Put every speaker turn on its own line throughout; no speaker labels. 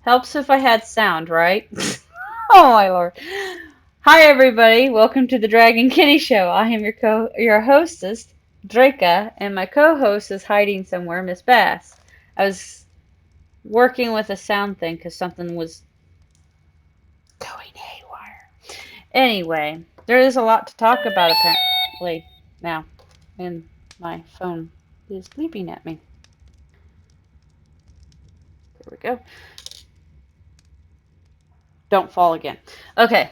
Helps if I had sound, right? Oh my lord. Hi everybody, welcome to the Dragon Kitty Show. I am your hostess, Draka, and my co-host is hiding somewhere, Miss Bass. I was working with a sound thing because something was going haywire. Anyway, there is a lot to talk about apparently now, and my phone is bleeping at me. There we go. Don't fall again. Okay,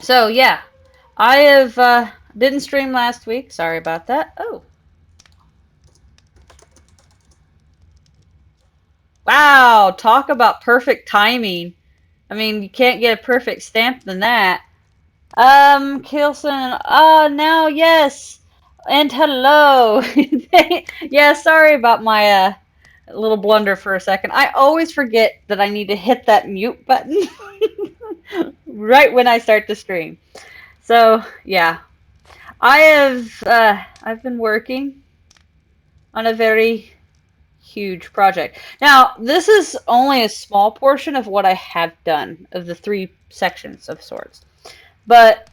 so yeah, I have didn't stream last week. Sorry about that. Oh, wow! Talk about perfect timing. I mean, you can't get a perfect stamp than that. Kilson. Now yes, and hello. Yeah, sorry about my little blunder for a second. I always forget that I need to hit that mute button right when I start the stream. So yeah, I've been working on a very huge project. Now, this is only a small portion of what I have done of the 3 sections of Swords, but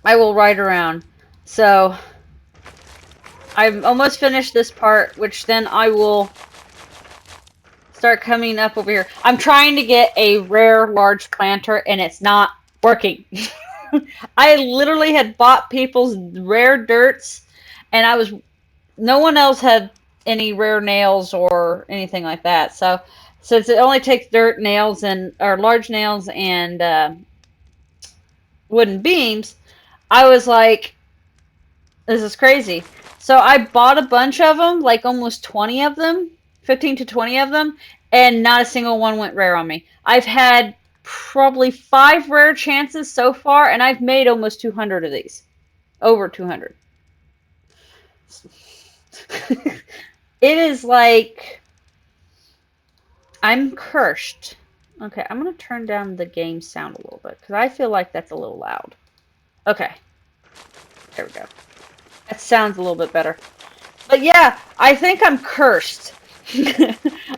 I will ride around. So I'm almost finished this part, which then I will start coming up over here. I'm trying to get a rare large planter, and it's not working. I literally had bought people's rare dirts, and no one else had any rare nails or anything like that. So since it only takes dirt, nails, or large nails and wooden beams, I was like, this is crazy. So I bought a bunch of them, like almost 20 of them, 15 to 20 of them, and not a single one went rare on me. I've had probably 5 rare chances so far, and I've made almost 200 of these. Over 200. It is like I'm cursed. Okay, I'm going to turn down the game sound a little bit because I feel like that's a little loud. Okay, there we go. That sounds a little bit better. But yeah, I think I'm cursed.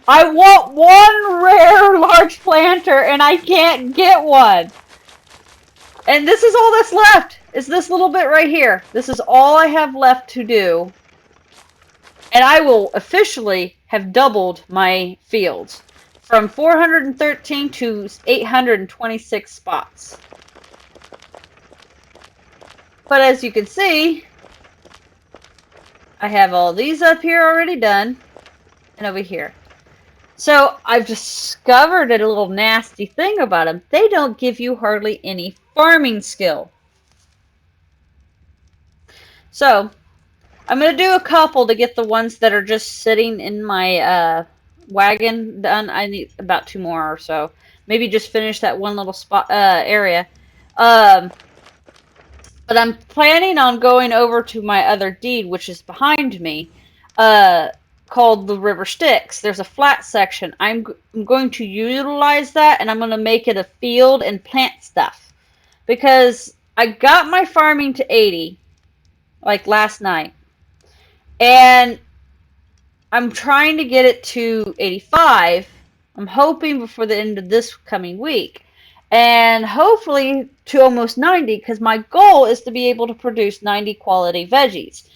I want one rare large planter and I can't get one. And this is all that's left. Is this little bit right here. This is all I have left to do. And I will officially have doubled my fields from 413 to 826 spots. But as you can see, I have all these up here already done, and over here. So I've discovered a little nasty thing about them. They don't give you hardly any farming skill. So I'm going to do a couple to get the ones that are just sitting in my wagon done. I need about 2 more or so. Maybe just finish that one little spot area. But I'm planning on going over to my other deed, which is behind me, called the River Styx. There's a flat section. I'm going to utilize that, and I'm going to make it a field and plant stuff. Because I got my farming to 80, like last night. And I'm trying to get it to 85. I'm hoping before the end of this coming week. And hopefully to almost 90, because my goal is to be able to produce 90 quality veggies.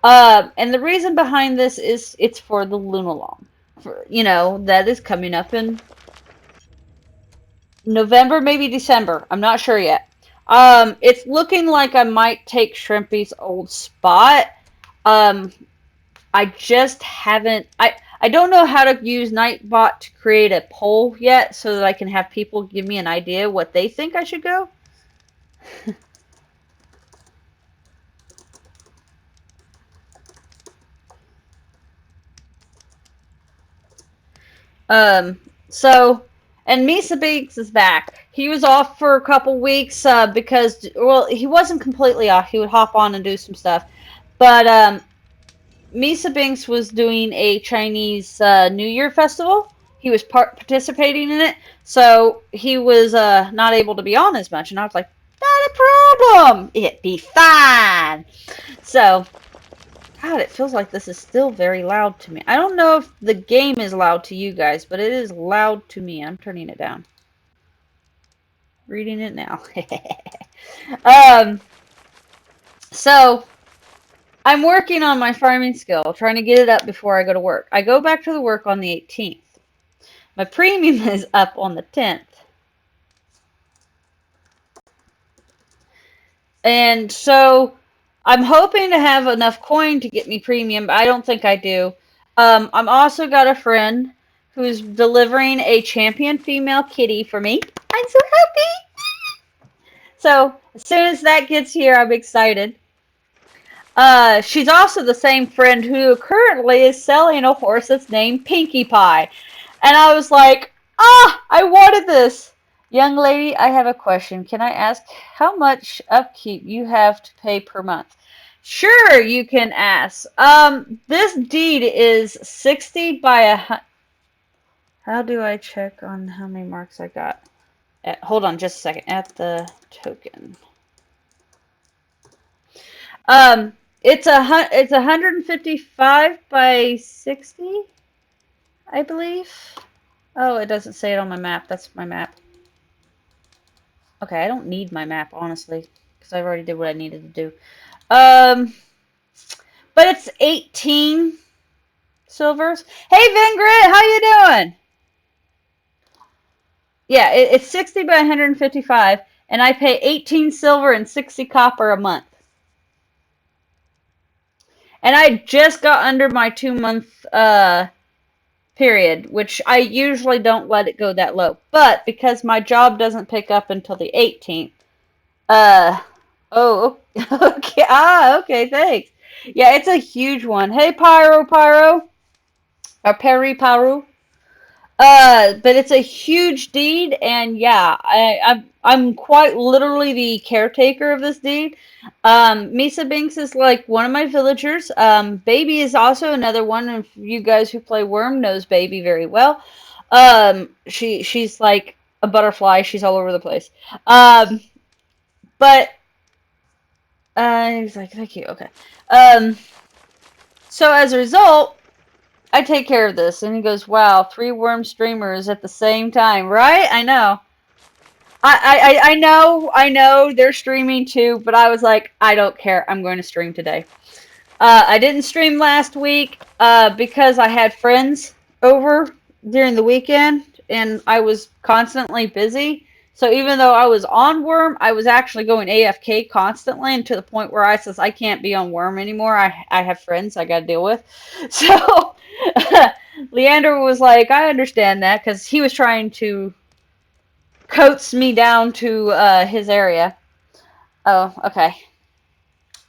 And the reason behind this is it's for the Lunalong. That is coming up in November, maybe December. I'm not sure yet. It's looking like I might take Shrimpy's old spot. I just haven't. I don't know how to use Nightbot to create a poll yet, so that I can have people give me an idea what they think I should go. So, and Misa Beaks is back. He was off for a couple weeks because, well, he wasn't completely off. He would hop on and do some stuff. But Misa Binks was doing a Chinese New Year festival. He was participating in it, so he was not able to be on as much. And I was like, not a problem. It'd be fine. So, God, it feels like this is still very loud to me. I don't know if the game is loud to you guys, but it is loud to me. I'm turning it down. Reading it now. So I'm working on my farming skill, trying to get it up before I go to work. I go back to the work on the 18th. My premium is up on the 10th. And so I'm hoping to have enough coin to get me premium, but I don't think I do. I'm also got a friend who's delivering a champion female kitty for me. I'm so happy. So as soon as that gets here, I'm excited. She's also the same friend who currently is selling a horse that's named Pinkie Pie. And I was like, I wanted this. Young lady, I have a question. Can I ask how much upkeep you have to pay per month? Sure, you can ask. This deed is 60 by a... How do I check on how many marks I got? Hold on just a second. At the token. It's 155 by 60, I believe. Oh, it doesn't say it on my map. That's my map. Okay, I don't need my map, honestly, because I already did what I needed to do. But it's 18 silvers. Hey, Vingrid, how you doing? Yeah, it's 60 by 155, and I pay 18 silver and 60 copper a month. And I just got under my 2-month period, which I usually don't let it go that low. But because my job doesn't pick up until the 18th, oh, okay, okay, thanks. Yeah, it's a huge one. Hey, Pyro, or Peri Paru. But it's a huge deed, and yeah, I'm quite literally the caretaker of this deed. Misa Binks is like one of my villagers. Baby is also another one of you guys who play Worm knows Baby very well. She's like a butterfly. She's all over the place. But he's like, thank you. Okay. So as a result, I take care of this. And he goes, wow, 3 worm streamers at the same time, right? I know. I know they're streaming too, but I was like, I don't care. I'm going to stream today. I didn't stream last week because I had friends over during the weekend and I was constantly busy. So even though I was on Worm, I was actually going AFK constantly, and to the point where I says I can't be on Worm anymore. I have friends I got to deal with. So Leander was like, I understand that, because he was trying to coax me down to his area. Oh, okay.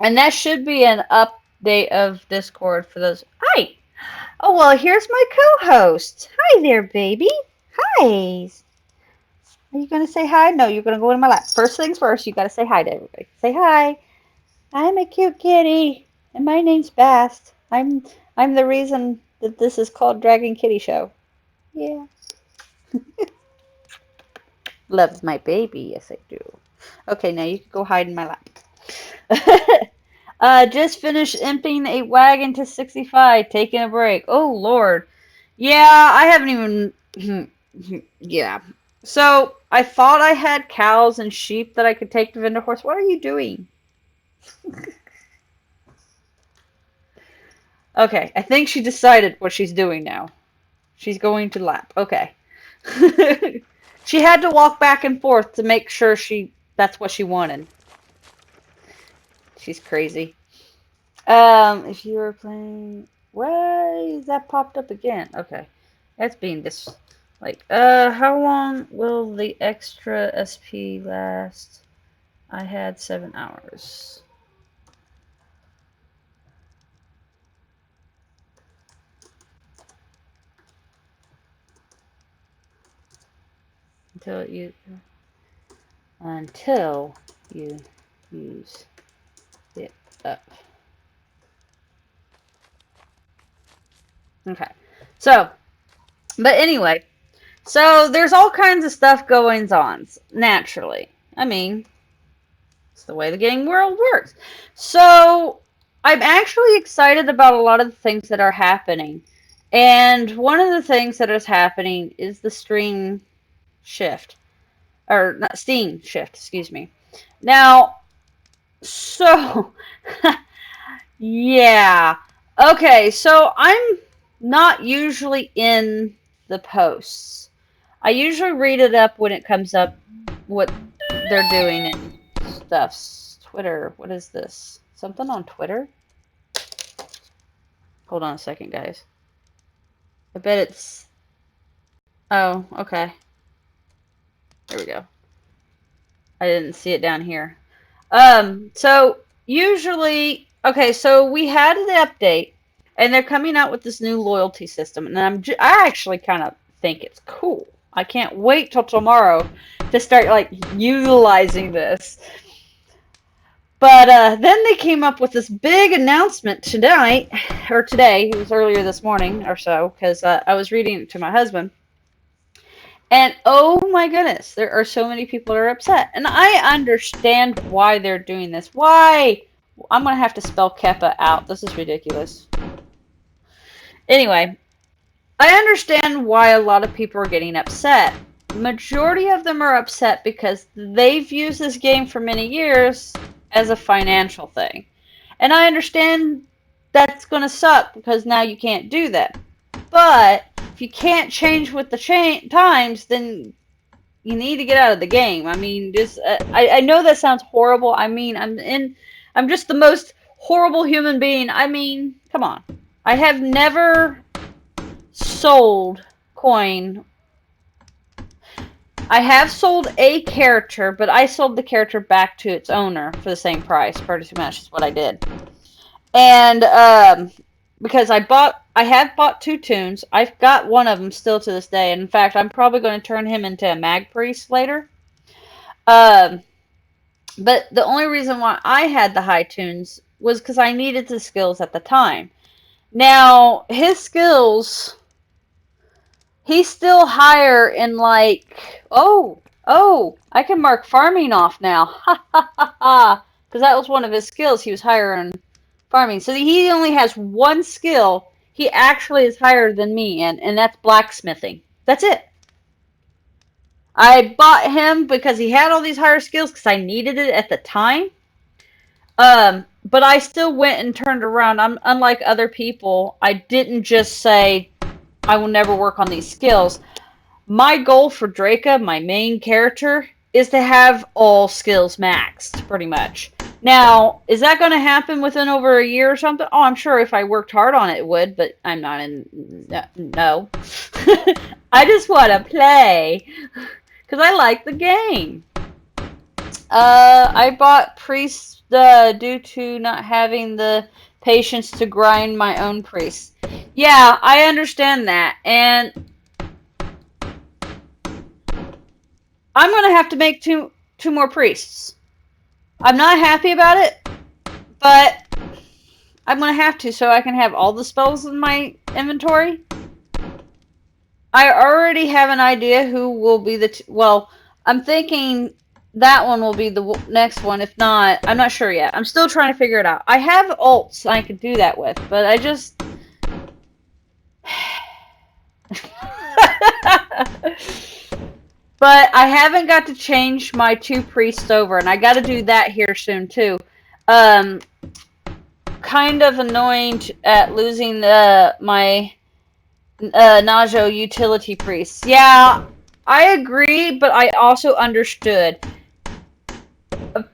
And that should be an update of Discord for those. Hi! Oh, well, here's my co-host. Hi there, baby. Hi. Are you going to say hi? No, you're going to go in my lap. First things first, you got to say hi to everybody. Say hi. I'm a cute kitty, and my name's Bast. I'm the reason that this is called Dragon Kitty Show. Yeah. Loves my baby. Yes, I do. Okay, now you can go hide in my lap. Just finished emptying a wagon to 65, taking a break. Oh, Lord. Yeah, I haven't even... yeah. So, I thought I had cows and sheep that I could take to Vendor Horse. What are you doing? Okay, I think she decided what she's doing now. She's going to lap. Okay. She had to walk back and forth to make sure that's what she wanted. She's crazy. If you were playing... Why is that popped up again? Okay. That's being how long will the extra SP last? I had 7 hours. Until you use it up. Okay. So, but anyway, so there's all kinds of stuff going on, naturally. I mean, it's the way the game world works. So, I'm actually excited about a lot of the things that are happening. And one of the things that is happening is the stream shift. Or not Steam shift, excuse me. Now, so yeah. Okay, so I'm not usually in the posts. I usually read it up when it comes up what they're doing and stuff. Twitter, what is this? Something on Twitter? Hold on a second, guys. I bet it's... Oh, okay. There we go. I didn't see it down here. So usually, okay, so we had an update, and they're coming out with this new loyalty system, and I actually kind of think it's cool. I can't wait till tomorrow to start like utilizing this. But then they came up with this big announcement tonight, or today. It was earlier this morning or so, because I was reading it to my husband. And oh my goodness, there are so many people that are upset. And I understand why they're doing this. Why? I'm going to have to spell Keppa out. This is ridiculous. Anyway, I understand why a lot of people are getting upset. Majority of them are upset because they've used this game for many years as a financial thing. And I understand that's going to suck because now you can't do that. But if you can't change with the times, then you need to get out of the game. I mean, just I know that sounds horrible. I mean, I'm just the most horrible human being. I mean, come on. I have never sold coin. I have sold a character, but I sold the character back to its owner for the same price. Pretty much is what I did. And because I have bought 2 toons. I've got one of them still to this day. And in fact, I'm probably going to turn him into a mag priest later. But the only reason why I had the high toons was because I needed the skills at the time. Now, his skills, he's still higher in like, oh, I can mark farming off now. Ha ha ha ha. Because that was one of his skills. He was higher in farming. So he only has 1 skill. He actually is higher than me, and that's blacksmithing. That's it. I bought him because he had all these higher skills because I needed it at the time. But I still went and turned around. Unlike other people, I didn't just say, I will never work on these skills. My goal for Draka, my main character, is to have all skills maxed, pretty much. Now, is that going to happen within over a year or something? Oh, I'm sure if I worked hard on it, it would, but I'm not in... No. I just want to play, because I like the game. I bought Priest due to not having the patience to grind my own Priest. Yeah, I understand that, and I'm going to have to make two more priests. I'm not happy about it, but I'm going to have to so I can have all the spells in my inventory. I already have an idea who will be the... well, I'm thinking that one will be the next one. If not, I'm not sure yet. I'm still trying to figure it out. I have ults I could do that with, but I just... But I haven't got to change my 2 priests over, and I got to do that here soon too. Kind of annoying at losing my Najo utility priests. Yeah, I agree, but I also understood.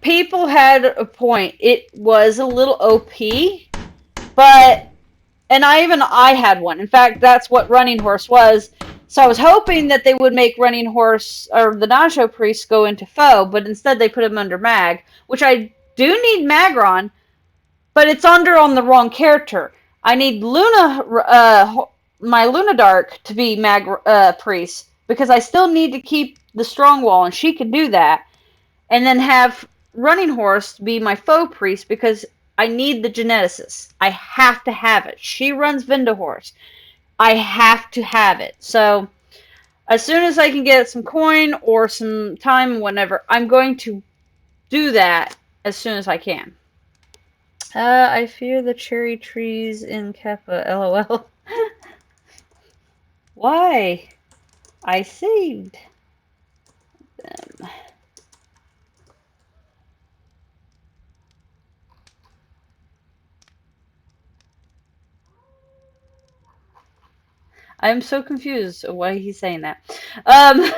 People had a point. It was a little OP, but... and I had one. In fact, that's what Running Horse was. So I was hoping that they would make Running Horse, or the Najo Priest, go into foe, but instead they put him under Mag, which I do need Magron, but it's on the wrong character. I need my Luna Dark to be Mag Priest, because I still need to keep the Strong Wall, and she can do that, and then have Running Horse be my foe priest, because I need the Geneticist. I have to have it. She runs Vindahorse. I have to have it. So, as soon as I can get some coin or some time, whenever, I'm going to do that as soon as I can. I fear the cherry trees in Kappa, lol. Why? I saved them. I'm so confused why he's saying that. Um,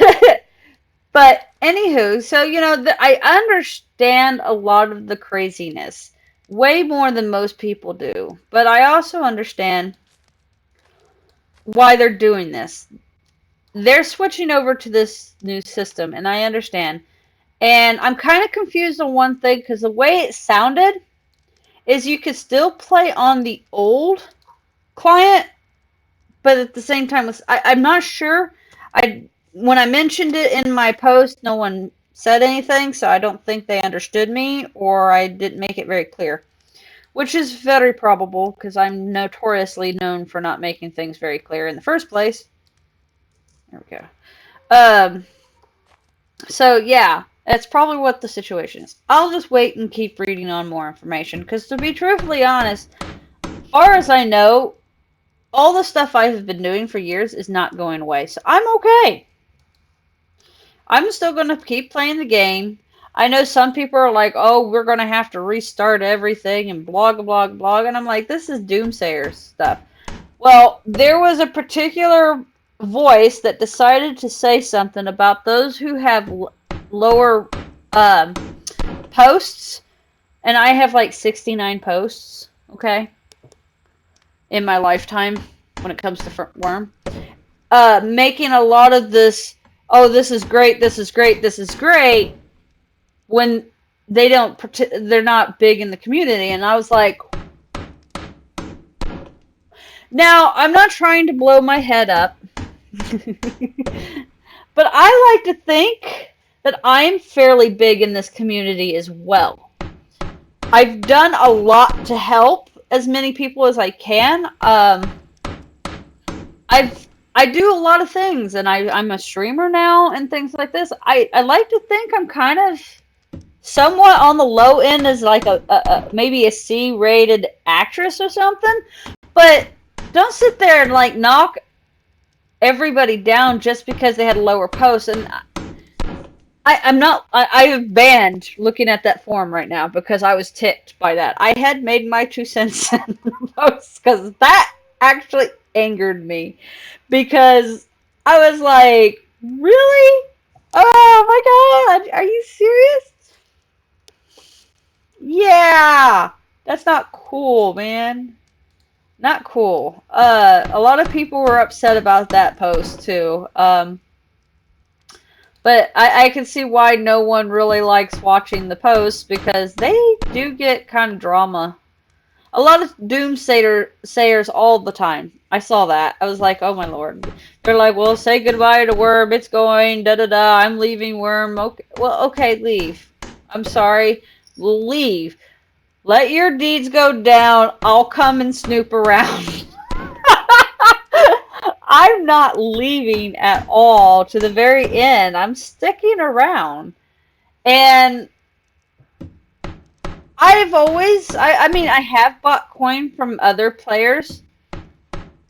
but anywho, so I understand a lot of the craziness, way more than most people do. But I also understand why they're doing this. They're switching over to this new system, and I understand. And I'm kind of confused on one thing because the way it sounded is you could still play on the old client, but at the same time, I'm not sure. When I mentioned it in my post, no one said anything, so I don't think they understood me, or I didn't make it very clear, which is very probable because I'm notoriously known for not making things very clear in the first place. There we go. So yeah, that's probably what the situation is. I'll just wait and keep reading on more information because, to be truthfully honest, as far as I know, all the stuff I have been doing for years is not going away. So I'm okay. I'm still going to keep playing the game. I know some people are like, oh, we're going to have to restart everything and blog. And I'm like, this is doomsayer stuff. Well, there was a particular voice that decided to say something about those who have lower posts. And I have like 69 posts, okay, in my lifetime when it comes to Worm. Making a lot of this, oh, this is great, when they're not big in the community. And I was like, now, I'm not trying to blow my head up, but I like to think that I'm fairly big in this community as well. I've done a lot to help as many people as I can. I do a lot of things, and I'm a streamer now and things like this. I like to think I'm kind of somewhat on the low end as like a maybe a C-rated actress or something. But don't sit there and like knock everybody down just because they had a lower post. And I'm not. I have banned looking at that forum right now because I was ticked by that. I had made my 2 cents in the post because that actually angered me. Because I was like, really? Oh my god, are you serious? Yeah, that's not cool, man. Not cool. A lot of people were upset about that post too. But I can see why no one really likes watching the posts because they do get kind of drama. A lot of doomsayers all the time. I saw that. I was like, oh my lord. They're like, well, say goodbye to Worm. It's going, da da da. I'm leaving Worm. Okay, well, okay, leave. I'm sorry. Leave. Let your deeds go down. I'll come and snoop around. I'm not leaving at all to the very end. I'm sticking around. And I mean, I have bought coin from other players.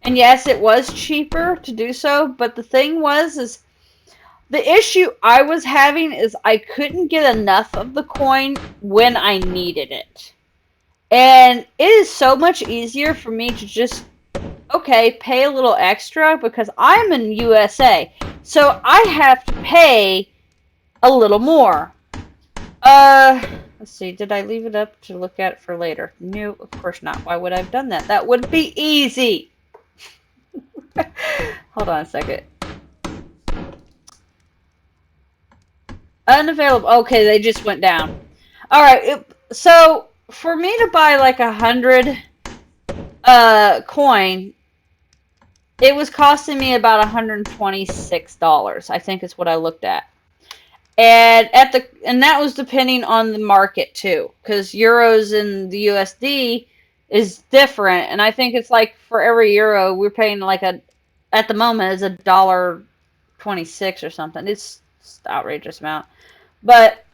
And yes, it was cheaper to do so. But the thing is the issue I was having is I couldn't get enough of the coin when I needed it. And it is so much easier for me to just, okay, pay a little extra because I'm in USA. So I have to pay a little more. Let's see. Did I leave it up to look at it for later? No, of course not. Why would I have done that? That would be easy. Hold on a second. Unavailable. Okay, they just went down. Alright, so for me to buy like 100 coin, it was costing me about $126, I think is what I looked at. And that was depending on the market too, because euros and the USD is different. And I think it's like for every euro we're paying like at the moment is $1.26 or something. It's outrageous amount. But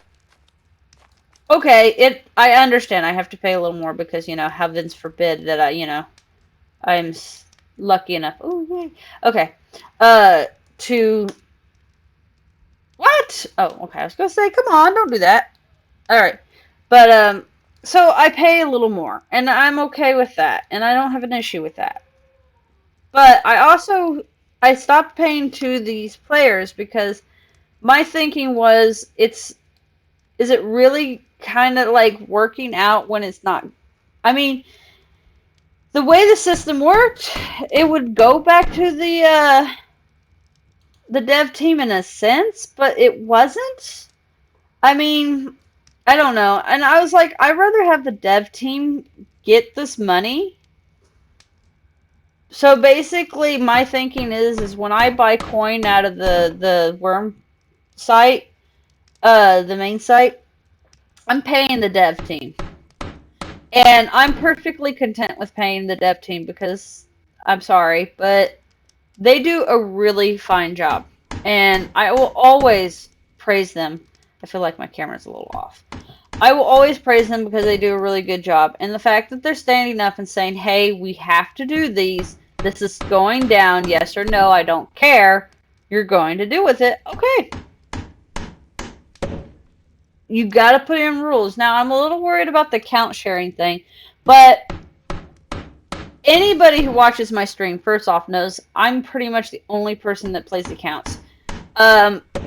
Okay, I understand. I have to pay a little more because, heavens forbid that I'm lucky enough. Oh, yay. Okay. To what? Oh, okay. I was gonna say, come on, don't do that. All right, but so I pay a little more, and I'm okay with that, and I don't have an issue with that. But I stopped paying to these players because my thinking was, is it really kind of like working out when it's not? I mean, the way the system worked, it would go back to the dev team in a sense, but it wasn't. I mean, I don't know. And I was like, I'd rather have the dev team get this money. So basically, my thinking is when I buy coin out of the worm site, the main site, I'm paying the dev team. And I'm perfectly content with paying the dev team because I'm sorry, but they do a really fine job. And I will always praise them. I feel like my camera's a little off. I will always praise them because they do a really good job. And the fact that they're standing up and saying, hey, we have to do these. This is going down. Yes or no. I don't care. You're going to do with it. Okay. You got to put in rules. Now, I'm a little worried about the account sharing thing. But anybody who watches my stream, first off, knows I'm pretty much the only person that plays accounts.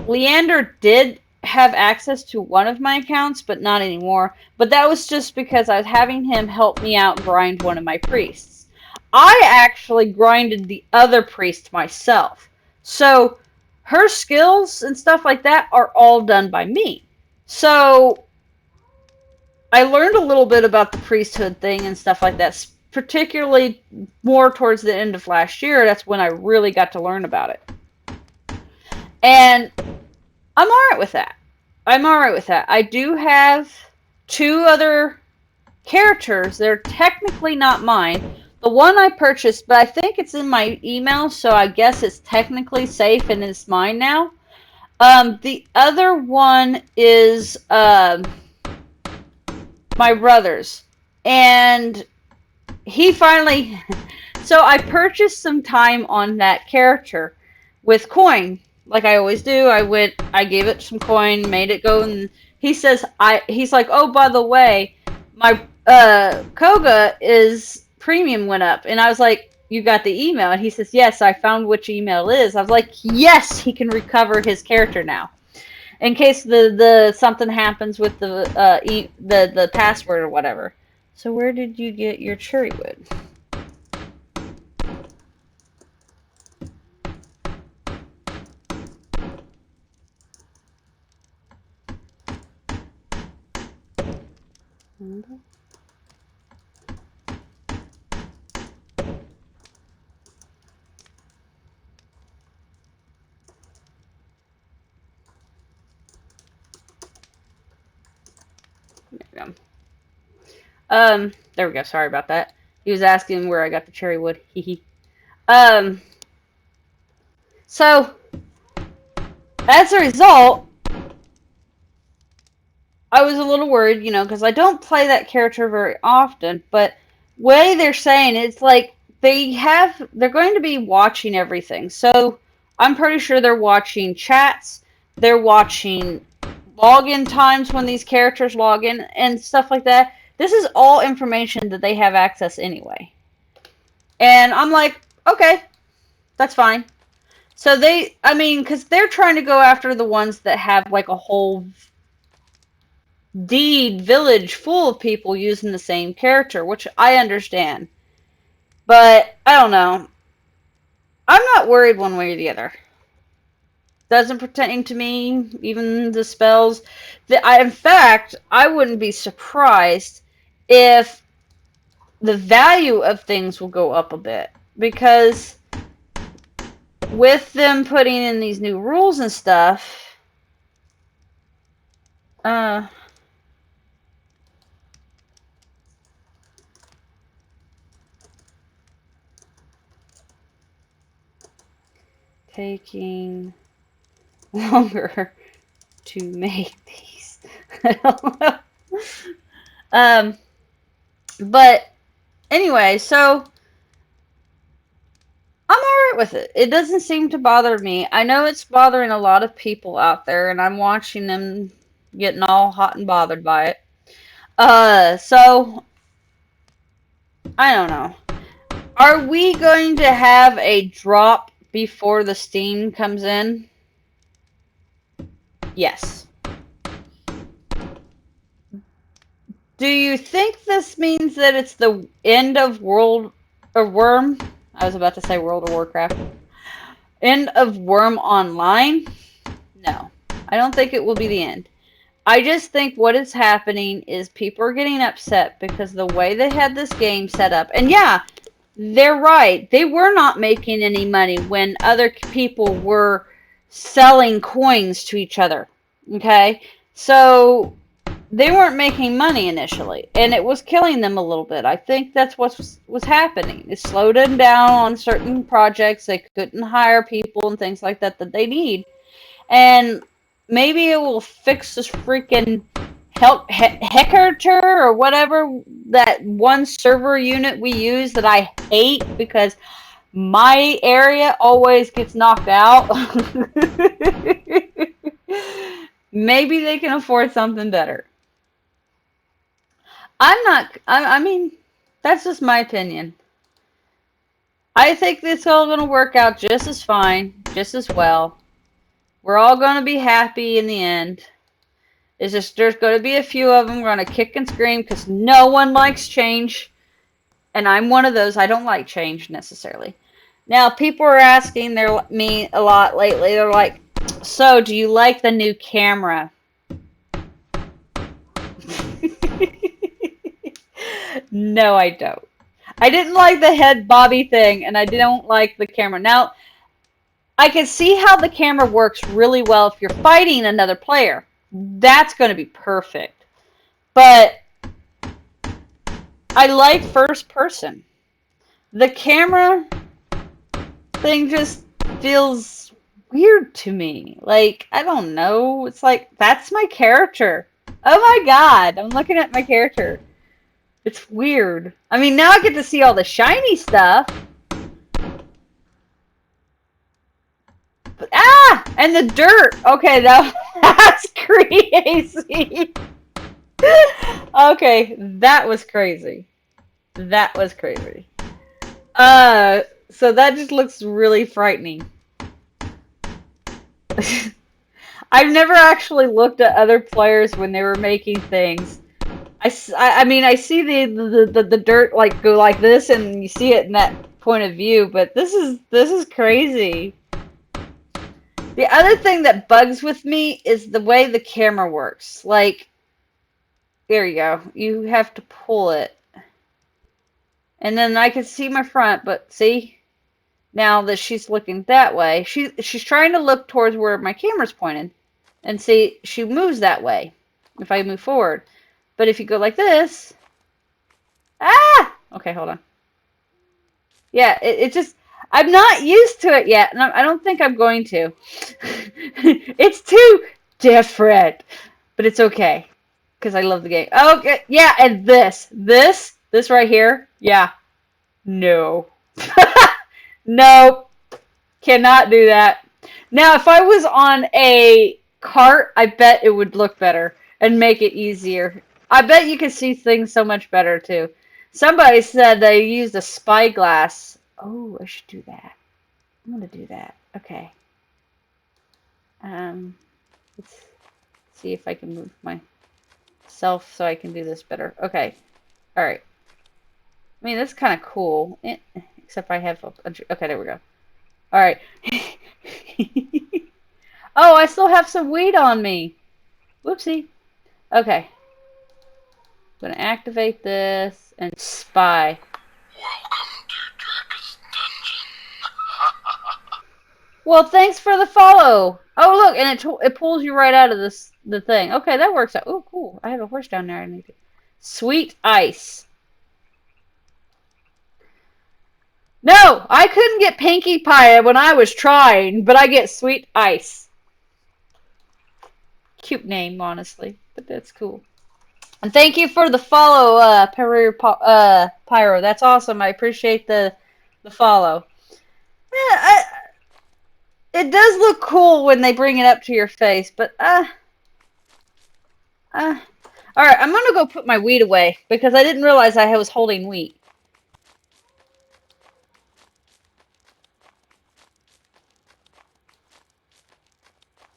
Leander did have access to one of my accounts, but not anymore. But that was just because I was having him help me out grind one of my priests. I actually grinded the other priest myself. So her skills and stuff like that are all done by me. So I learned a little bit about the priesthood thing and stuff like that, particularly more towards the end of last year. That's when I really got to learn about it. And I'm alright with that. I do have 2 other characters. They're technically not mine. The one I purchased, but I think it's in my email, so I guess it's technically safe and it's mine now. The other one is my brother's. And he finally... So I purchased some time on that character with coin. Like I always do. I gave it some coin, made it go, and he's like, oh, by the way, my Koga is premium went up. And I was like, you got the email? And he says, yes, I found which email it is. I was like, yes, he can recover his character now. In case the something happens with the password or whatever. So where did you get your cherry wood? There we go. There we go. Sorry about that. He was asking where I got the cherry wood. So as a result, I was a little worried, because I don't play that character very often, but way they're saying it's like they're going to be watching everything. So I'm pretty sure they're watching chats, they're watching login times when these characters log in and stuff like that. This is all information that they have access anyway. And I'm like, okay, that's fine. So because they're trying to go after the ones that have like a whole village full of people using the same character, which I understand. But I don't know. I'm not worried one way or the other. Doesn't pertain to me, even the spells. In fact, I wouldn't be surprised if the value of things will go up a bit. Because with them putting in these new rules and stuff, taking longer to make these. I don't know. Um, but anyway, so I'm alright with it. It doesn't seem to bother me. I know it's bothering a lot of people out there, and I'm watching them getting all hot and bothered by it. So I don't know. Are we going to have a drop before the Steam comes in? Yes. Do you think this means that it's the end of World of Worm? I was about to say World of Warcraft. End of Worm Online? No. I don't think it will be the end. I just think what is happening is people are getting upset because the way they had this game set up. And yeah, they're right. They were not making any money when other people were selling coins to each other. Okay? So they weren't making money initially, and it was killing them a little bit. I think that's what was happening. It slowed them down on certain projects. They couldn't hire people and things like that they need. And maybe it will fix this freaking Hector or whatever, that one server unit we use that I hate because my area always gets knocked out. Maybe they can afford something better. I mean, that's just my opinion. I think it's all going to work out just as fine, just as well. We're all going to be happy in the end. It's just there's going to be a few of them going to kick and scream because no one likes change. And I'm one of those. I don't like change necessarily. Now, people are asking me a lot lately. They're like, so do you like the new camera? No, I don't. I didn't like the head bobby thing, and I don't like the camera. Now, I can see how the camera works really well if you're fighting another player. That's going to be perfect. But I like first person. The camera thing just feels weird to me. Like, I don't know. It's like, that's my character. Oh my god, I'm looking at my character. It's weird. I mean, now I get to see all the shiny stuff. But, and the dirt. Okay, that's crazy. Okay, that was crazy. That was crazy. So that just looks really frightening. I've never actually looked at other players when they were making things. I mean, I see the dirt like go like this, and you see it in that point of view. But this is crazy. The other thing that bugs with me is the way the camera works. Like, there you go. You have to pull it, and then I can see my front. But see, now that she's looking that way, she's trying to look towards where my camera's pointed, and see she moves that way. If I move forward. But if you go like this... Okay, hold on. Yeah, it just... I'm not used to it yet, and I don't think I'm going to. It's too different. But it's okay. Because I love the game. Okay, yeah, and this right here. Yeah. No. Nope. Cannot do that. Now, if I was on a cart, I bet it would look better and make it easier. I bet you can see things so much better, too. Somebody said they used a spyglass. Oh, I should do that. I'm going to do that. Okay. Let's see if I can move myself so I can do this better. Okay. All right. I mean, that's kind of cool. Except I have... Okay, there we go. All right. Oh, I still have some weed on me. Whoopsie. Okay. I'm going to activate this and spy.
Welcome to Drakus Dungeon.
Well, thanks for the follow. Oh, look, and it pulls you right out of the thing. Okay, that works out. Oh, cool. I have a horse down there. I need to... Sweet ice. No, I couldn't get Pinkie Pie when I was trying, but I get Sweet Ice. Cute name, honestly, but that's cool. And thank you for the follow, Pyro. That's awesome. I appreciate the follow. Yeah, it does look cool when they bring it up to your face, but all right, I'm gonna go put my wheat away because I didn't realize I was holding wheat.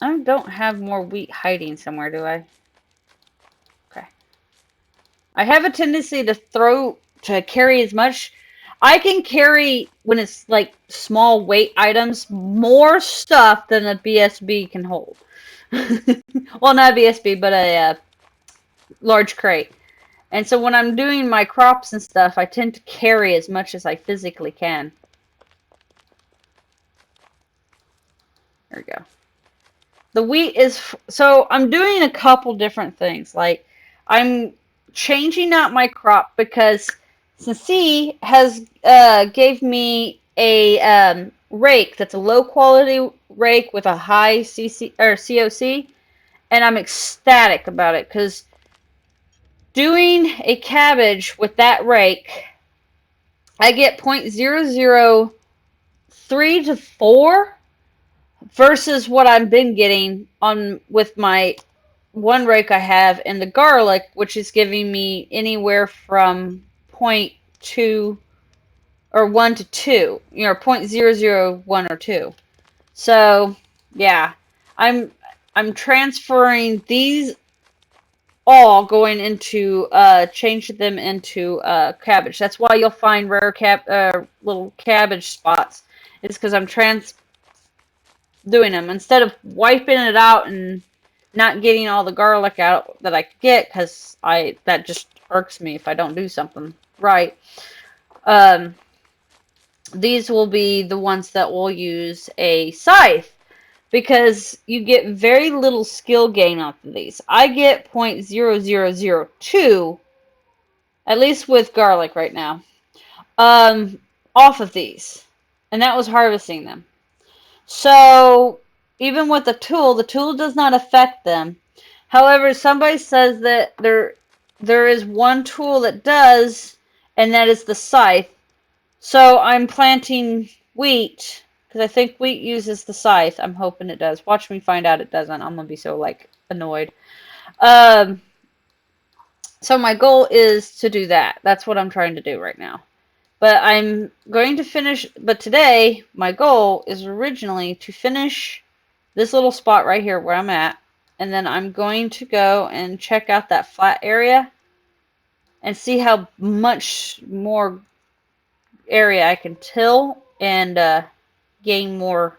I don't have more wheat hiding somewhere, do I? Okay. I have a tendency to carry as much. I can carry, when it's like small weight items, more stuff than a BSB can hold. Well, not a BSB, but a large crate. And so when I'm doing my crops and stuff, I tend to carry as much as I physically can. There we go. The wheat is, so I'm doing a couple different things. Like, I'm changing out my crop because Sensei has gave me a rake that's a low quality rake with a high COC, and I'm ecstatic about it because doing a cabbage with that rake, I get 0.003 to 4 versus what I've been getting on with my one rake I have in the garlic, which is giving me anywhere from 0.2 or 1 to 2, 0.001 or 2. So, yeah, I'm transferring these all going into change them into cabbage. That's why you'll find rare little cabbage spots. It's because I'm doing them instead of wiping it out and not getting all the garlic out that I could get, because that just irks me if I don't do something right. These will be the ones that will use a scythe, because you get very little skill gain off of these. I get 0.0002, at least with garlic right now, off of these, and that was harvesting them. So even with the tool does not affect them. However, somebody says that there is one tool that does, and that is the scythe. So I'm planting wheat because I think wheat uses the scythe. I'm hoping it does. Watch me find out it doesn't. I'm gonna be so annoyed. So my goal is to do that. That's what I'm trying to do right now. But I'm going to finish, but today my goal is originally to finish this little spot right here where I'm at, and then I'm going to go and check out that flat area and see how much more area I can till and gain more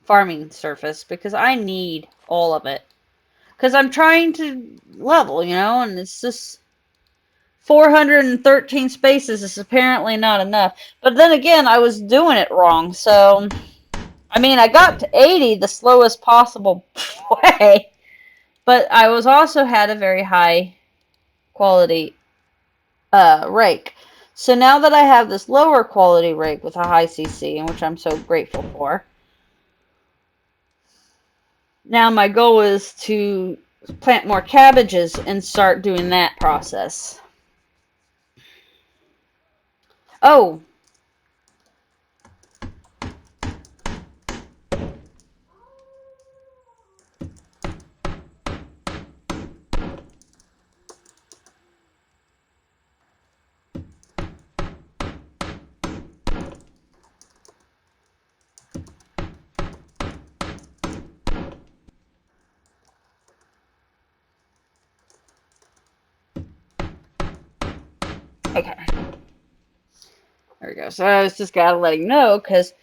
farming surface, because I need all of it. Because I'm trying to level, and it's just 413 spaces is apparently not enough. But then again, I was doing it wrong. So, I mean, I got to 80 the slowest possible way. But I also had a very high quality rake. So now that I have this lower quality rake with a high CC, and which I'm so grateful for, now my goal is to plant more cabbages and start doing that process. Oh. Okay. There we go. So I just gotta let him know, because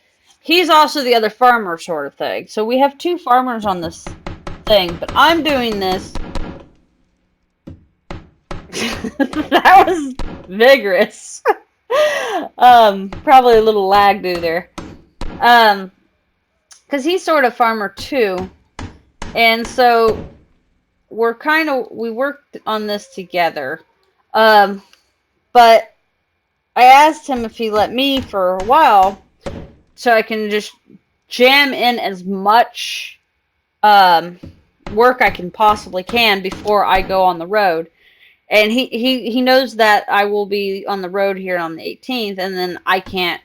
he's also the other farmer sort of thing. So we have two farmers on this thing, but I'm doing this. That was vigorous. Probably a little lag due there. Because he's sort of farmer too. And so we worked on this together. But I asked him if he let me for a while so I can just jam in as much work I can possibly before I go on the road. And he knows that I will be on the road here on the 18th, and then I can't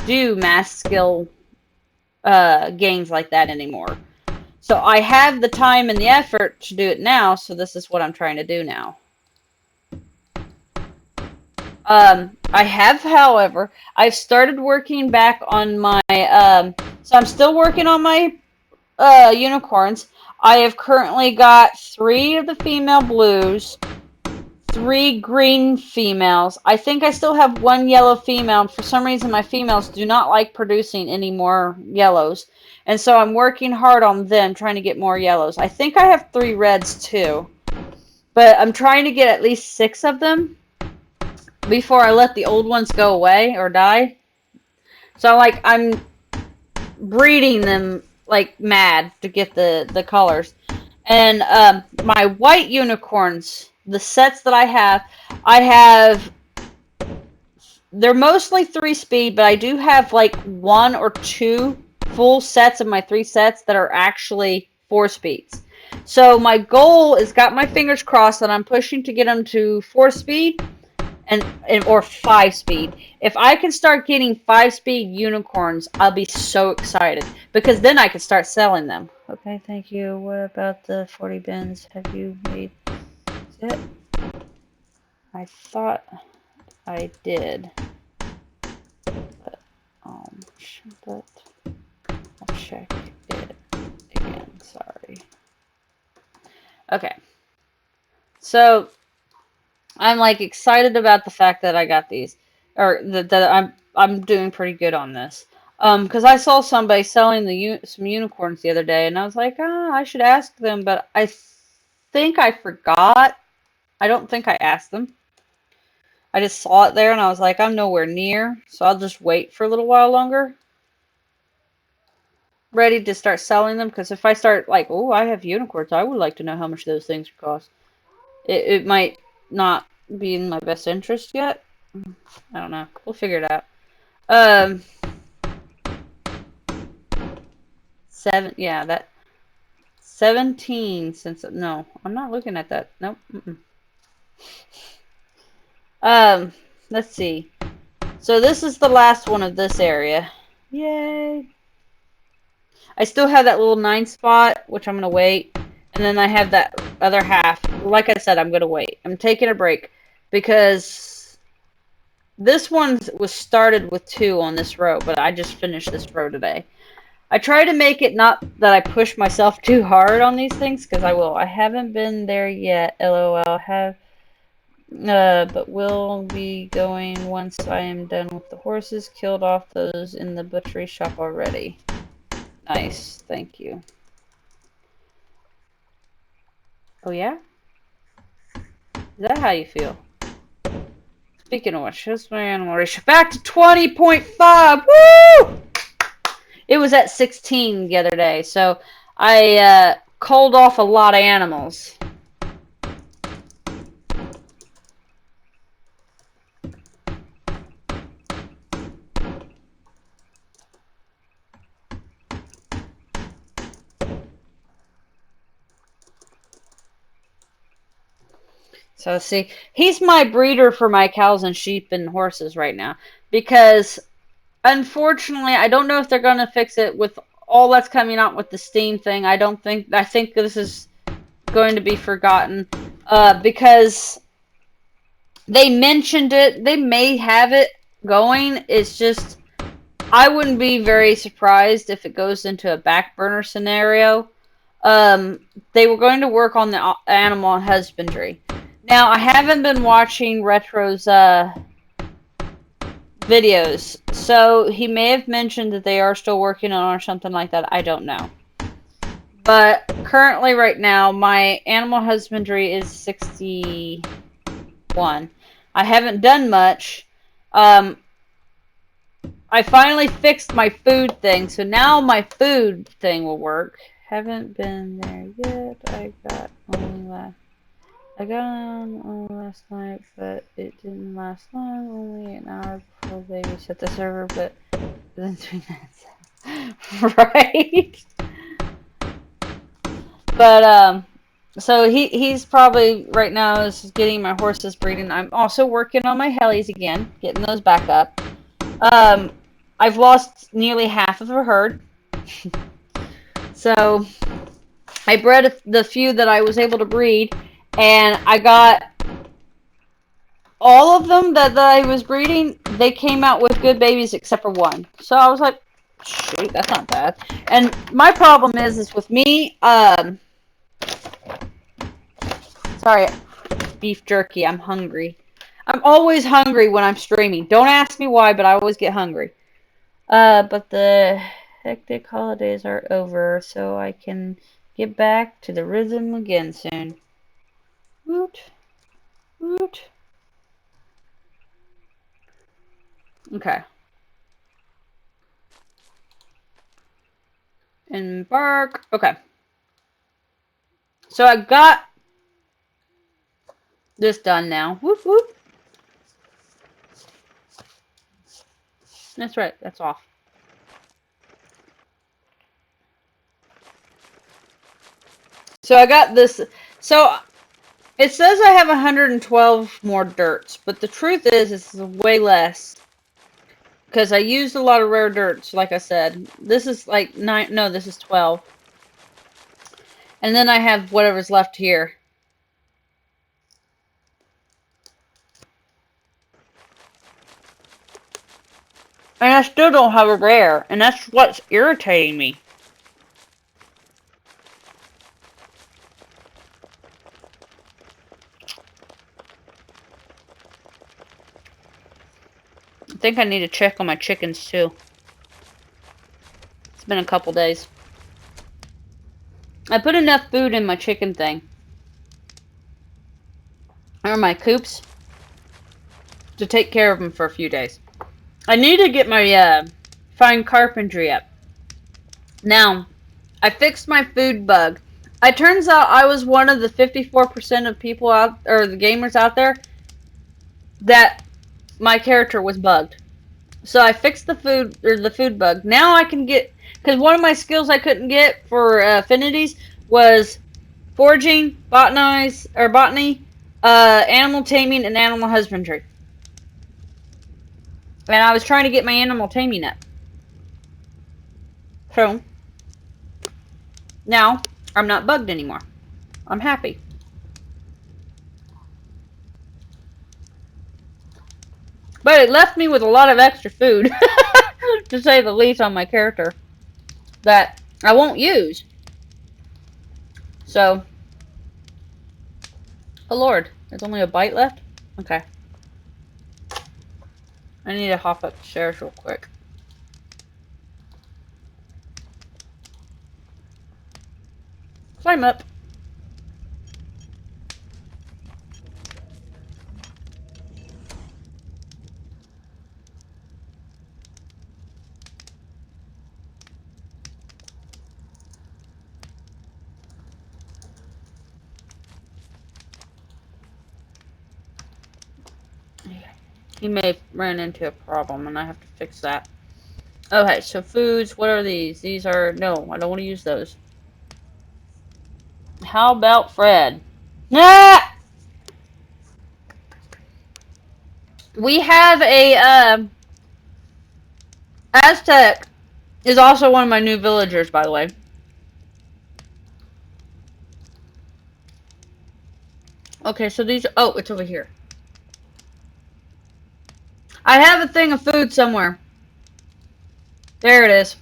do mass skill games like that anymore. So I have the time and the effort to do it now, so this is what I'm trying to do now. I have, however, I've started working back on my, so I'm still working on my unicorns. I have currently got 3 of the female blues, 3 green females. I think I still have 1 yellow female. For some reason, my females do not like producing any more yellows. And so I'm working hard on them, trying to get more yellows. I think I have 3 reds too. But I'm trying to get at least 6 of them before I let the old ones go away or die. So I'm breeding them like mad to get the colors. And my white unicorns, the sets that I have, they're mostly 3 speed, but I do have like 1 or 2 full sets of my 3 sets that are actually 4 speeds. So my goal is, got my fingers crossed, that I'm pushing to get them to 4 speed or 5 speed. If I can start getting 5 speed unicorns, I'll be so excited, because then I can start selling them. Okay, thank you. What about the 40 bins? Have you made it? I thought I did. But I'll check it again. Sorry. Okay. So I'm like excited about the fact that I got these, or that I'm doing pretty good on this. Because I saw somebody selling some unicorns the other day, and I was like, I should ask them, but I think I forgot. I don't think I asked them. I just saw it there, and I was like, I'm nowhere near, so I'll just wait for a little while longer. Ready to start selling them, because if I start like, oh, I have unicorns, I would like to know how much those things cost. It might not be in my best interest yet. I don't know. We'll figure it out. 17 since, no, I'm not looking at that. Nope. Let's see. So this is the last one of this area. Yay. I still have that little 9 spot, which I'm going to wait. And then I have that other half. Like I said, I'm going to wait. I'm taking a break because this one was started with 2 on this row, but I just finished this row today. I try to make it not that I push myself too hard on these things, because I will. I haven't been there yet, LOL. But will be going once I am done with the horses. Killed off those in the butchery shop already. Nice, thank you. Oh yeah? Is that how you feel? Speaking of which, here's my animal ratio. Back to 20.5! Woo! It was at 16 the other day, so I culled off a lot of animals. So see, he's my breeder for my cows and sheep and horses right now, because unfortunately, I don't know if they're going to fix it with all that's coming out with the Steam thing. I think this is going to be forgotten, because they mentioned it. They may have it going. It's just, I wouldn't be very surprised if it goes into a back burner scenario. They were going to work on the animal husbandry. Now, I haven't been watching Retro's videos, so he may have mentioned that they are still working on or something like that. I don't know. But currently, right now, my animal husbandry is 61. I haven't done much. I finally fixed my food thing, so now my food thing will work. Haven't been there yet. I got on only last night, but it didn't last long. Only an hour before they reset the server, but within 3 minutes. Right? But, So he's probably right now is getting my horses breeding. I'm also working on my hellies again, getting those back up. I've lost nearly half of a herd. So I bred the few that I was able to breed, and I got all of them that I was breeding. They came out with good babies except for one. So I was like, shoot, that's not bad. And my problem is with me, sorry, beef jerky, I'm hungry. I'm always hungry when I'm streaming. Don't ask me why, but I always get hungry. But the hectic holidays are over, so I can get back to the rhythm again soon. Woot. Woot. Okay. Embark. Okay. So I got this done now. Whoop whoop. That's right. That's off. So I got this. So it says I have 112 more dirts, but the truth is it's way less. Because I used a lot of rare dirts, like I said. This is like 9. No, this is 12. And then I have whatever's left here. And I still don't have a rare. And that's what's irritating me. I think I need to check on my chickens too. It's been a couple days. I put enough food in my chicken thing. Or my coops. To take care of them for a few days. I need to get my fine carpentry up. Now, I fixed my food bug. It turns out I was one of the 54% of people out, or the gamers out there, that my character was bugged. So I fixed the food bug. Now I can get, because one of my skills I couldn't get for affinities was foraging, botany, animal taming, and animal husbandry. And I was trying to get my animal taming up. So, now, I'm not bugged anymore. I'm happy. But it left me with a lot of extra food, to say the least, on my character, that I won't use. So, oh lord, there's only a bite left? Okay. I need to hop up the stairs real quick. Climb up. He may have ran into a problem and I have to fix that. Okay, so foods, what are these? These are, no, I don't want to use those. How about Fred? Ah! We have a, Aztec is also one of my new villagers, by the way. Okay, so these, oh, it's over here. I have a thing of food somewhere. There it is.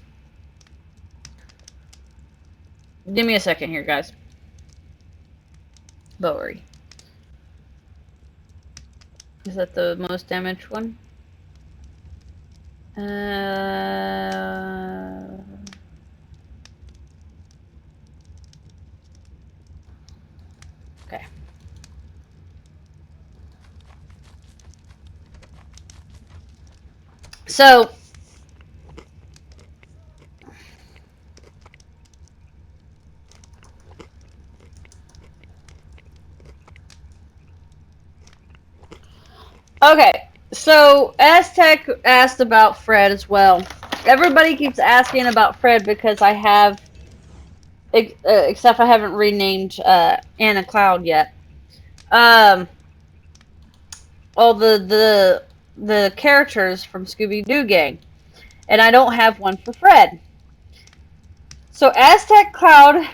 Give me a second here, guys. Bowery. Is that the most damaged one? Okay. So, okay. So, Aztec asked about Fred as well. Everybody keeps asking about Fred because I have Except I haven't renamed Anna Cloud yet. Um, all the characters from Scooby Doo Gang, and I don't have one for Fred. So Aztec Cloud,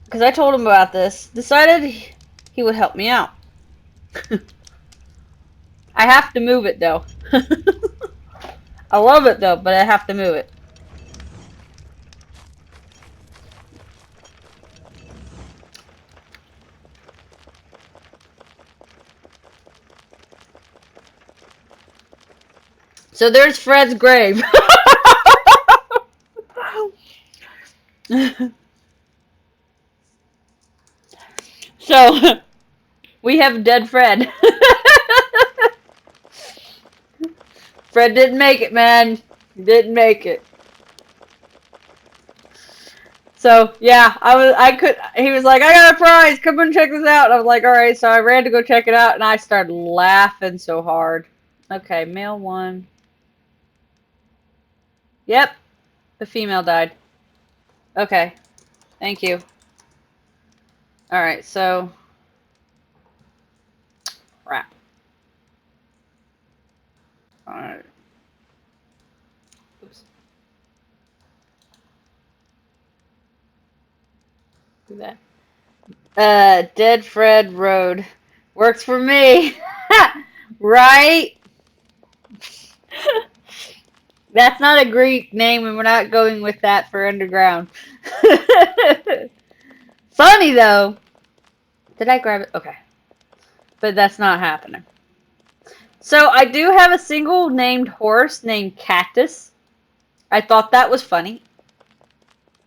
because I told him about this, decided he would help me out. I have to move it though. I love it though, but I have to move it. So there's Fred's grave. So we have dead Fred. Fred didn't make it, man. He didn't make it. So yeah, he was like, I got a prize, come and check this out. And I was like, alright, so I ran to go check it out and I started laughing so hard. Okay, male 1. Yep, the female died. Okay, thank you. Alright, so crap. Alright. Oops. Do that. Dead Fred Road. Works for me. Right? That's not a Greek name, and we're not going with that for underground. Funny, though. Did I grab it? Okay. But that's not happening. So, I do have a single named horse named Cactus. I thought that was funny.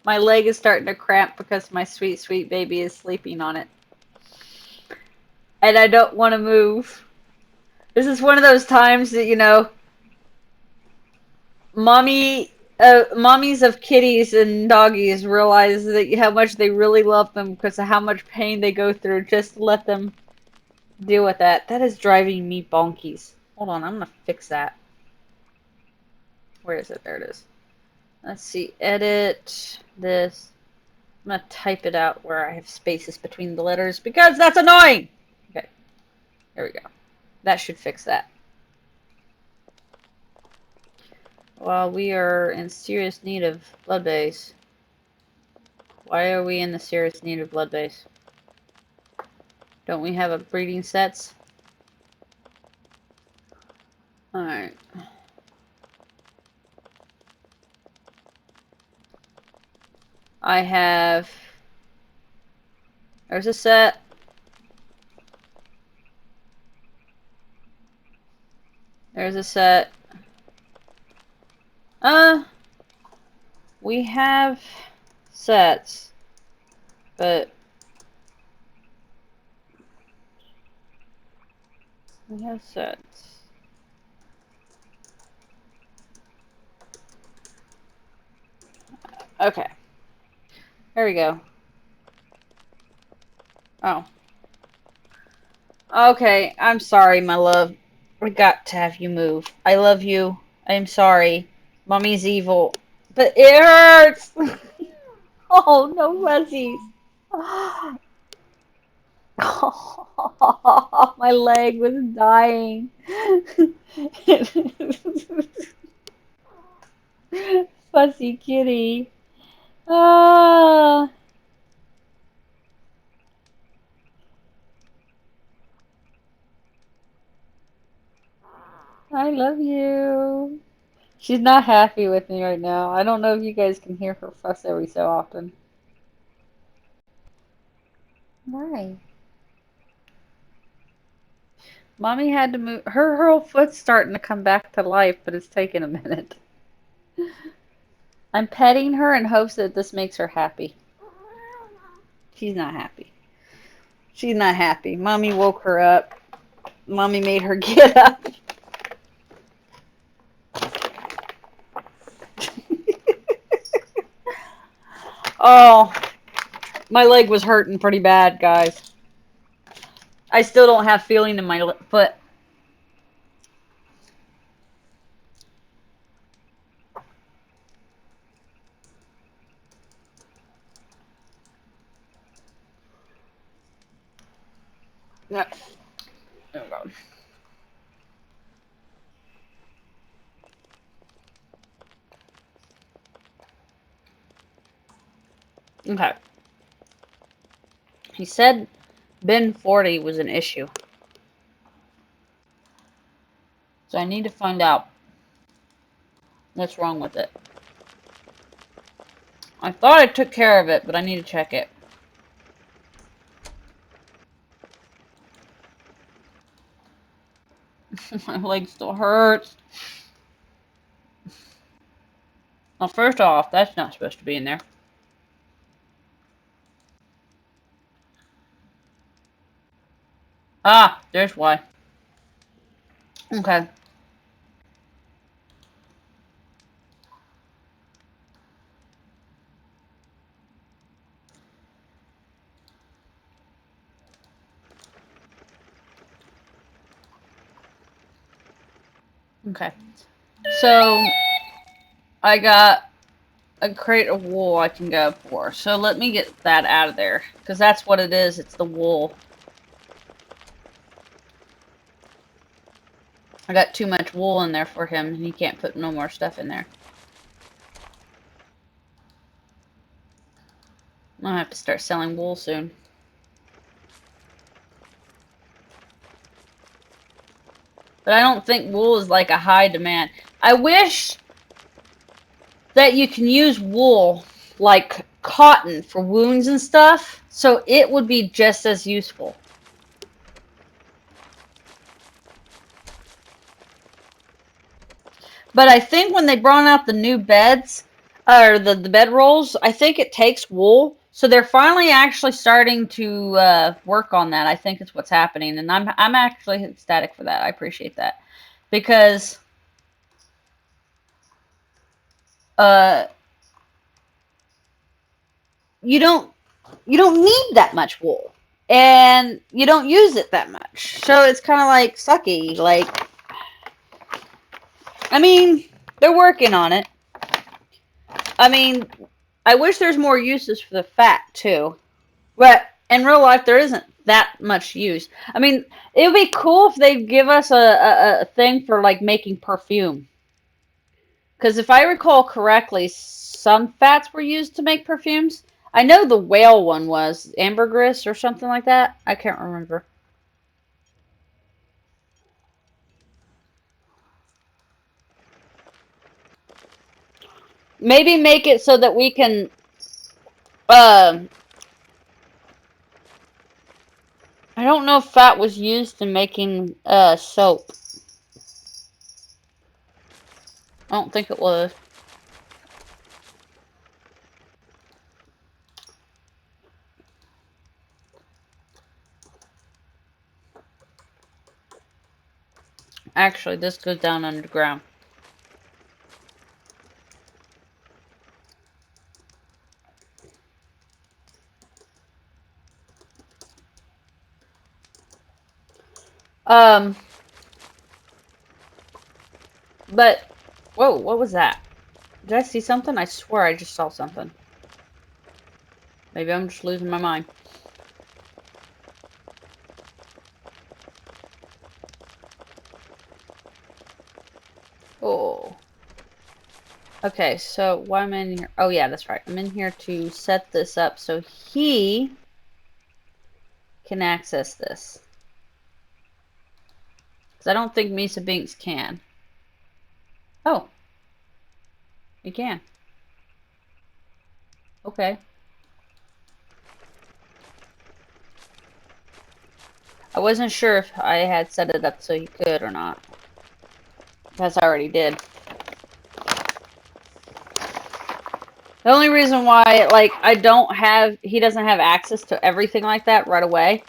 My leg is starting to cramp because my sweet, sweet baby is sleeping on it. And I don't want to move. This is one of those times that, you know, mommies of kitties and doggies realize that how much they really love them because of how much pain they go through just to let them deal with that. That is driving me bonkies. Hold on, I'm gonna fix that. Where is it? There it is. Let's see. Edit this. I'm gonna type it out where I have spaces between the letters because that's annoying! Okay. There we go. That should fix that. Well, we are in serious need of blood base. Why are we in the serious need of blood base? Don't we have a breeding sets? Alright. I have... There's a set. There's a set. We have sets. But... we have sets. Okay. There we go. Oh. Okay, I'm sorry, my love. We got to have you move. I love you. I'm sorry. Mommy's evil. But it hurts! Oh, no fuzzies. Oh, my leg was dying. Fuzzy kitty. Ah. I love you. She's not happy with me right now. I don't know if you guys can hear her fuss every so often. Why? Mommy had to move. Her whole foot's starting to come back to life, but it's taking a minute. I'm petting her in hopes that this makes her happy. She's not happy. She's not happy. Mommy woke her up. Mommy made her get up. Oh, my leg was hurting pretty bad, guys. I still don't have feeling in my foot. No. There we go. Okay. He said bin 40 was an issue. So I need to find out what's wrong with it. I thought I took care of it, but I need to check it. My leg still hurts. Well, first off, that's not supposed to be in there. Ah, there's why. Okay. Okay. So, I got a crate of wool I can go for. So let me get that out of there. Because that's what it is. It's the wool. I got too much wool in there for him. And he can't put no more stuff in there. I'm going to have to start selling wool soon. But I don't think wool is like a high demand. I wish that you can use wool like cotton for wounds and stuff. So it would be just as useful. But I think when they brought out the new beds, or the bed rolls, I think it takes wool. So they're finally actually starting to work on that. I think it's what's happening. And I'm actually ecstatic for that. I appreciate that. Because you don't need that much wool. And you don't use it that much. So it's kind of like sucky. Like, I mean, they're working on it. I mean, I wish there's more uses for the fat, too. But in real life, there isn't that much use. I mean, it would be cool if they'd give us a thing for, like, making perfume. Because if I recall correctly, some fats were used to make perfumes. I know the whale one was ambergris or something like that. I can't remember. Maybe make it so that we can uh, I don't know if fat was used in making soap. I don't think it was. Actually, this goes down underground. Um, but, whoa, what was that? Did I see something? I swear I just saw something. Maybe I'm just losing my mind. Oh. Okay, so why am I in here? Oh, yeah, that's right. I'm in here to set this up so he can access this. Because I don't think Misa Binks can. Oh. He can. Okay. I wasn't sure if I had set it up so he could or not. Because I already did. The only reason why, like, he doesn't have access to everything like that right away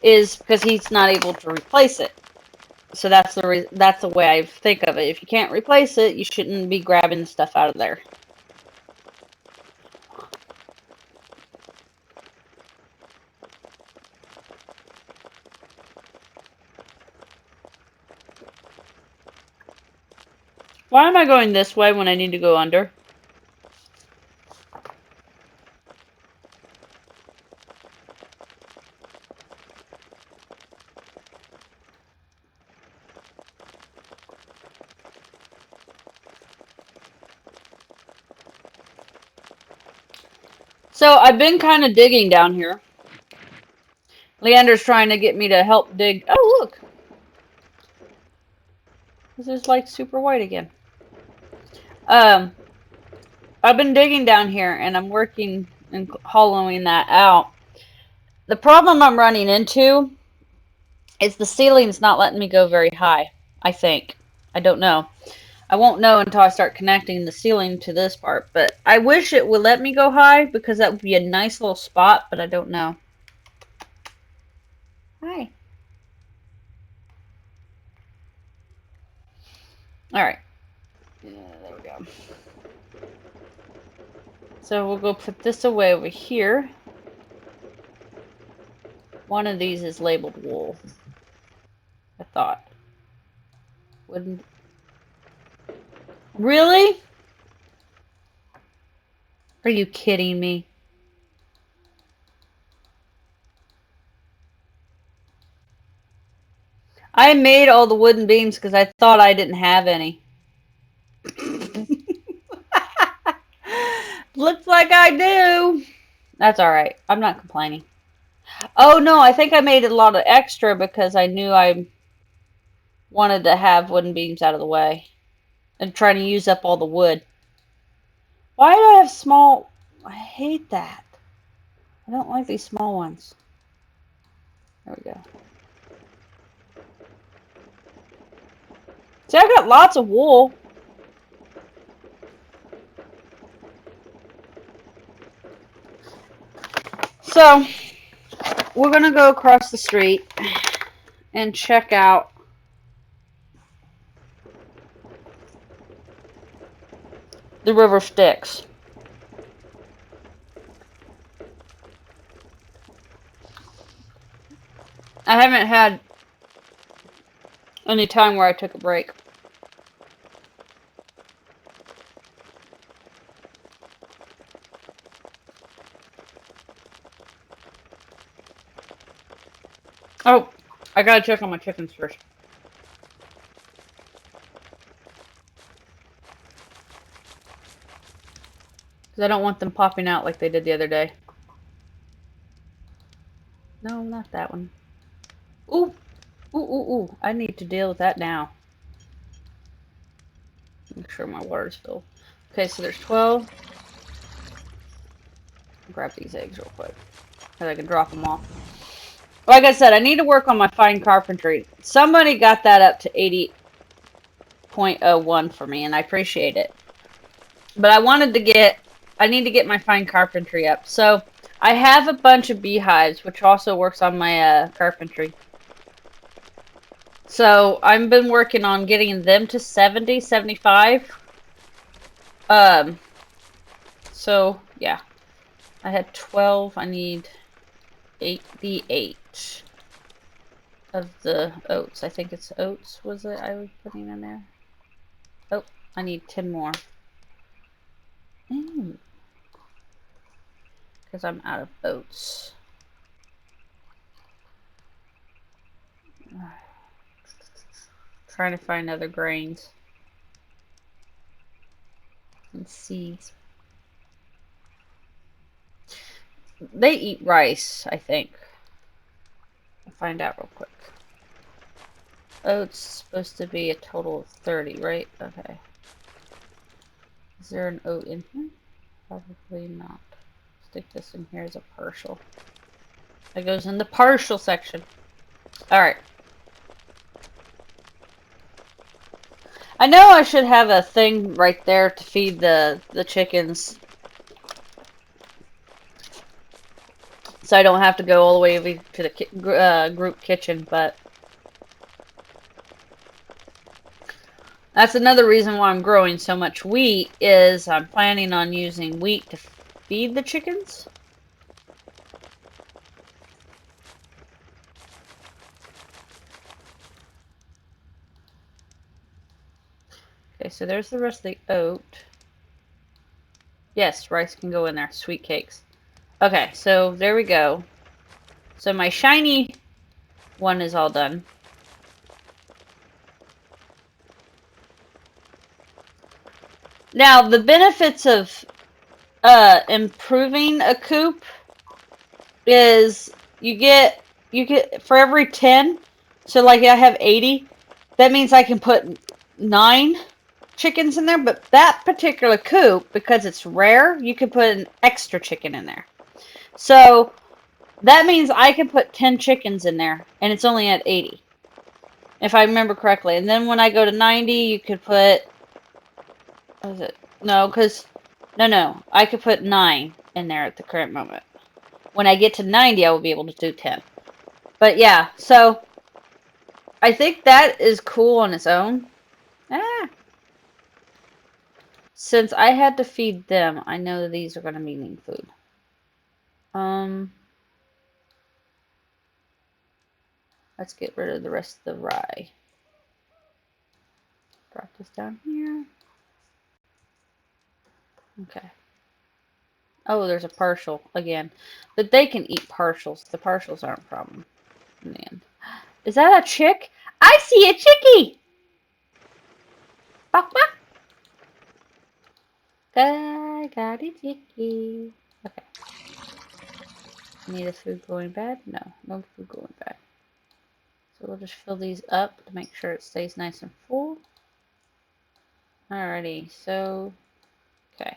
is because he's not able to replace it. So that's the way I think of it. If you can't replace it, you shouldn't be grabbing the stuff out of there. Why am I going this way when I need to go under? So I've been kind of digging down here. Leander's trying to get me to help dig. Oh, look. This is like super white again. I've been digging down here and I'm working and hollowing that out. The problem I'm running into is the ceiling's not letting me go very high, I think. I don't know. I won't know until I start connecting the ceiling to this part, but I wish it would let me go high because that would be a nice little spot, but I don't know. Hi. Alright. Yeah, there we go. So we'll go put this away over here. One of these is labeled wool. I thought. Wouldn't... Really? Are you kidding me? I made all the wooden beams because I thought I didn't have any. Looks like I do. That's alright. I'm not complaining. Oh no, I think I made a lot of extra because I knew I wanted to have wooden beams out of the way. And trying to use up all the wood. Why do I have small... I hate that. I don't like these small ones. There we go. See, I've got lots of wool. So, we're going to go across the street and check out the River Styx. I haven't had any time where I took a break. Oh, I gotta check on my chickens first. Because I don't want them popping out like they did the other day. No, not that one. Ooh! Ooh, ooh, ooh. I need to deal with that now. Make sure my water's filled. Okay, so there's 12. Grab these eggs real quick. So I can drop them off. Like I said, I need to work on my fine carpentry. Somebody got that up to 80.01 for me, and I appreciate it. But I need to get my fine carpentry up. So, I have a bunch of beehives, which also works on my carpentry. So, I've been working on getting them to 70, 75. So, yeah. I had 12. I need 88 of the oats. I think it's oats, was it I was putting in there? Oh, I need 10 more. Because I'm out of oats. Trying to find other grains and seeds. They eat rice, I think. I'll find out real quick. Oats supposed to be a total of 30, right? Okay. Is there an oat in here? Probably not. Stick this in here as a partial. That goes in the partial section. Alright. I know I should have a thing right there to feed the chickens. So I don't have to go all the way to the group kitchen, but that's another reason why I'm growing so much wheat is I'm planning on using wheat to feed the chickens. Okay, so there's the rest of the oat. Yes, rice can go in there. Sweet cakes. Okay, so there we go. So my shiny one is all done. Now, the benefits of improving a coop is you get for every 10, so like I have 80, that means I can put 9 chickens in there, but that particular coop, because it's rare, you can put an extra chicken in there. So that means I can put 10 chickens in there, and it's only at 80, if I remember correctly. And then when I go to 90, you could put, what is it? No, because, no, I could put 9 in there at the current moment. When I get to 90, I will be able to do 10. But yeah, so I think that is cool on its own. Since I had to feed them, I know these are going to be needing food. Let's get rid of the rest of the rye. Drop this down here. Okay. Oh, there's a partial again. But they can eat partials. The partials aren't a problem in the end. Is that a chick? I see a chickie! Bok bok! I got a chickie. Okay. Need a food going bad? No, no food going bad. So we'll just fill these up to make sure it stays nice and full. Alrighty, so, okay.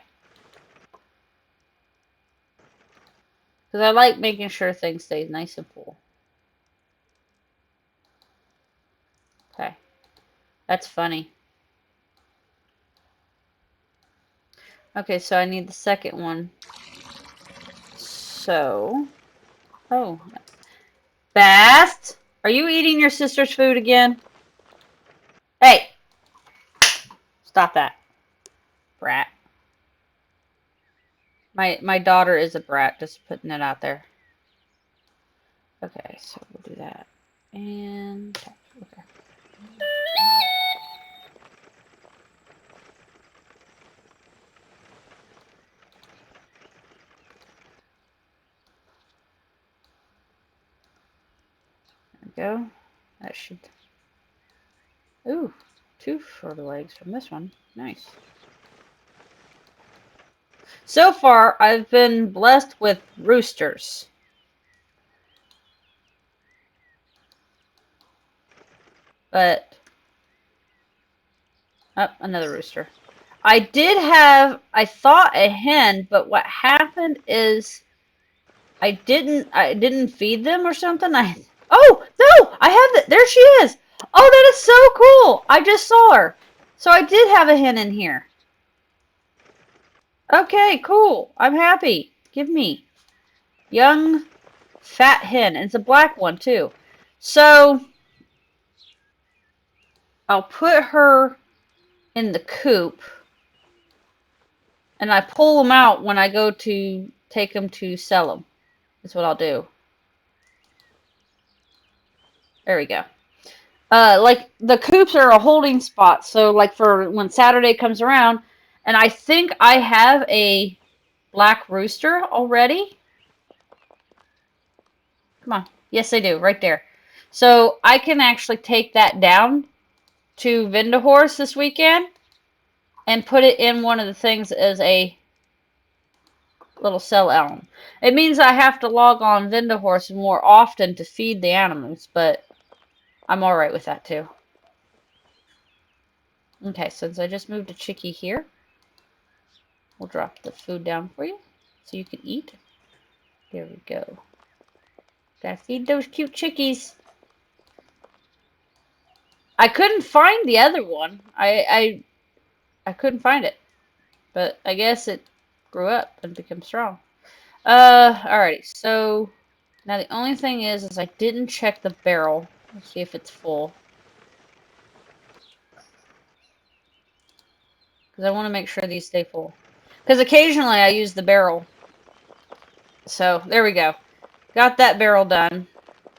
Because I like making sure things stay nice and full. Okay. That's funny. Okay, so I need the second one. So, oh. Bast! Are you eating your sister's food again? Hey! Stop that. Brat. My daughter is a brat, just putting it out there. Okay, so we'll do that. And, okay. There we go. That should... Ooh, 2 shorter legs from this one. Nice. So far, I've been blessed with roosters. But... Oh, another rooster. I did have, I thought, a hen, but what happened is I didn't feed them or something. Oh, no, I have it. There she is. Oh, that is so cool. I just saw her. So I did have a hen in here. Okay, cool. I'm happy. Give me. Young, fat hen. And it's a black one, too. So I'll put her in the coop. And I pull them out when I go to take them to sell them. That's what I'll do. There we go. Like, the coops are a holding spot. So, like, for when Saturday comes around, and I think I have a black rooster already. Come on. Yes, I do. Right there. So, I can actually take that down to Vindahorse this weekend and put it in one of the things as a little cell element. It means I have to log on Vindahorse more often to feed the animals, but I'm alright with that too. Okay, since I just moved a chickie here, we'll drop the food down for you so you can eat. There we go. Gotta feed those cute chickies. I couldn't find the other one. I couldn't find it. But I guess it grew up and became strong. Alrighty, so now the only thing is I didn't check the barrel. Let's see if it's full. Because I want to make sure these stay full. Because occasionally I use the barrel. So, there we go. Got that barrel done.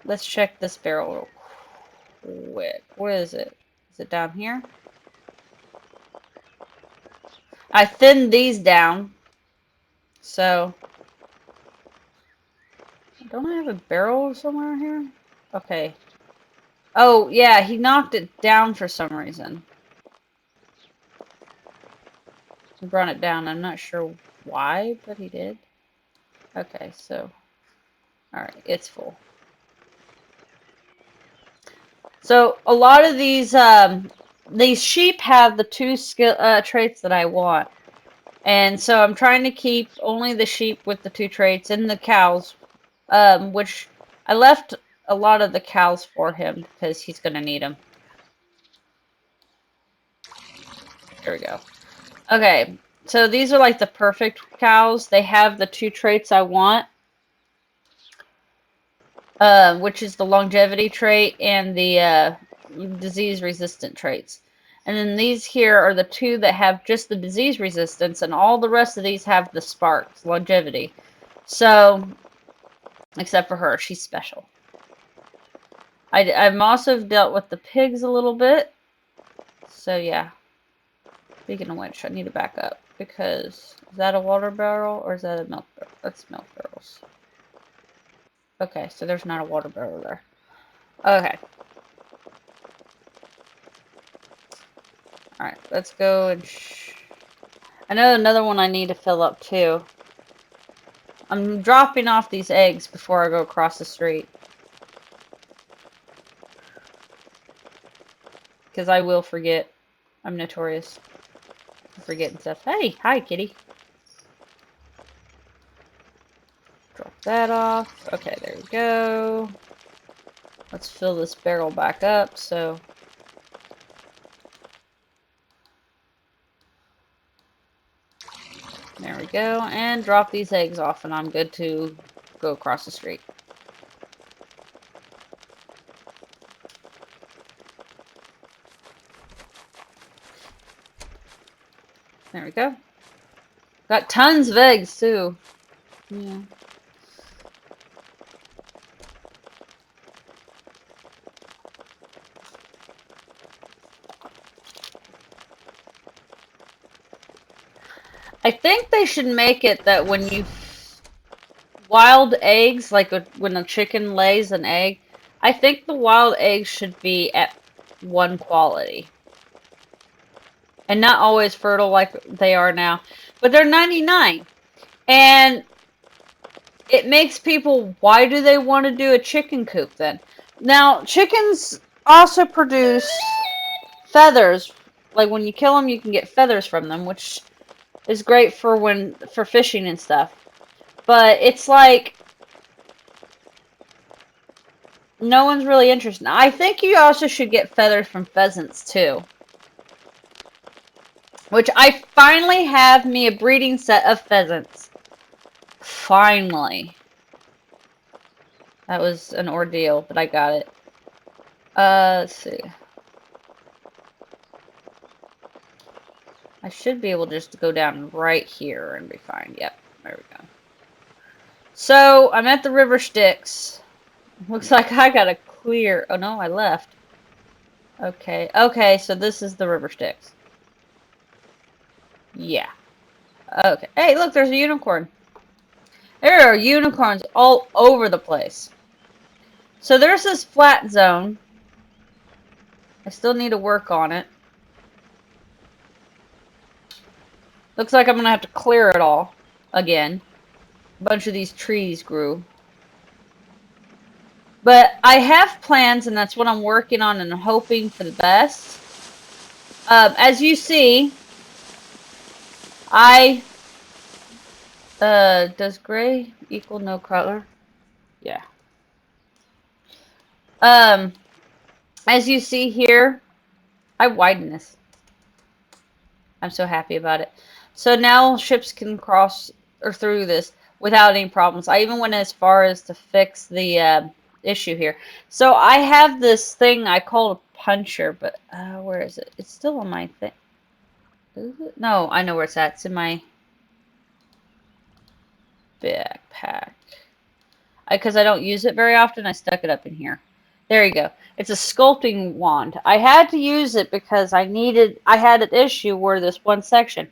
Let's check this barrel real quick. Where is it? Is it down here? I thinned these down. So, don't I have a barrel somewhere here? Okay. Oh, yeah, he knocked it down for some reason. He brought it down. I'm not sure why, but he did. Okay, so, alright, it's full. So, a lot of these sheep have the two traits that I want. And so I'm trying to keep only the sheep with the two traits and the cows, which I left a lot of the cows for him because he's going to need them. There we go. Okay, so these are like the perfect cows. They have the two traits I want, which is the longevity trait and the disease resistant traits. And then these here are the two that have just the disease resistance, and all the rest of these have the sparks, longevity. So, except for her, she's special. I've also dealt with the pigs a little bit. So, yeah. Speaking of which, I need to back up, because is that a water barrel or is that a milk barrel? That's milk barrels. Okay, so there's not a water barrel there. Okay. Alright, let's go and I know another one I need to fill up too. I'm dropping off these eggs before I go across the street. Because I will forget. I'm notorious for forgetting stuff. Hey, hi kitty. Drop that off. Okay, there we go. Let's fill this barrel back up, so... There we go, and drop these eggs off, and I'm good to go across the street. There we go. Got tons of eggs, too. Yeah. I think they should make it that when you wild eggs, like when a chicken lays an egg, I think the wild eggs should be at one quality. And not always fertile like they are now. But they're 99. And it makes people, why do they want to do a chicken coop then? Now, chickens also produce feathers. Like when you kill them, you can get feathers from them, which is great for fishing and stuff. But it's like no one's really interested. I think you also should get feathers from pheasants too. Which I finally have me a breeding set of pheasants. Finally. That was an ordeal, but I got it. Let's see. I should be able just to go down right here and be fine. Yep, there we go. So, I'm at the River Styx. Looks like I gotta clear. Oh no, I left. Okay, okay, so this is the River Styx. Yeah. Okay. Hey, look, there's a unicorn. There are unicorns all over the place. So there's this flat zone. I still need to work on it. Looks like I'm going to have to clear it all again. A bunch of these trees grew. But I have plans, and that's what I'm working on and hoping for the best. As you see, does gray equal no color? Yeah. As you see here, I widen this. I'm so happy about it. So now ships can cross or through this without any problems. I even went as far as to fix the issue here. So I have this thing I call a puncher, but where is it? It's still on my thing. Is it? No, I know where it's at. It's in my backpack. Because I don't use it very often, I stuck it up in here. There you go. It's a sculpting wand. I had to use it because I had an issue where this one section.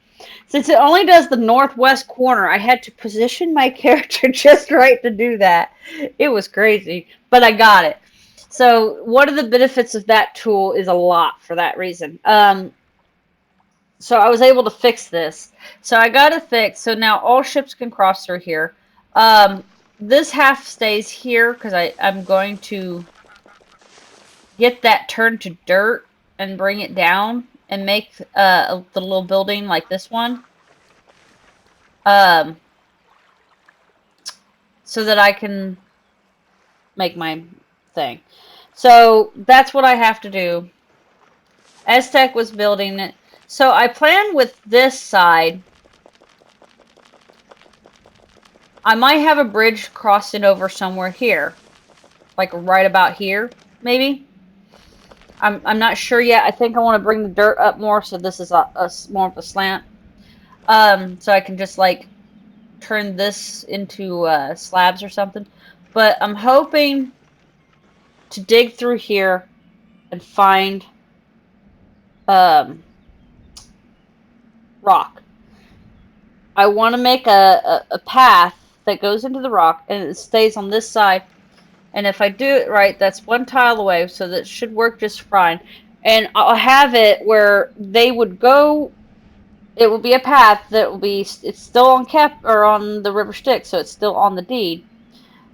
Since it only does the northwest corner, I had to position my character just right to do that. It was crazy, but I got it. So one of the benefits of that tool is a lot for that reason. So I was able to fix this. So I got it fixed. So now all ships can cross through here. Um, this half stays here because I'm going to get that turned to dirt and bring it down and make the little building like this one. So that I can make my thing. So that's what I have to do. Aztec was building it. So I plan with this side. I might have a bridge crossing over somewhere here. Like right about here, maybe. I'm not sure yet. I think I want to bring the dirt up more so this is a more of a slant. So I can just like turn this into slabs or something. But I'm hoping to dig through here and find rock. I want to make a path that goes into the rock and it stays on this side. And if I do it right, that's one tile away, so that should work just fine. And I'll have it where they would go. It will be a path that will be. It's still on Kep or on the River Styx, so it's still on the deed.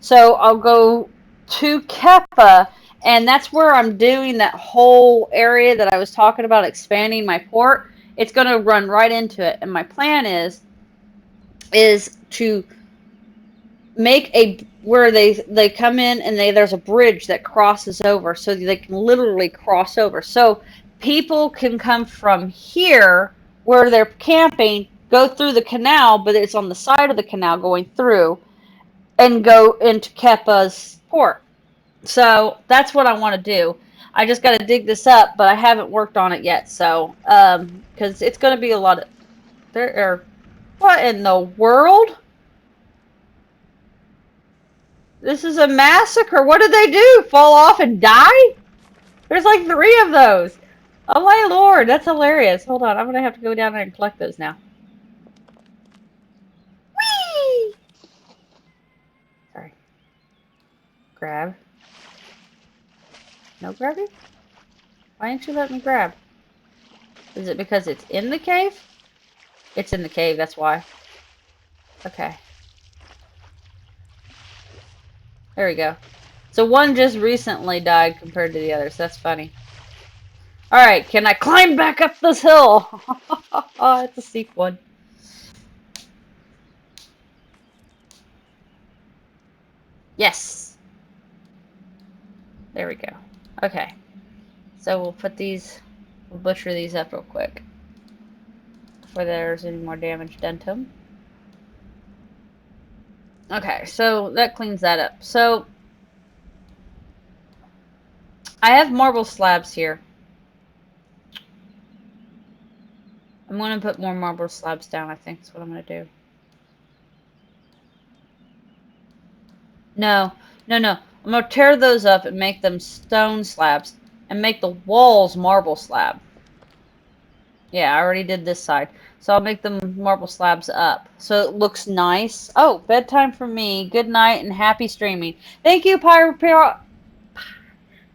So I'll go to Keppa, and that's where I'm doing that whole area that I was talking about expanding my port. It's going to run right into it, and my plan is to make a where they come in and there's a bridge that crosses over so they can literally cross over. So people can come from here where they're camping, go through the canal, but it's on the side of the canal going through and go into Keppa's port. So that's what I want to do. I just got to dig this up, but I haven't worked on it yet. So, because it's going to be a lot of there are what in the world? This is a massacre. What did they do? Fall off and die? There's like 3 of those. Oh my lord, that's hilarious. Hold on, I'm gonna have to go down there and collect those now. Whee! Sorry. Grab. No grabbing? Why didn't you let me grab? Is it because it's in the cave? It's in the cave, that's why. Okay. There we go. So one just recently died compared to the others. That's funny. Alright, can I climb back up this hill? Oh, it's a steep one. Yes. There we go. Okay. So we'll put these, we'll butcher these up real quick before there's any more damage done to them. Okay, so that cleans that up. So I have marble slabs here. I'm going to put more marble slabs down, I think is what I'm going to do. No. I'm going to tear those up and make them stone slabs and make the walls marble slab. Yeah, I already did this side. So I'll make them marble slabs up. So it looks nice. Oh, bedtime for me. Good night and happy streaming. Thank you, Pyro.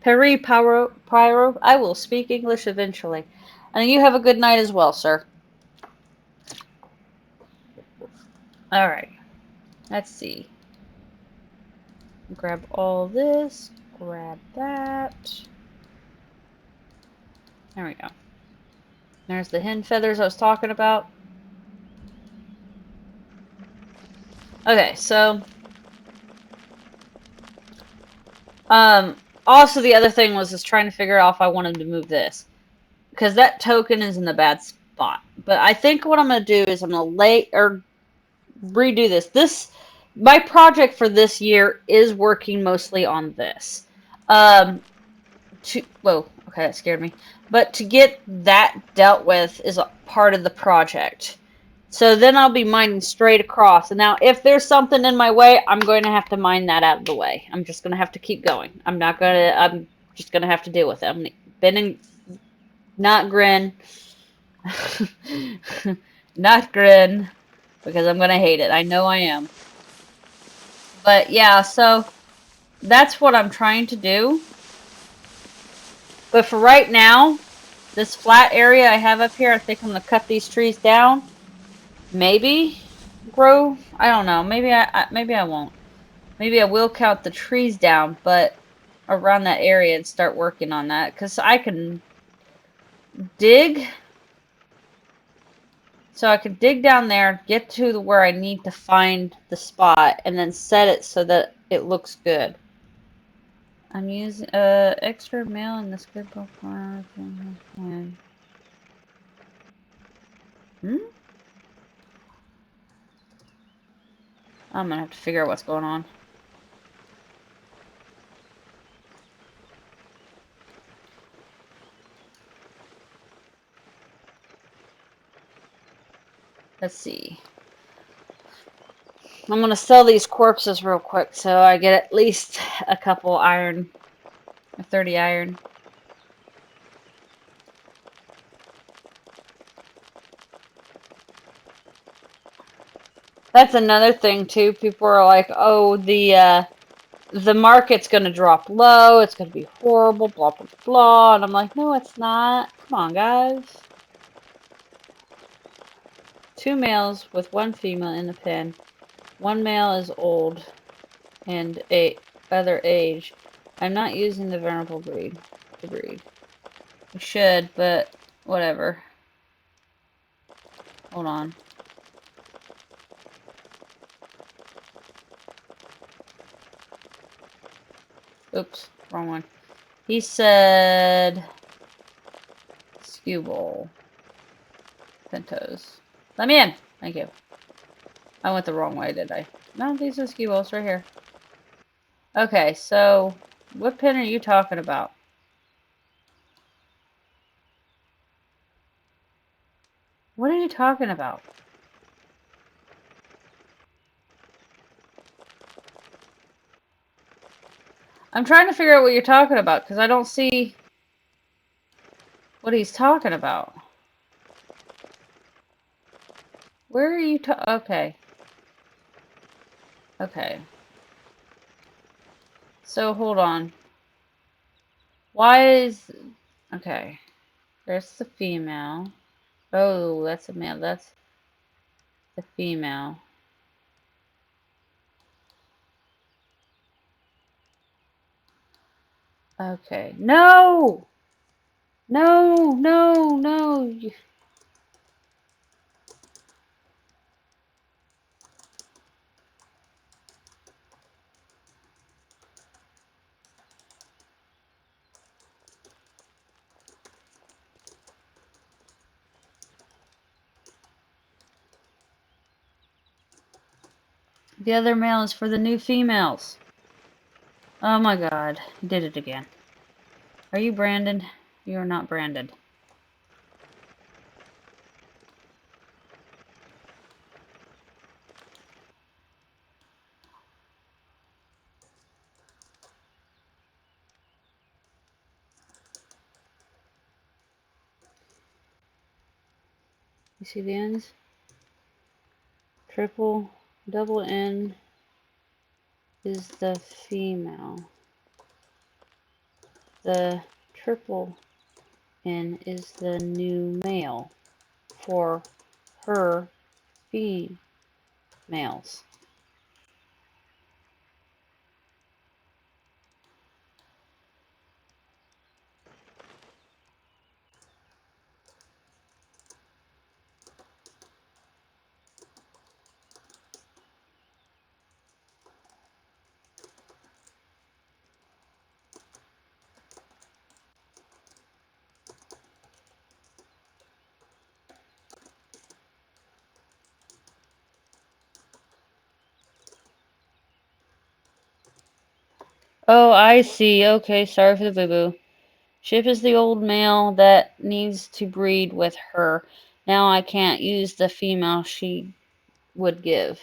I will speak English eventually. And you have a good night as well, sir. Alright. Let's see. Grab all this. Grab that. There we go. There's the hen feathers I was talking about. Okay, so also the other thing was trying to figure out if I wanted to move this. Because that token is in the bad spot. But I think what I'm going to do is I'm going to redo this. My project for this year is working mostly on this. Whoa, okay, that scared me. But to get that dealt with is a part of the project. So then I'll be mining straight across. And now if there's something in my way, I'm going to have to mine that out of the way. I'm just going to have to keep going. I'm just going to have to deal with it. Not grin. Not grin. Because I'm going to hate it. I know I am. But yeah, so that's what I'm trying to do. But for right now, this flat area I have up here, I think I'm gonna cut these trees down. Maybe grow. I don't know. Maybe maybe I won't. Maybe I will cut the trees down, but around that area and start working on that because I can dig. So I can dig down there, get to where I need to find the spot, and then set it so that it looks good. I'm using extra mail in the script book. Hmm? I'm gonna have to figure out what's going on. Let's see. I'm gonna sell these corpses real quick so I get at least a couple iron, 30 iron. That's another thing too. People are like, "Oh, the market's gonna drop low. It's gonna be horrible." Blah blah blah. And I'm like, "No, it's not. Come on, guys." 2 males with 1 female in the pen. 1 male is old and other age. I'm not using the venerable breed to breed. I should, but whatever. Hold on. Oops, wrong one. He said Skewball. Pintos. Let me in. Thank you. I went the wrong way, did I? No, these are Skewballs right here. Okay, so what pen are you talking about? What are you talking about? I'm trying to figure out what you're talking about because I don't see what he's talking about. Where are you okay. Okay. So hold on. Why is... Okay. There's the female. Oh, that's a male. That's the female. Okay. No! No, no, no. The other male is for the new females. Oh my god. He did it again. Are you branded? You are not branded. You see the ends? Triple, double N is the female. The triple N is the new male for her females. Oh, I see. Okay, sorry for the boo-boo. Ship is the old male that needs to breed with her. Now I can't use the female she would give.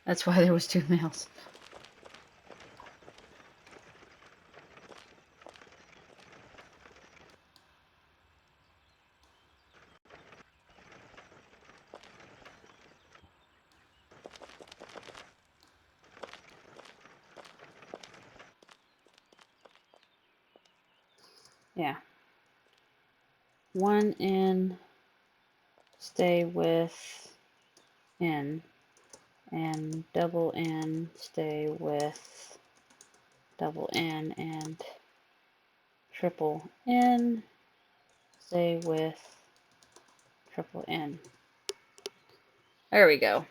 That's why there was 2 males. Yeah. 1 in, stay with N. And double N, stay with double N, and triple N, stay with triple N. There we go.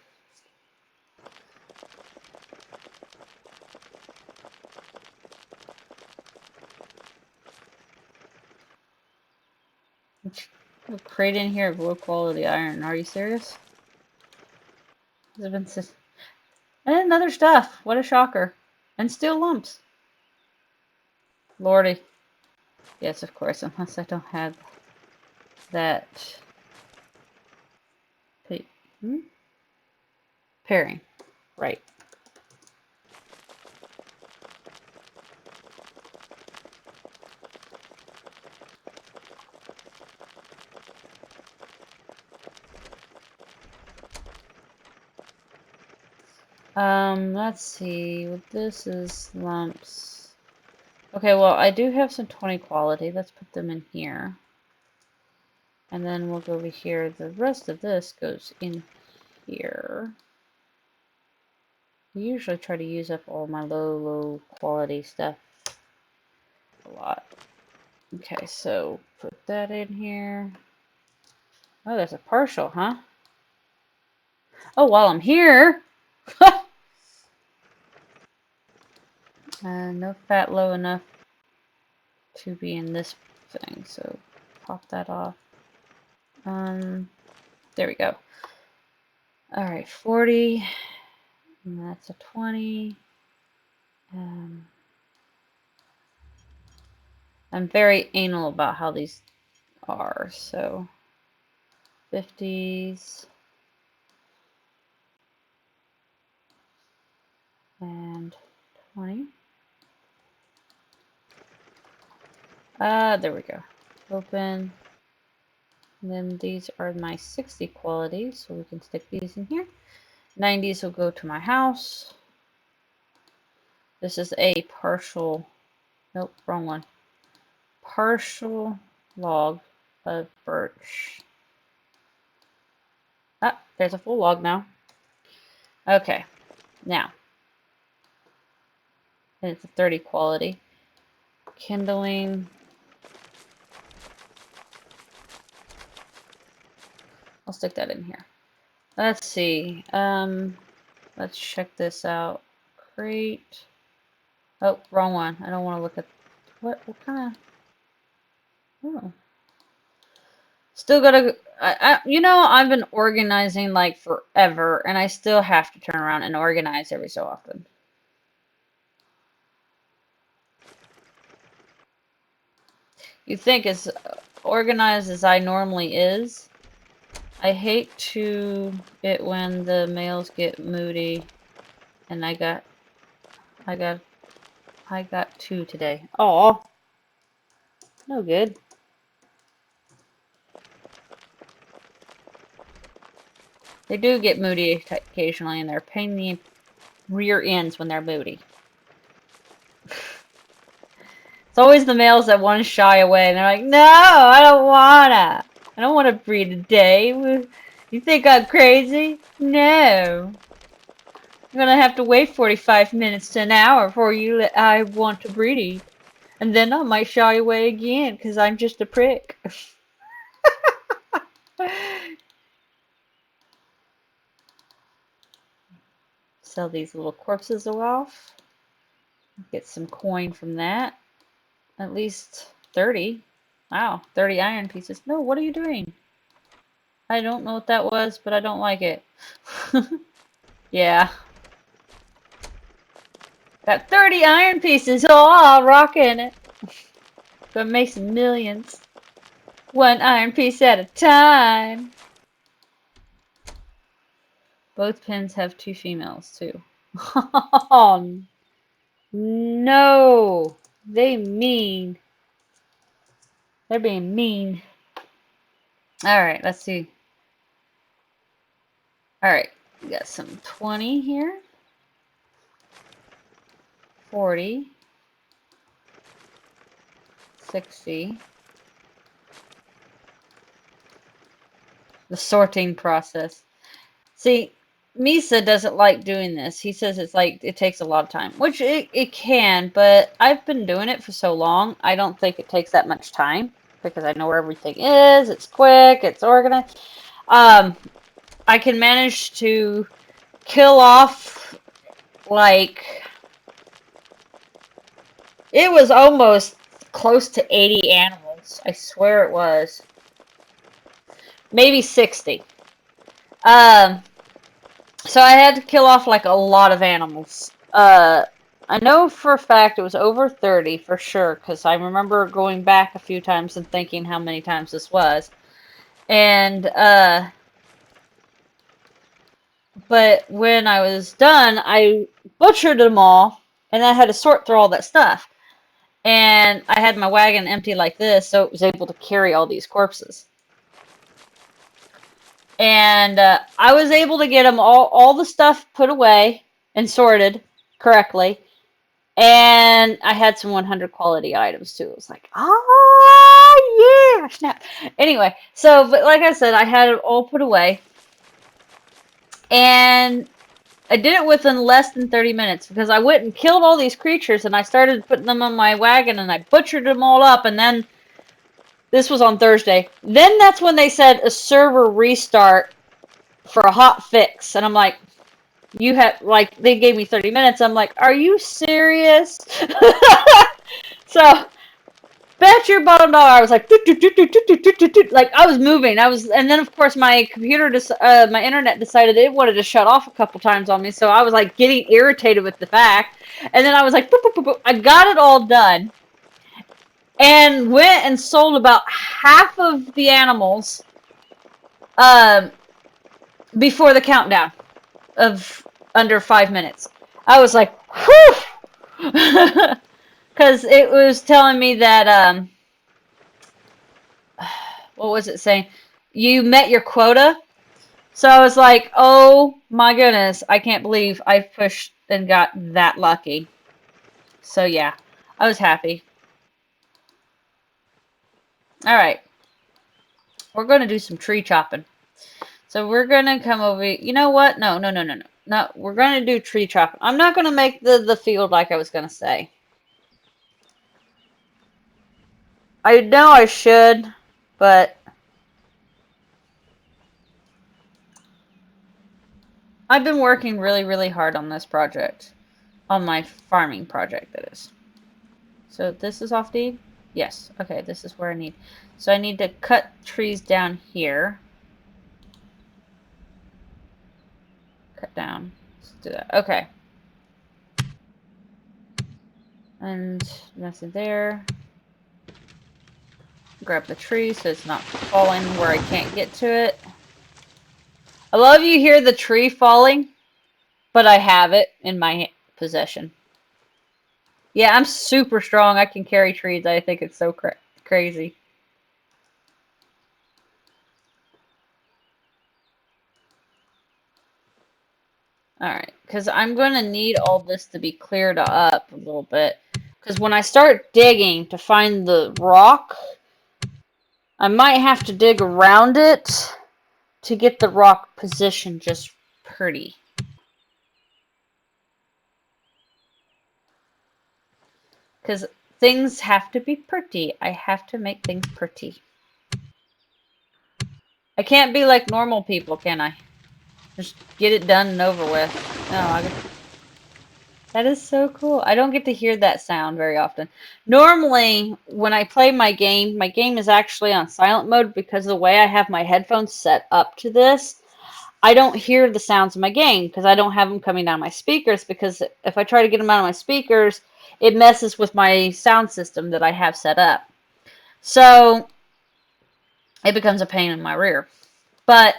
A crate in here of low quality iron. Are you serious? And other stuff. What a shocker. And steel lumps. Lordy. Yes, of course, unless I don't have that pairing. Right. Let's see. What this is lumps. Okay, well, I do have some 20 quality. Let's put them in here. And then we'll go over here. The rest of this goes in here. I usually try to use up all my low quality stuff a lot. Okay, so put that in here. Oh, there's a partial, huh? Oh, while I'm here. No fat low enough to be in this thing, so pop that off. There we go. All right, 40, and that's a 20. I'm very anal about how these are, so 50s and 20. There we go. Open. And then these are my 60 qualities, so we can stick these in here. 90s will go to my house. This is a partial, nope, wrong one. Partial log of birch. Ah, there's a full log now. Okay, now, and it's a 30 quality. Kindling. I'll stick that in here. Let's see. Let's check this out. Crate. Oh, wrong one. I don't want to look at what kind of. Oh. Still gotta. You know, I've been organizing like forever, and I still have to turn around and organize every so often. You think as organized as I normally is, I hate it when the males get moody, and I got 2 today. Oh, no good. They do get moody occasionally, and they're pain in the rear ends when they're moody. It's always the males that want to shy away, and they're like, "No, I don't wanna. I don't want to breed today. You think I'm crazy? No. I'm gonna have to wait 45 minutes to an hour before I want to breed. And then I might shy away again, because I'm just a prick." Sell these little corpses off. Get some coin from that. At least 30. Wow, 30 iron pieces. No, what are you doing? I don't know what that was, but I don't like it. Yeah. Got 30 iron pieces. Oh, I'll rock in it. Gonna make some millions. 1 iron piece at a time. Both pins have 2 females, too. Oh, no. They mean. They're being mean. Alright, let's see. Alright, we got some 20 here. 40. 60. The sorting process. See, Misa doesn't like doing this. He says it's like it takes a lot of time, which it can, but I've been doing it for so long, I don't think it takes that much time because I know where everything is. It's quick, it's organized. I can manage to kill off, like, it was almost close to 80 animals. I swear it was. Maybe 60. So I had to kill off like a lot of animals. I know for a fact it was over 30 for sure, because I remember going back a few times and thinking how many times this was. And, but when I was done, I butchered them all, and I had to sort through all that stuff. And I had my wagon empty like this, so it was able to carry all these corpses. And I was able to get them all the stuff put away and sorted correctly. And I had some 100 quality items too. It was like, oh yeah, snap. Anyway, so, but like I said, I had it all put away. And I did it within less than 30 minutes because I went and killed all these creatures and I started putting them on my wagon and I butchered them all up. And then this was on Thursday. Then that's when they said a server restart for a hot fix. And I'm like, you have, like, they gave me 30 minutes. I'm like, are you serious? So, bet your bottom dollar, I was like, like, I was moving. And then of course my computer, my internet decided it wanted to shut off a couple times on me. So I was like getting irritated with the fact. And then I was like, boop, boop, boop, boop. I got it all done. And went and sold about half of the animals before the countdown of under 5 minutes. I was like, whew! Because it was telling me that, what was it saying? You met your quota. So I was like, oh my goodness, I can't believe I pushed and got that lucky. So yeah, I was happy. Alright. We're going to do some tree chopping. So we're going to come over. You know what? No. No, we're going to do tree chopping. I'm not going to make the field like I was going to say. I know I should, but I've been working really, really hard on this project. On my farming project, that is. So this is off deed? Yes. Okay, this is where I need. So I need to cut trees down here. Cut down. Let's do that. Okay. And nothing there. Grab the tree so it's not falling where I can't get to it. I love you hear the tree falling, but I have it in my possession. Yeah, I'm super strong. I can carry trees. I think it's so crazy. Alright, because I'm going to need all this to be cleared up a little bit. Because when I start digging to find the rock, I might have to dig around it to get the rock positioned just pretty. Because things have to be pretty. I have to make things pretty. I can't be like normal people, can I? Just get it done and over with. No, that is so cool. I don't get to hear that sound very often. Normally, when I play my game is actually on silent mode because of the way I have my headphones set up to this. I don't hear the sounds of my game because I don't have them coming down my speakers, because if I try to get them out of my speakers, it messes with my sound system that I have set up. So, it becomes a pain in my rear. But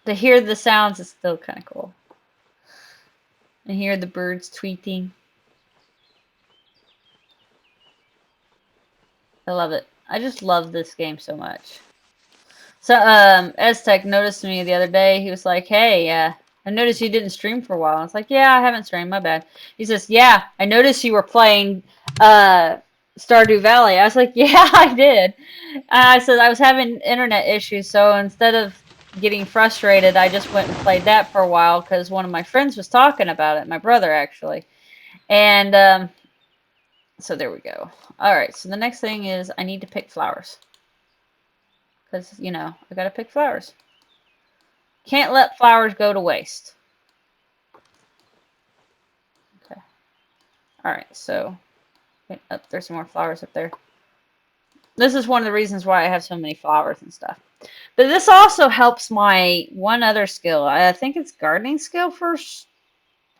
to hear the sounds is still kind of cool. And hear the birds tweeting. I love it. I just love this game so much. So, Aztec noticed me the other day. He was like, hey, I noticed you didn't stream for a while. I was like, yeah, I haven't streamed. My bad. He says, yeah, I noticed you were playing Stardew Valley. I was like, yeah, I did. I said I was having internet issues, so instead of getting frustrated, I just went and played that for a while because one of my friends was talking about it, my brother actually. And so there we go. All right, so the next thing is I need to pick flowers. Because, you know, I gotta pick flowers. Can't let flowers go to waste. Okay. All right, so oh, there's some more flowers up there. This is one of the reasons why I have so many flowers and stuff. But this also helps my one other skill. I think it's gardening skill for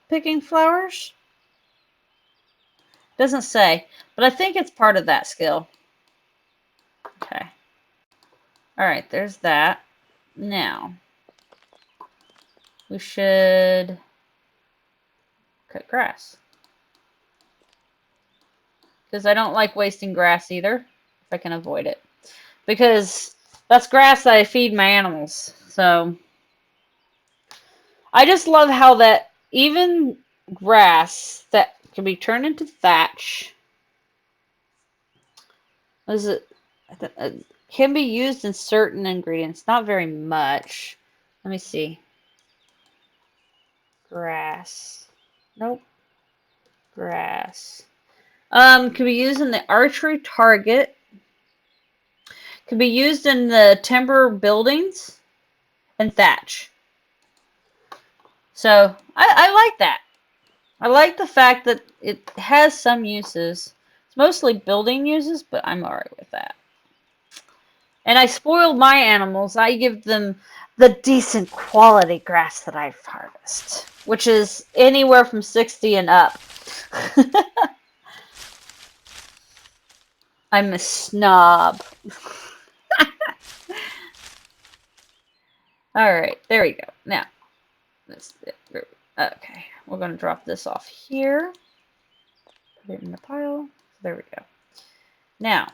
picking flowers. Doesn't say, but I think it's part of that skill. Okay. All right, there's that. Now, we should cut grass. Because I don't like wasting grass either, if I can avoid it. Because that's grass that I feed my animals. So, I just love how that even grass that can be turned into thatch, is it, can be used in certain ingredients. Not very much. Let me see. Grass. Nope. Grass. Can be used in the archery target. Can be used in the timber buildings and thatch. So I like that. I like the fact that it has some uses. It's mostly building uses, but I'm alright with that. And I spoiled my animals. I give them the decent quality grass that I harvest, which is anywhere from 60 and up. I'm a snob. Alright, there we go. Now, okay, we're going to drop this off here. Put it in the pile. There we go. Now,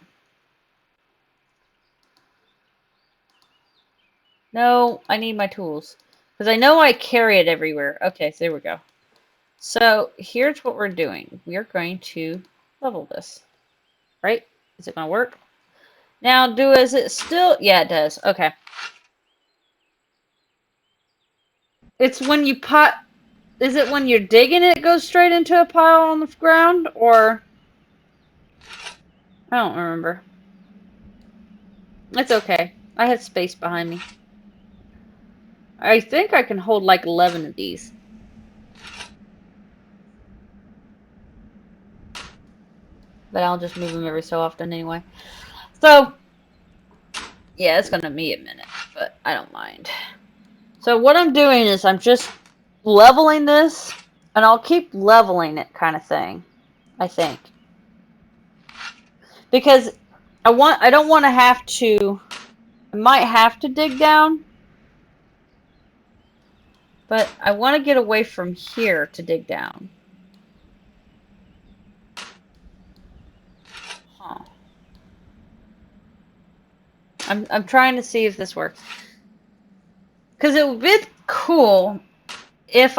no, I need my tools. Because I know I carry it everywhere. Okay, so there we go. So, here's what we're doing. We are going to level this. Right? Is it going to work? Now, is it still... Yeah, it does. Okay. It's when you pot... Is it when you're digging it goes straight into a pile on the ground? Or... I don't remember. It's okay. I have space behind me. I think I can hold like 11 of these. But I'll just move them every so often anyway. So, yeah, it's going to be a minute, but I don't mind. So what I'm doing is I'm just leveling this, and I'll keep leveling it kind of thing, I think. Because I don't want to have to, I might have to dig down, but I want to get away from here to dig down. Huh. I'm trying to see if this works. Because it would be cool if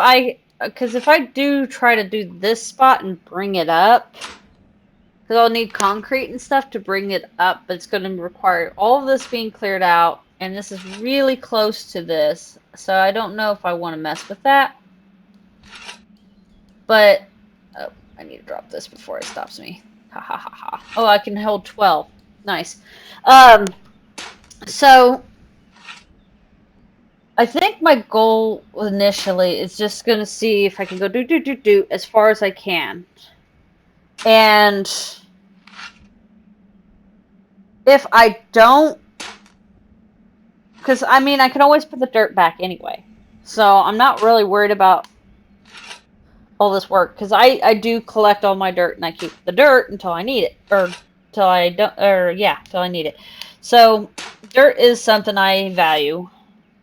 because if I do try to do this spot and bring it up, because I'll need concrete and stuff to bring it up, but it's going to require all of this being cleared out, and this is really close to this, so I don't know if I want to mess with that. But, oh, I need to drop this before it stops me. Ha ha ha ha. Oh, I can hold 12. Nice. So, I think my goal initially is just going to see if I can go do as far as I can. And if I don't, because I mean, I can always put the dirt back anyway. So I'm not really worried about all this work, because I do collect all my dirt and I keep the dirt until I need it, or till I don't, or yeah, till I need it. So dirt is something I value.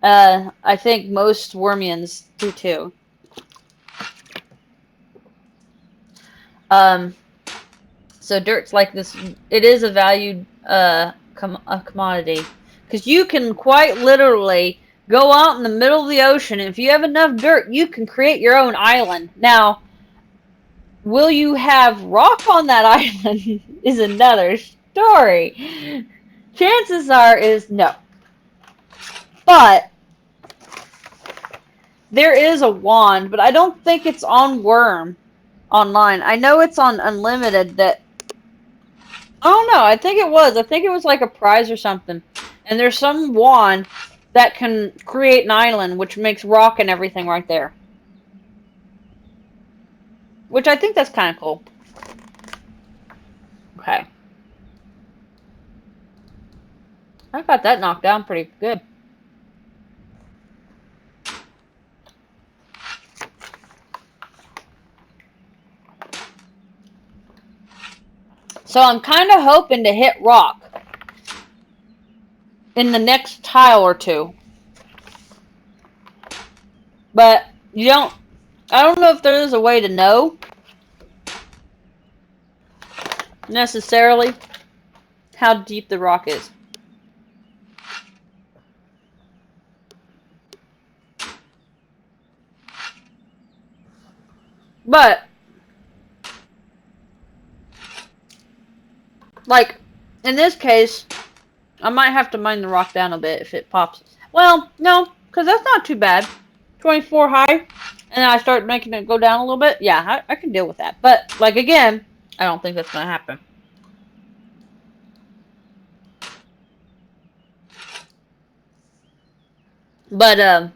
I think most Wormians do too. So dirt's like this. It is a valued commodity, because you can quite literally go out in the middle of the ocean, and if you have enough dirt, you can create your own island. Now, Will you have rock on that island is another story. Chances are is no. But there is a wand, but I don't think it's on Worm online. I know it's on Unlimited that I don't know. I think it was. I think it was like a prize or something. And there's some wand that can create an island, which makes rock and everything right there. Which I think that's kind of cool. Okay. I got that knocked down pretty good. So I'm kind of hoping to hit rock in the next tile or two. But I don't know if there is a way to know necessarily how deep the rock is. But, like, in this case, I might have to mine the rock down a bit if it pops. Well, no, because that's not too bad. 24 high, and I start making it go down a little bit. Yeah, I can deal with that. But, like, again, I don't think that's going to happen. But,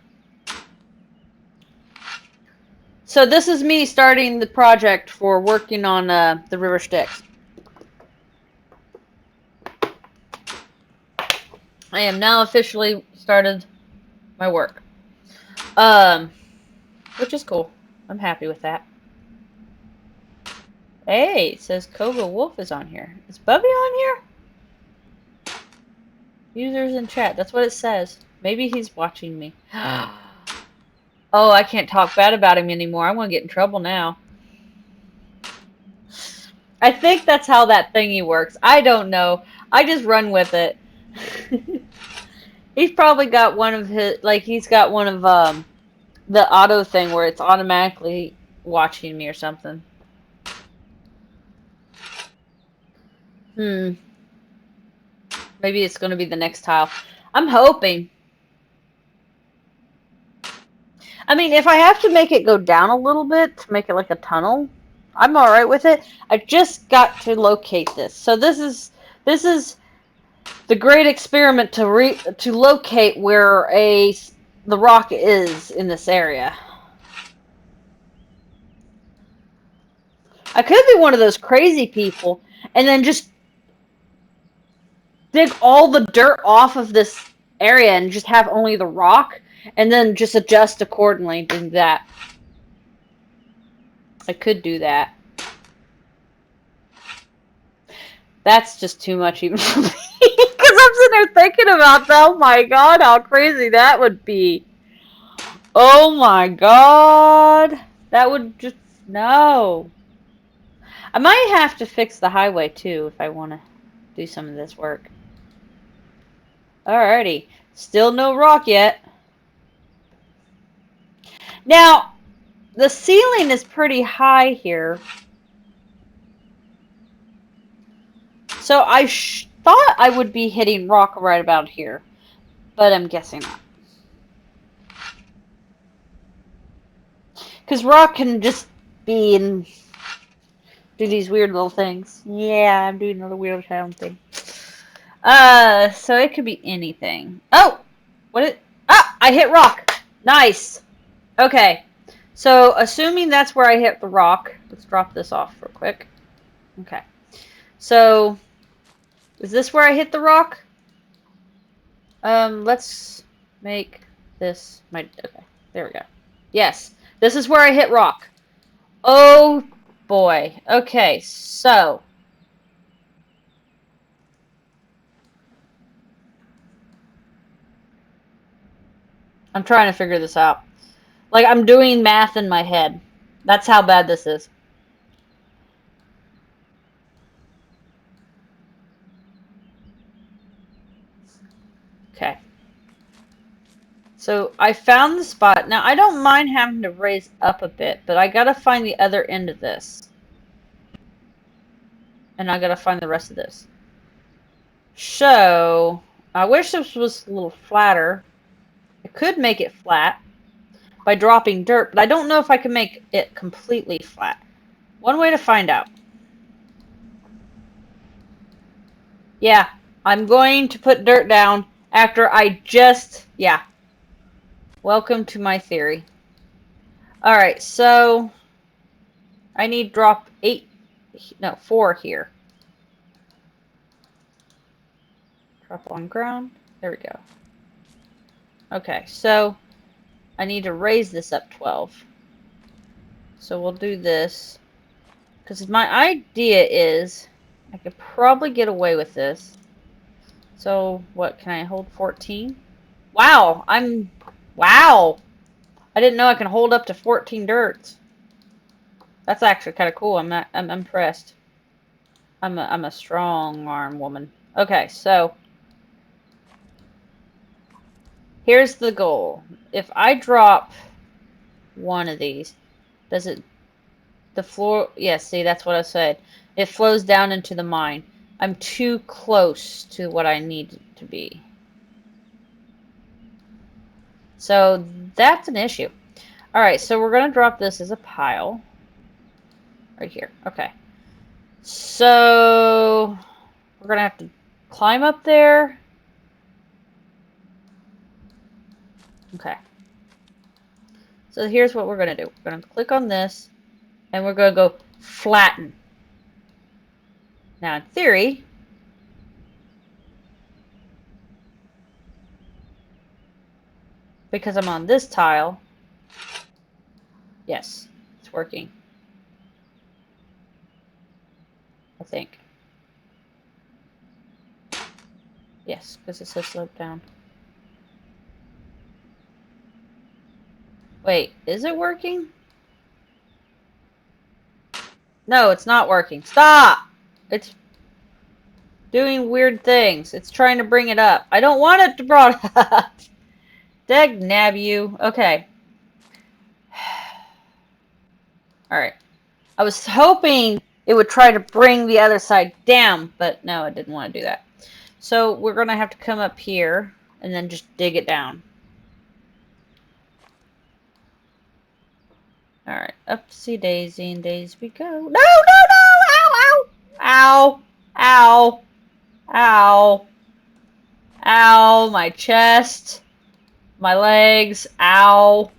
so this is me starting the project for working on the River Styx. I am now officially started my work. Which is cool. I'm happy with that. Hey, it says Koga Wolf is on here. Is Bubby on here? Users in chat. That's what it says. Maybe he's watching me. Oh, I can't talk bad about him anymore. I want to get in trouble now. I think that's how that thingy works. I don't know. I just run with it. He's probably got one of his, like, he's got one of, the auto thing where it's automatically watching me or something. Maybe it's going to be the next tile. I'm hoping. I mean, if I have to make it go down a little bit to make it like a tunnel, I'm alright with it. I just got to locate this. So this is the great experiment to locate where the rock is in this area. I could be one of those crazy people and then just dig all the dirt off of this area and just have only the rock and then just adjust accordingly to that. I could do that. That's just too much even for me. Because I'm sitting there thinking about that. Oh my god, how crazy that would be. Oh my god. That would just... No. I might have to fix the highway too if I want to do some of this work. Alrighty. Still no rock yet. Now, the ceiling is pretty high here. So I thought I would be hitting rock right about here. But I'm guessing not. Because rock can just be and do these weird little things. Yeah, I'm doing another weird sound thing. So it could be anything. Oh! I hit rock! Nice! Okay. So, assuming that's where I hit the rock, let's drop this off real quick. Okay. So, is this where I hit the rock? Let's make this my... Okay, there we go. Yes, this is where I hit rock. Oh, boy. Okay, so... I'm trying to figure this out. Like, I'm doing math in my head. That's how bad this is. Okay. So, I found the spot. Now, I don't mind having to raise up a bit, but I gotta find the other end of this. And I gotta find the rest of this. So, I wish this was a little flatter. I could make it flat by dropping dirt, but I don't know if I can make it completely flat. One way to find out. Yeah, I'm going to put dirt down after I just... Yeah. Welcome to my theory. Alright, so... I need drop 4 here. Drop on ground. There we go. Okay, so I need to raise this up 12. So we'll do this. Because my idea is I could probably get away with this. So what, can I hold 14? Wow, wow! I didn't know I can hold up to 14 dirts. That's actually kind of cool. I'm impressed. I'm a strong arm woman. Okay, so here's the goal. If I drop one of these, does it... The floor... Yeah, see, that's what I said. It flows down into the mine. I'm too close to what I need it to be. So that's an issue. Alright, so we're going to drop this as a pile. Right here. Okay. So we're going to have to climb up there. Okay. So here's what we're going to do. We're going to click on this, and we're going to go flatten. Now, in theory, because I'm on this tile, yes, it's working. I think. Yes, because it says slope down. Wait, is it working? No, it's not working. Stop! It's doing weird things. It's trying to bring it up. I don't want it to bring it up. Dag nab you. Okay. Alright. I was hoping it would try to bring the other side down, but no, it didn't want to do that. So we're going to have to come up here and then just dig it down. Alright, upsy daisy and daisy we go. No, no, no! Ow, ow! Ow! Ow! Ow! Ow! My chest. My legs. Ow!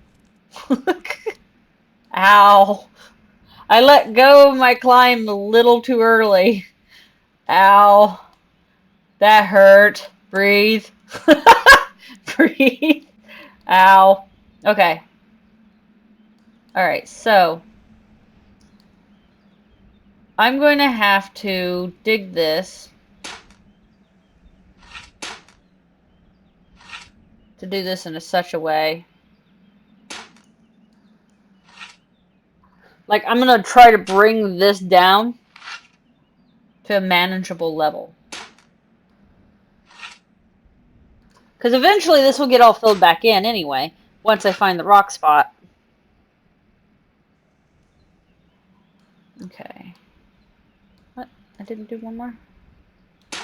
Ow! I let go of my climb a little too early. Ow! That hurt. Breathe. Breathe. Ow. Okay. Alright, so I'm going to have to dig this to do this in such a way. Like, I'm going to try to bring this down to a manageable level. Because eventually this will get all filled back in anyway, once I find the rock spot. Okay. What? I didn't do one more? I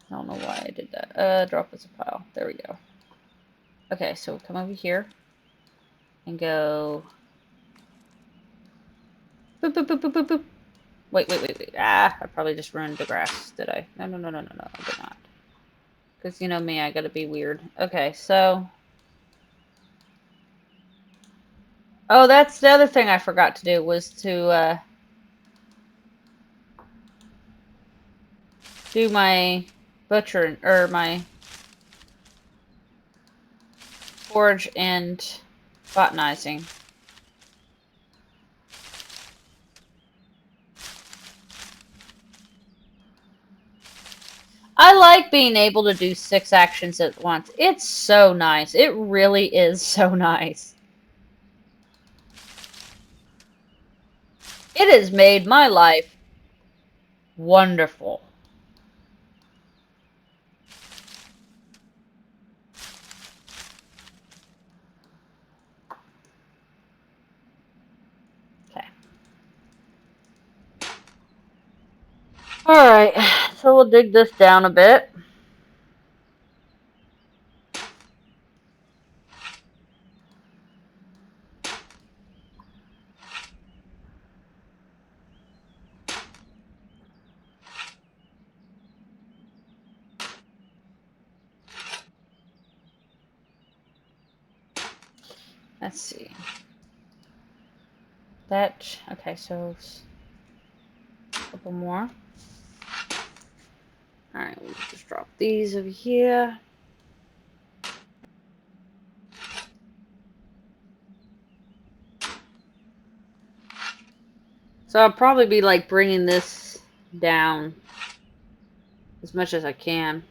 don't know why I did that. Drop as a pile. There we go. Okay, so come over here and go boop, boop, boop, boop, boop, boop. Wait. Ah, I probably just ruined the grass, did I? No, I did not. Because you know me, I gotta be weird. Okay, so... Oh, that's the other thing I forgot to do, was to, do my butcher, or my forge and botanizing. I like being able to do 6 actions at once. It's so nice. It really is so nice. It has made my life wonderful. Okay. Alright, so we'll dig this down a bit. Let's see. That, okay, so a couple more. Alright, we'll just drop these over here. So I'll probably be like bringing this down as much as I can.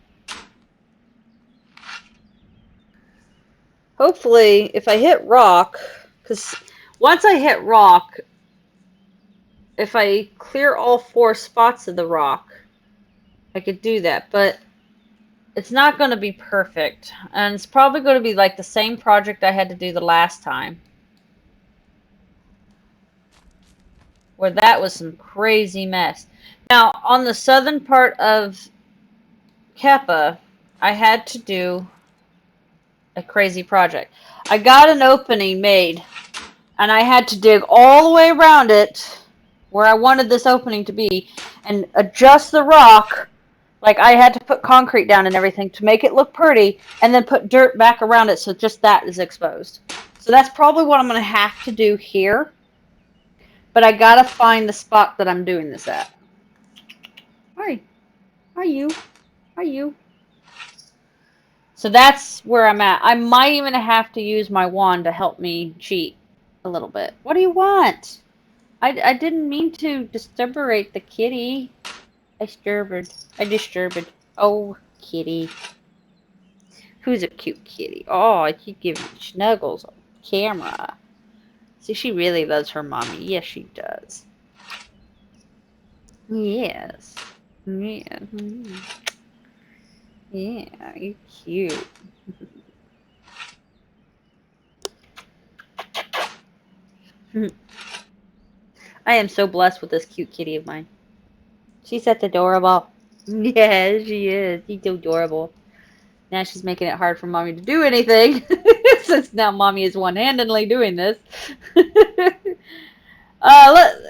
Hopefully, if I hit rock, because once I hit rock, if I clear all 4 spots of the rock, I could do that, but it's not going to be perfect. And it's probably going to be like the same project I had to do the last time, where that was some crazy mess. Now, on the southern part of Keppa, I had to do a crazy project. I got an opening made, and I had to dig all the way around it where I wanted this opening to be and adjust the rock. Like, I had to put concrete down and everything to make it look pretty, and then put dirt back around it so just that is exposed. So that's probably what I'm going to have to do here. But I got to find the spot that I'm doing this at. Hi. Hi, you. Hi, you. So that's where I'm at. I might even have to use my wand to help me cheat a little bit. What do you want? I didn't mean to disturberate the kitty. I disturbed. Oh, kitty. Who's a cute kitty? Oh, I keep giving snuggles on camera. See, she really loves her mommy. Yes, she does. Yes. Yeah. Yeah, you're cute. I am so blessed with this cute kitty of mine. She's such adorable. Yeah, she is. She's so adorable. Now she's making it hard for mommy to do anything, since now mommy is one-handedly doing this.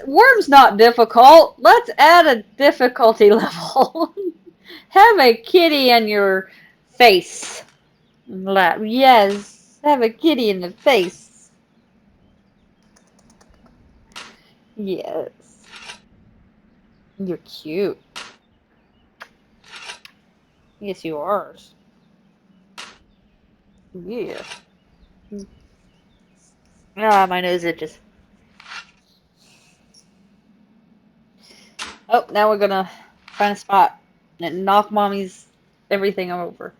Worm's not difficult. Let's add a difficulty level. Have a kitty in your face. Yes, have a kitty in the face. Yes. You're cute. Yes, you are. Yeah. Ah, my nose itches. Oh, now we're gonna find a spot and knock mommy's everything over.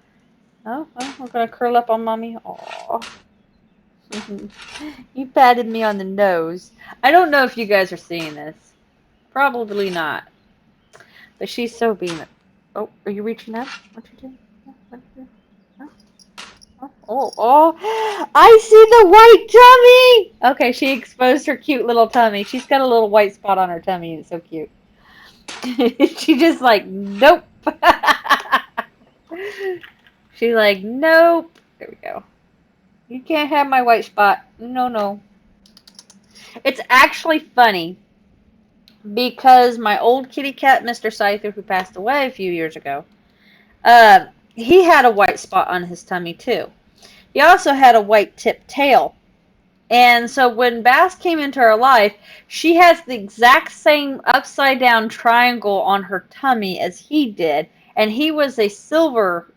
Oh, well, we're gonna curl up on mommy. Aww. You patted me on the nose. I don't know if you guys are seeing this. Probably not. But she's so being. Oh, are you reaching up? What you doing? Oh, I see the white tummy! Okay, she exposed her cute little tummy. She's got a little white spot on her tummy. It's so cute. She just like, nope. She's like, nope. There we go. You can't have my white spot. No, no. It's actually funny because my old kitty cat, Mr. Scyther, who passed away a few years ago, he had a white spot on his tummy too. He also had a white tipped tail. And so when Bass came into her life, she has the exact same upside down triangle on her tummy as he did. And he was a silver,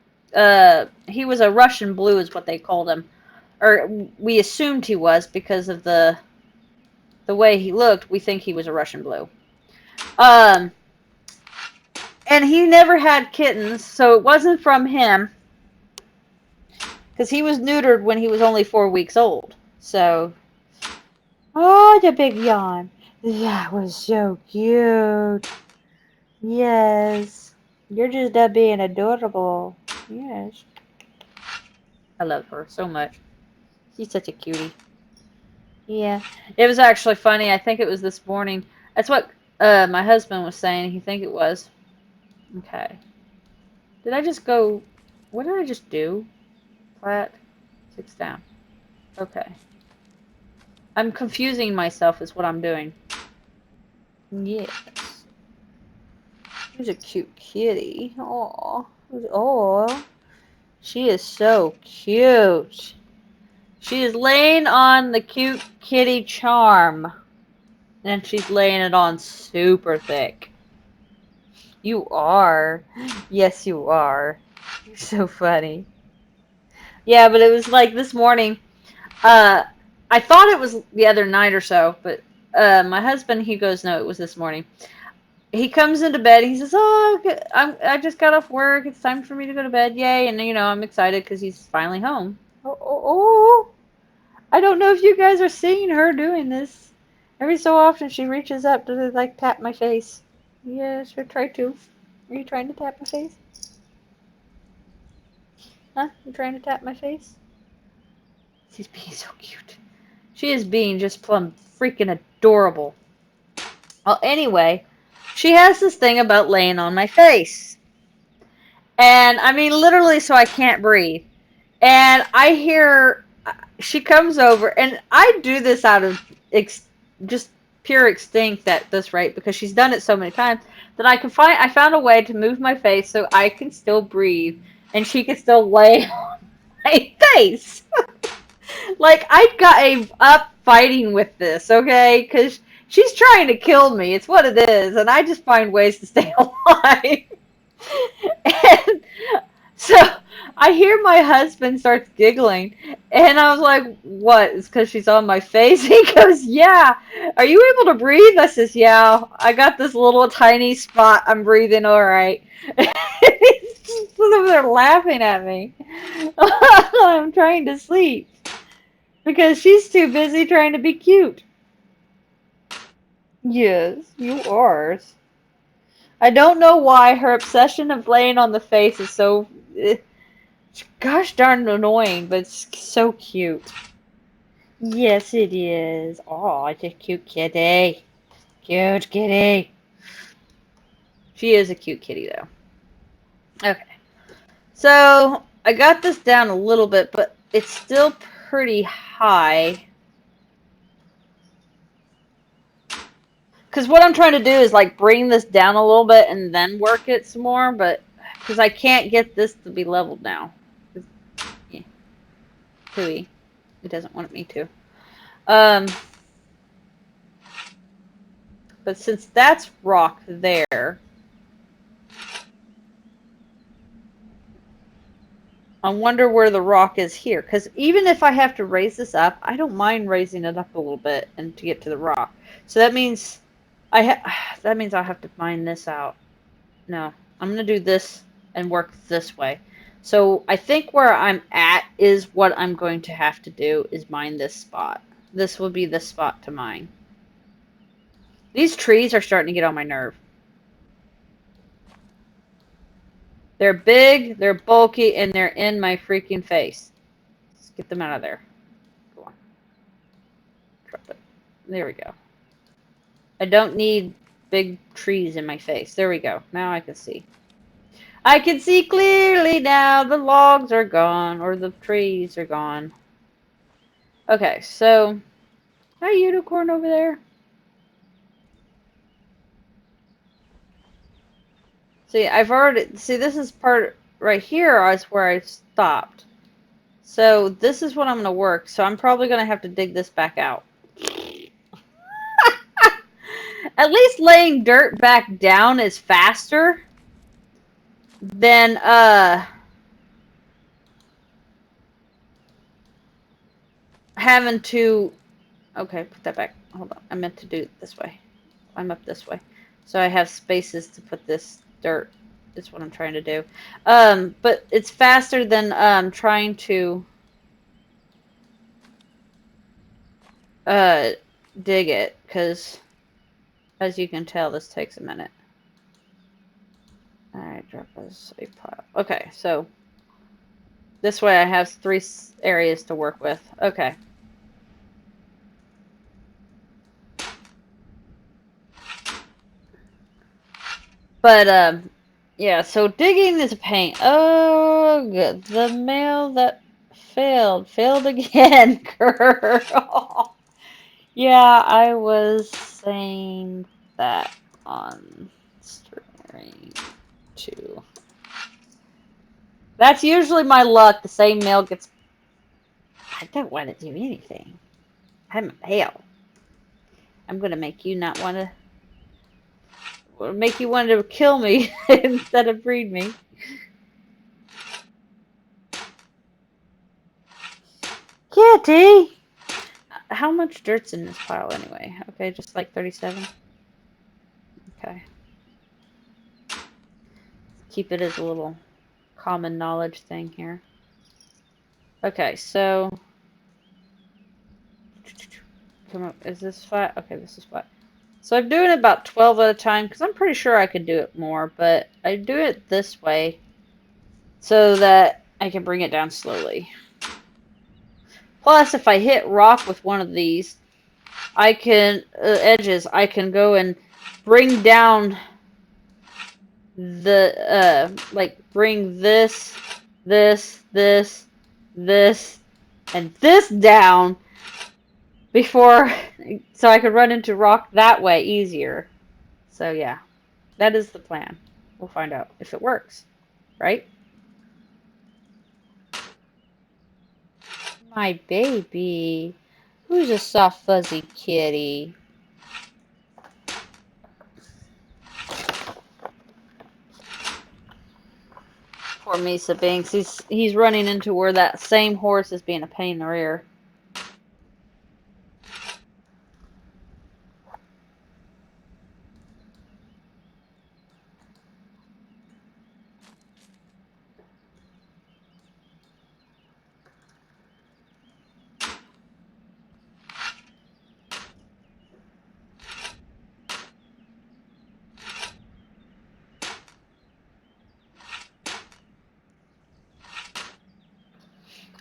he was a Russian blue is what they called him. Or we assumed he was because of the way he looked. We think he was a Russian blue. And he never had kittens, so it wasn't from him. Because he was neutered when he was only 4 weeks old. So, oh, the big yawn. That was so cute. Yes. You're just being adorable. Yes. I love her so much. She's such a cutie. Yeah. It was actually funny. I think it was this morning. That's what my husband was saying. He think it was. Okay. Did I just go... What did I just do? Flat. 6 down. Okay. I'm confusing myself is what I'm doing. Yes. She's a cute kitty. Aww. Oh, she is so cute. She is laying on the cute kitty charm. And she's laying it on super thick. You are. Yes, you are. You're so funny. Yeah, but it was like this morning. I thought it was the other night or so, but my husband, he goes, no, it was this morning. He comes into bed. He says, "Oh, I just got off work. It's time for me to go to bed. Yay!" And I'm excited because he's finally home. Oh! I don't know if you guys are seeing her doing this. Every so often, she reaches up to like tap my face. Yeah, sure. Try to. Are you trying to tap my face? Huh? You trying to tap my face? She's being so cute. She is being just plumb freaking adorable. Well, anyway, she has this thing about laying on my face. And I mean, literally, so I can't breathe. And I hear she comes over, and I do this out of just pure instinct at this rate because she's done it so many times that I found a way to move my face so I can still breathe and she can still lay on my face. Like I got up fighting with this, okay? Because she's trying to kill me. It's what it is, and I just find ways to stay alive. And so I hear my husband starts giggling, and I was like, "What? It's because she's on my face?" He goes, "Yeah. Are you able to breathe?" I says, "Yeah. I got this little tiny spot. I'm breathing all right." He's just over there laughing at me. I'm trying to sleep because she's too busy trying to be cute. Yes, you are. I don't know why her obsession of laying on the face is so, gosh darn annoying, but it's so cute. Yes, it is. Oh, it's a cute kitty. Cute kitty. She is a cute kitty, though. Okay. So, I got this down a little bit, but it's still pretty high. Because what I'm trying to do is, like, bring this down a little bit and then work it some more, but... Because I can't get this to be leveled now. Yeah. Tooey. It doesn't want me to. But since that's rock there, I wonder where the rock is here. Because even if I have to raise this up, I don't mind raising it up a little bit and to get to the rock. So that means that means I'll have to find this out. No, I'm gonna do this and work this way. So I think where I'm at is what I'm going to have to do is mine this spot. This will be the spot to mine. These trees are starting to get on my nerve. They're big, they're bulky, and they're in my freaking face. Let's get them out of there. Go on. Drop it. There we go. I don't need big trees in my face. There we go. Now I can see. I can see clearly now. The logs are gone, or the trees are gone. Okay, so... Hi, unicorn over there. See, I've already... See, this is part... Right here is where I stopped. So, this is what I'm going to work. So, I'm probably going to have to dig this back out. At least laying dirt back down is faster than, having to... Okay, put that back. Hold on. I meant to do it this way. I'm up this way. So I have spaces to put this dirt. That's what I'm trying to do. But it's faster than trying to dig it, because as you can tell, this takes a minute. Alright, drop as a pile. Okay, so this way I have 3 areas to work with. Okay. But Yeah, so digging is a pain. Oh, good. The mail that failed again, girl. Yeah, I was saying that on stream too. That's usually my luck. The same mail gets. I don't want to do anything. I'm a mail. I'm gonna make you not want to. Make you want to kill me instead of breed me. Kitty! How much dirt's in this pile anyway? Okay, just like 37. Okay. Keep it as a little common knowledge thing here. Okay, so come up. Is this flat? Okay, this is flat. So I'm doing about 12 at a time because I'm pretty sure I could do it more, but I do it this way so that I can bring it down slowly. Plus, if I hit rock with one of these, I can edges. I can go and bring down the like bring this, this, and this down before, so I could run into rock that way easier. So yeah, that is the plan. We'll find out if it works, right? My baby. Who's a soft fuzzy kitty? Poor Misa Binks. He's running into where that same horse is being a pain in the rear.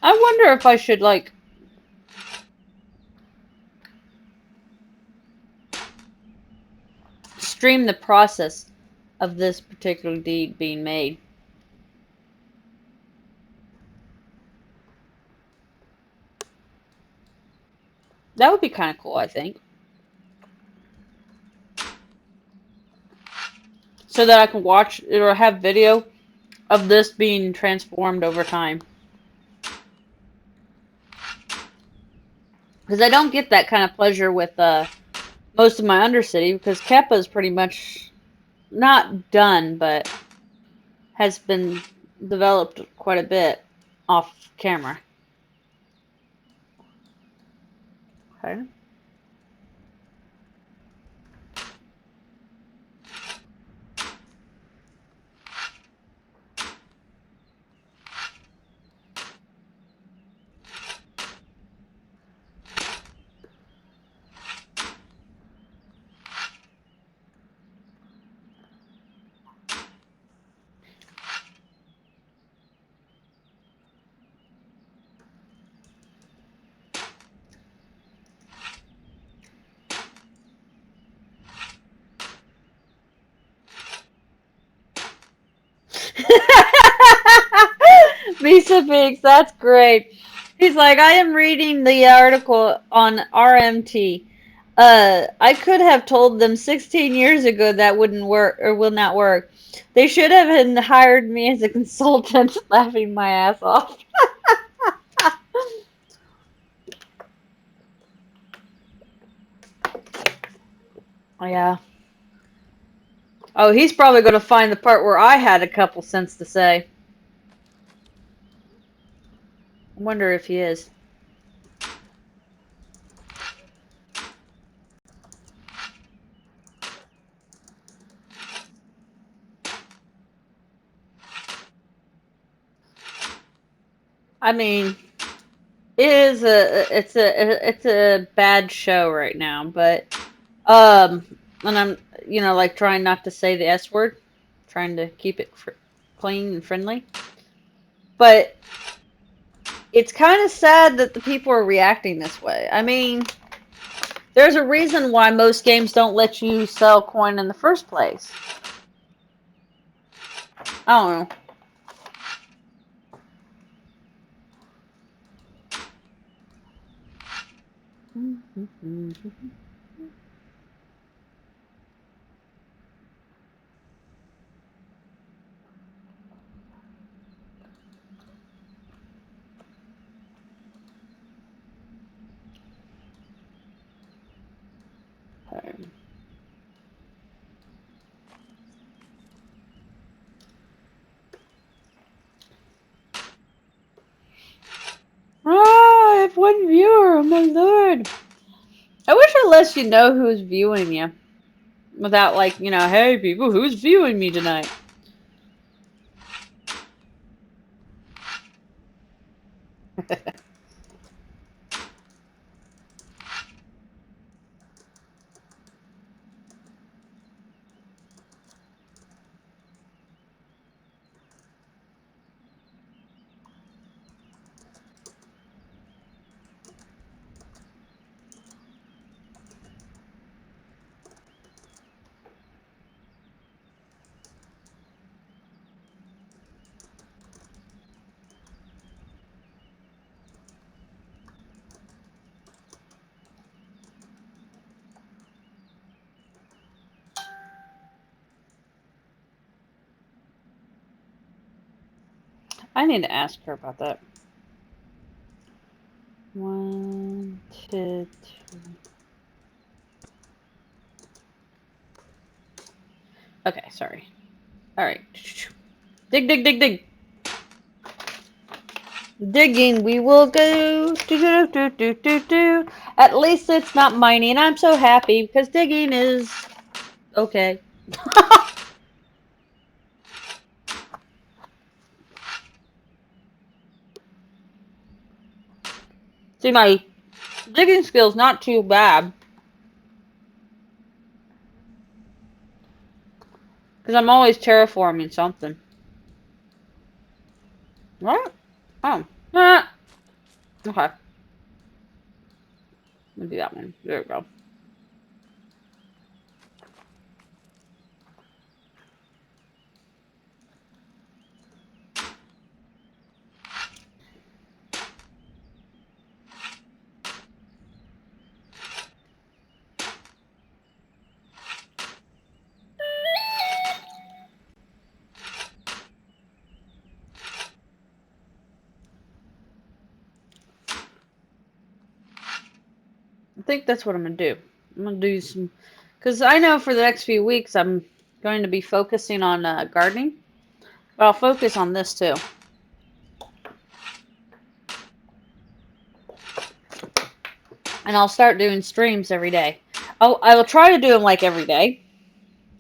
I wonder if I should like stream the process of this particular deed being made. That would be kind of cool, I think. So that I can watch it or have video of this being transformed over time. Because I don't get that kind of pleasure with most of my Undercity, because Keppa is pretty much not done, but has been developed quite a bit off camera. Okay. Misa Biggs, that's great. He's like, I am reading the article on RMT. I could have told them 16 years ago that wouldn't work or will not work. They should have hired me as a consultant, laughing my ass off. Yeah. Oh, he's probably going to find the part where I had a couple cents to say. I wonder if he is. I mean, it's a bad show right now, but and I'm like trying not to say the S word, trying to keep it clean and friendly. But it's kind of sad that the people are reacting this way. I mean, there's a reason why most games don't let you sell coin in the first place. I don't know. Okay. Ah, I have one viewer, oh my lord. I wish it lets you know who's viewing you. Without like, you know, hey people, who's viewing me tonight? I need to ask her about that. 1, 2, 3. Okay, sorry. Alright. Dig, dig, dig, dig. Digging, we will go. Do, do, do, do, do, do. At least it's not mining. I'm so happy because digging is okay. See, my digging skill's not too bad. Because I'm always terraforming something. What? Oh. Ah. Okay. Let me do that one. There we go. I think that's what I'm going to do. I'm going to do some... Because I know for the next few weeks I'm going to be focusing on gardening. But I'll focus on this too. And I'll start doing streams every day. I will try to do them like every day.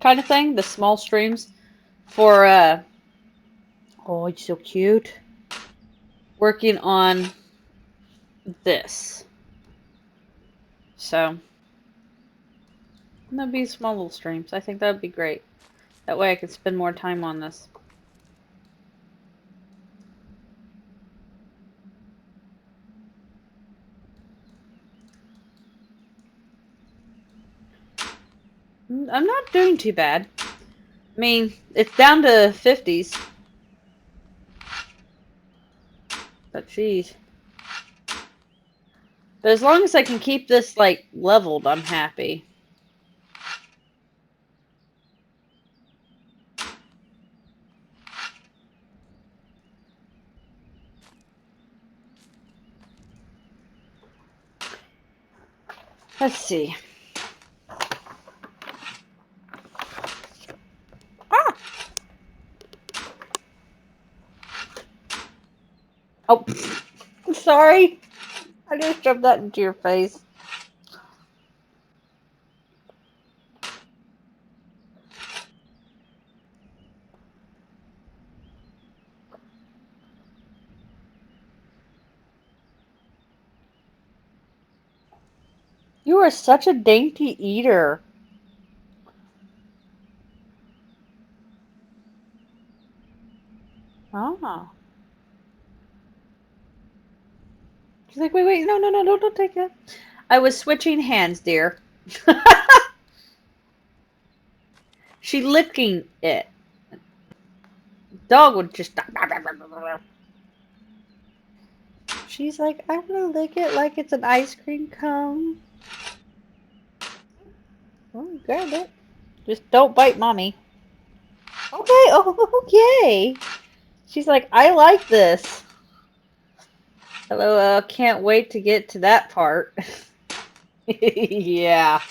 Kind of thing. The small streams. For, oh, it's so cute. Working on this. So... That'd be small little streams. I think that'd be great. That way I could spend more time on this. I'm not doing too bad. I mean, it's down to 50s. But jeez. But as long as I can keep this, like, leveled, I'm happy. Let's see. Ah! Oh, sorry. I just shoved that into your face. You are such a dainty eater. Ah. She's like, wait, wait, no, no, no, don't take that. I was switching hands, dear. She licking it. dog would just. She's like, I'm gonna lick it like it's an ice cream cone. Oh, grab it. Just don't bite mommy. Okay, oh, okay. She's like, I like this. Hello, can't wait to get to that part. Yeah.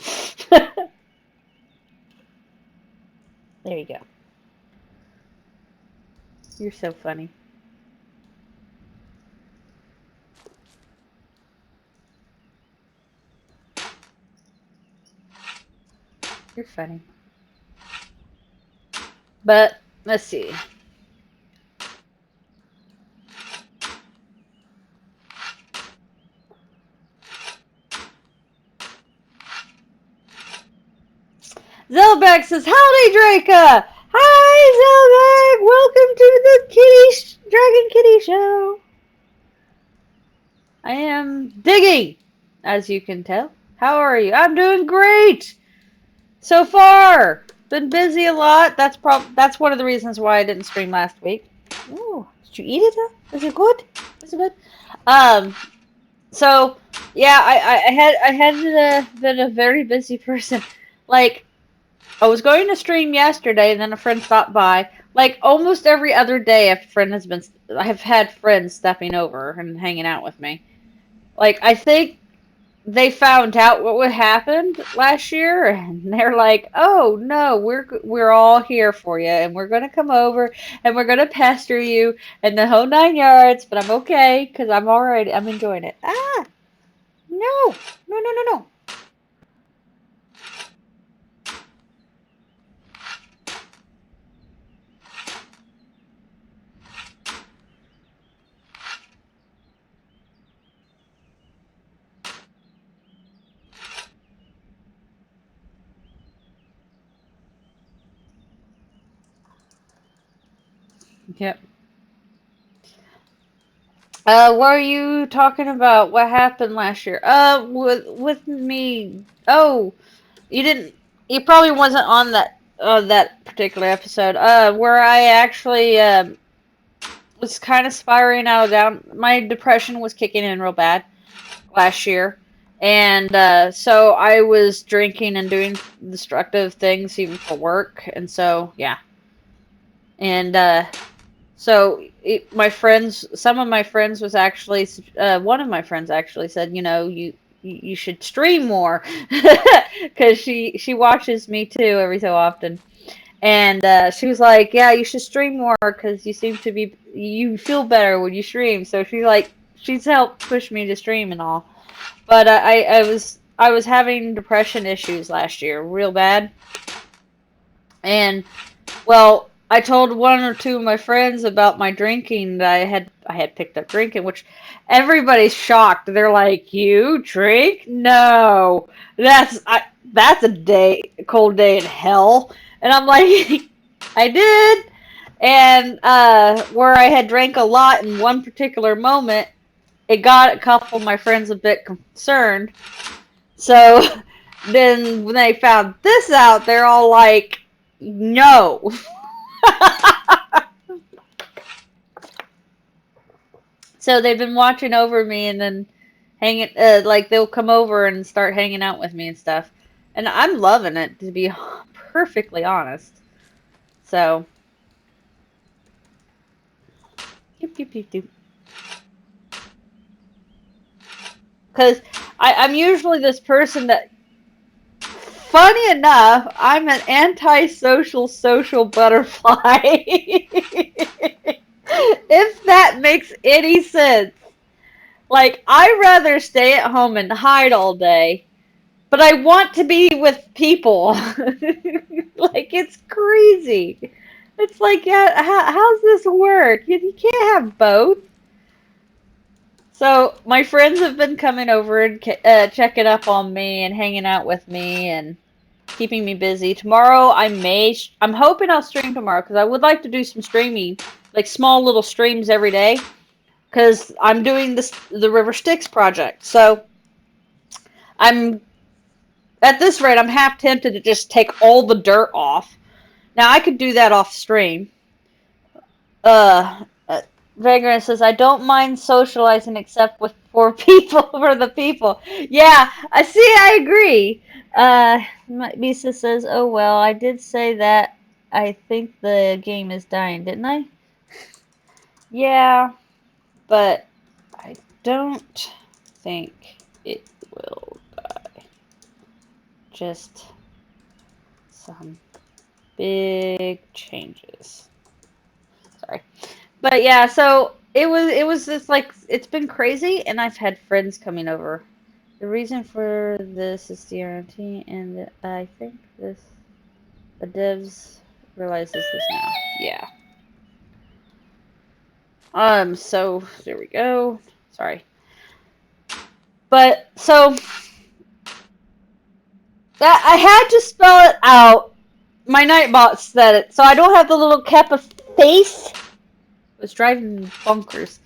There you go. You're so funny. You're funny. But, let's see. Zelbeck says, howdy, Draca! Hi, Zelbeck! Welcome to the Dragon Kitty Show. I am digging, as you can tell. How are you? I'm doing great! So far! Been busy a lot. That's one of the reasons why I didn't stream last week. Ooh, did you eat it? Is it good? Is it good? So yeah, I had been a very busy person. Like, I was going to stream yesterday, and then a friend stopped by. Like, almost every other day, I have had friends stepping over and hanging out with me. Like, I think they found out what would happen last year, and they're like, "Oh no, we're all here for you, and we're gonna come over, and we're gonna pester you, and the whole 9 yards." But I'm okay because I'm alright. I'm enjoying it. Ah, no, no, no, no, no. Yep. What are you talking about? What happened last year? With me. Oh, you didn't. You probably wasn't on that particular episode. Where I actually was kind of spiraling out of down. My depression was kicking in real bad last year, and so I was drinking and doing destructive things even for work, and so yeah, and so some of my friends was actually, one of my friends actually said, you should stream more, because she watches me too every so often, and she was like, yeah, you should stream more because you feel better when you stream. So she's helped push me to stream and all. But I was having depression issues last year, real bad, and well, I told one or two of my friends about my drinking that I had picked up drinking, which everybody's shocked. They're like, "You drink? No, that's a cold day in hell." And I'm like, "I did." And where I had drank a lot in one particular moment, it got a couple of my friends a bit concerned. So then when they found this out, they're all like, "No." So they've been watching over me, and then hanging, like they'll come over and start hanging out with me and stuff. And I'm loving it, to be perfectly honest. So, because I'm usually this person that, funny enough, I'm an antisocial social butterfly. If that makes any sense. Like, I rather stay at home and hide all day, but I want to be with people. Like, it's crazy. It's like, yeah, how's this work? You can't have both. So, my friends have been coming over and checking up on me and hanging out with me and keeping me busy. Tomorrow, I'm hoping I'll stream tomorrow because I would like to do some streaming, like small little streams every day, because I'm doing the River Styx project. So, I'm at this rate, I'm half tempted to just take all the dirt off. Now, I could do that off stream, Vagrant says, I don't mind socializing except with four people for the people. Yeah, I see, I agree. Misa says, oh well, I did say that I think the game is dying, didn't I? Yeah, but I don't think it will die. Just some big changes. Sorry. But yeah, so it was just like it's been crazy, and I've had friends coming over. The reason for this is guarantee, and I think the devs realizes this now. Yeah. So there we go. Sorry. But so that I had to spell it out. My Nightbot said it, so I don't have the little Kappa face. It was driving me bonkers.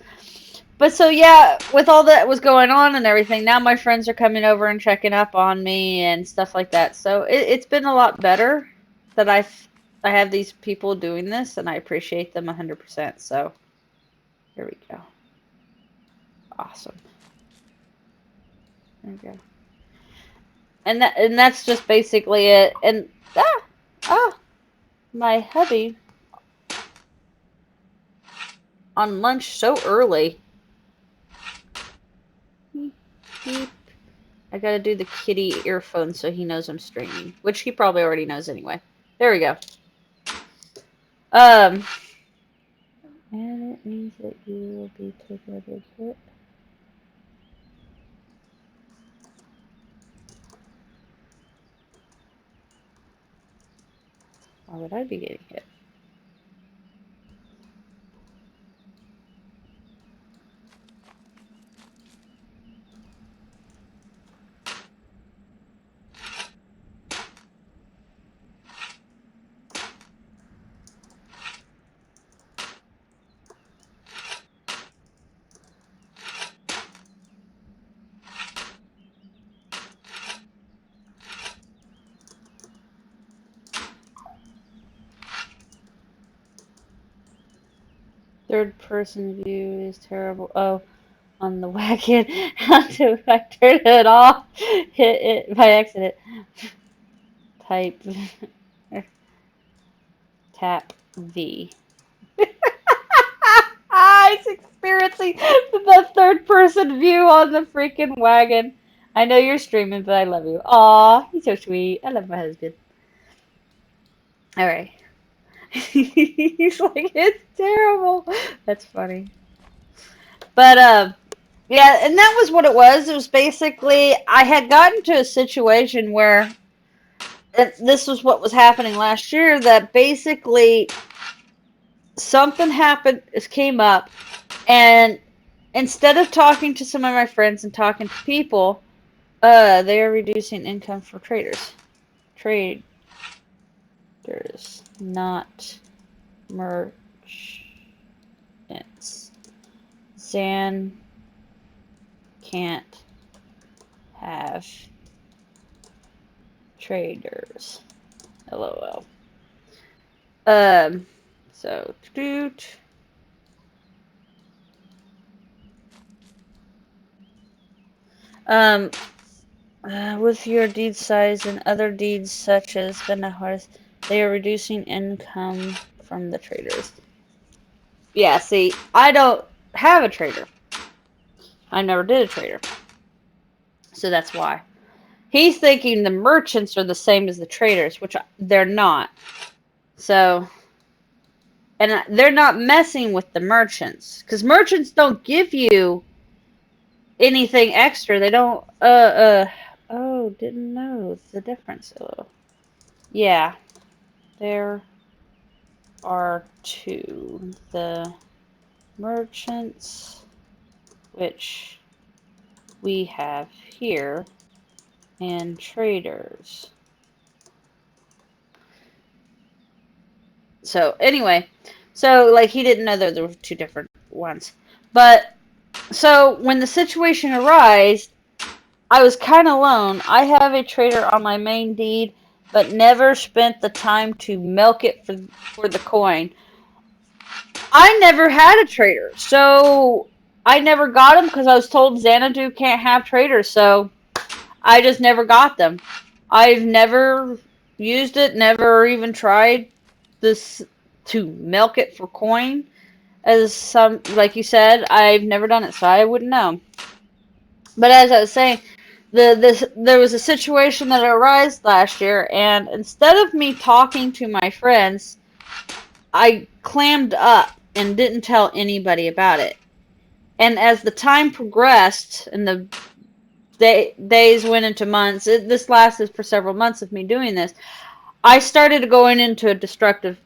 But so yeah, with all that was going on and everything, now my friends are coming over and checking up on me and stuff like that. So it's been a lot better that I have these people doing this, and I appreciate them 100%. So here we go. Awesome. There we go. And that's just basically it. And my hubby on lunch so early. Beep. I gotta do the kitty earphones so he knows I'm streaming, which he probably already knows anyway. There we go. And it means that you will be taking a big hit. Why would I be getting hit? Third person view is terrible. Oh, on the wagon. How do I turn it off? Hit it by accident. Type. Tap V. He's experiencing the third person view on the freaking wagon. I know you're streaming, but I love you. Aw, he's so sweet. I love my husband. Alright. He's like, it's terrible. That's funny. But, yeah, and that was what it was. It was basically, I had gotten to a situation where this was what was happening last year, that basically something happened, it came up, and instead of talking to some of my friends and talking to people, they are reducing income for traders. Traders, not merchants. Zan can't have traders. LOL. So, with your deed size and other deeds such as Benahars, they are reducing income from the traders. Yeah, see, I don't have a trader. I never did a trader. So that's why. He's thinking the merchants are the same as the traders, which they're not. So, and they're not messing with the merchants, because merchants don't give you anything extra. They don't, oh, didn't know the difference. Oh. Yeah, there are two. The merchants, which we have here, and traders. So anyway, so like he didn't know that there were two different ones. But so when the situation arose, I was kind of alone. I have a trader on my main deed, but never spent the time to milk it for the coin. I never had a trader, so I never got them because I was told Xanadu can't have traders, so I just never got them. I've never used it, never even tried this to milk it for coin. As some, like you said, I've never done it, so I wouldn't know. But as I was saying, there was a situation that arose last year, and instead of me talking to my friends, I clammed up and didn't tell anybody about it. And as the time progressed and the days went into months, this lasted for several months of me doing this, I started going into a destructive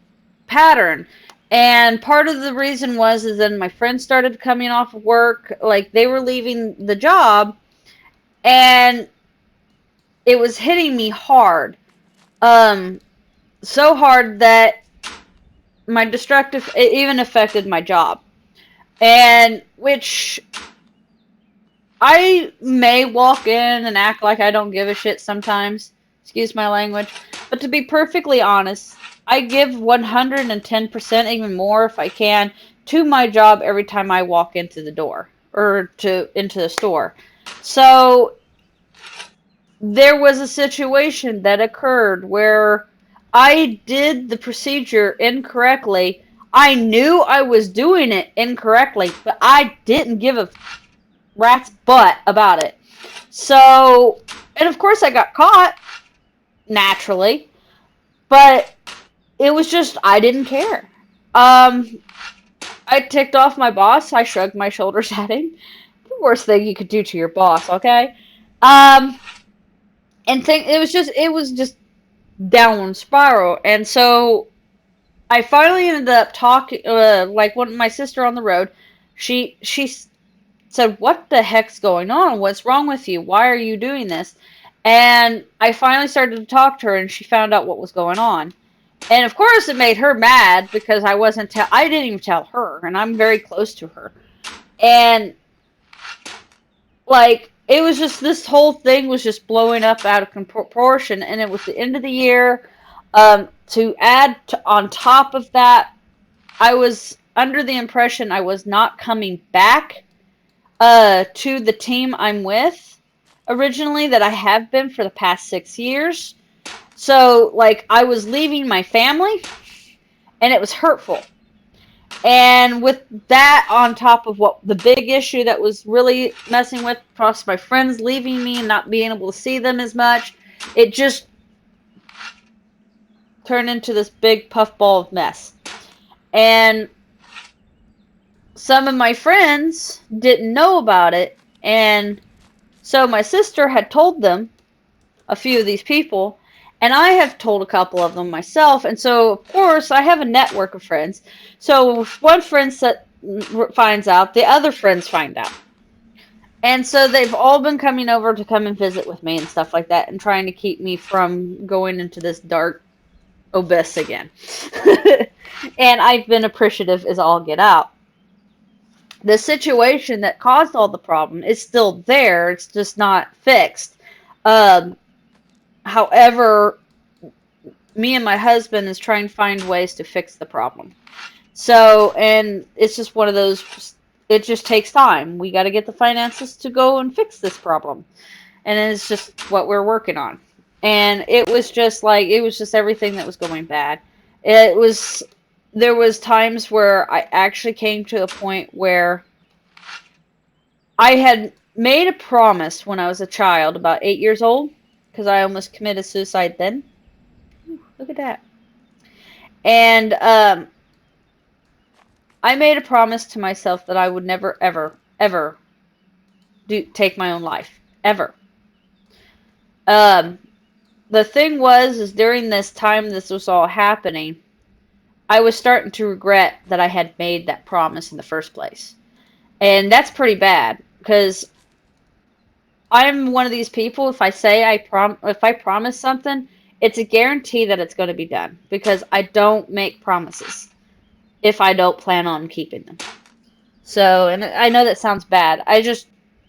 pattern. And part of the reason was is then my friends started coming off of work, like they were leaving the job, and it was hitting me hard. So hard that my destructive, it even affected my job. And which I may walk in and act like I don't give a shit sometimes. Excuse my language. But to be perfectly honest, I give 110%, even more if I can, to my job every time I walk into the door or into the store. So there was a situation that occurred where I did the procedure incorrectly. I knew I was doing it incorrectly, but I didn't give a rat's butt about it. So, and of course I got caught, naturally, but it was just, I didn't care. I ticked off my boss. I shrugged my shoulders at him. The worst thing you could do to your boss, okay? Um, and it was just downward spiral. And so I finally ended up talking, like my sister on the road, she said, "What the heck's going on? What's wrong with you? Why are you doing this?" And I finally started to talk to her, and she found out what was going on. And of course, it made her mad because I didn't even tell her, and I'm very close to her. And like, it was just, this whole thing was just blowing up out of proportion, and it was the end of the year. To add on top of that, I was under the impression I was not coming back to the team I'm with originally, that I have been for the past 6 years. So, like, I was leaving my family, and it was hurtful. And with that on top of what the big issue that was really messing with, plus my friends leaving me and not being able to see them as much, it just turned into this big puffball of mess. And some of my friends didn't know about it, and so my sister had told them, a few of these people, and I have told a couple of them myself. And so, of course, I have a network of friends. So if one friend finds out, the other friends find out. And so they've all been coming over to come and visit with me and stuff like that, and trying to keep me from going into this dark abyss again. And I've been appreciative as all get out. The situation that caused all the problem is still there. It's just not fixed. However, me and my husband is trying to find ways to fix the problem. So, and it's just one of those, it just takes time. We got to get the finances to go and fix this problem. And it's just what we're working on. And it was just everything that was going bad. There was times where I actually came to a point where I had made a promise when I was a child, about 8 years old, because I almost committed suicide then. Ooh, look at that. And I made a promise to myself that I would never, ever, ever take my own life. Ever. The thing is during this time this was all happening, I was starting to regret that I had made that promise in the first place. And that's pretty bad, because I'm one of these people, if I promise something, it's a guarantee that it's going to be done, because I don't make promises if I don't plan on keeping them. So, and I know that sounds bad.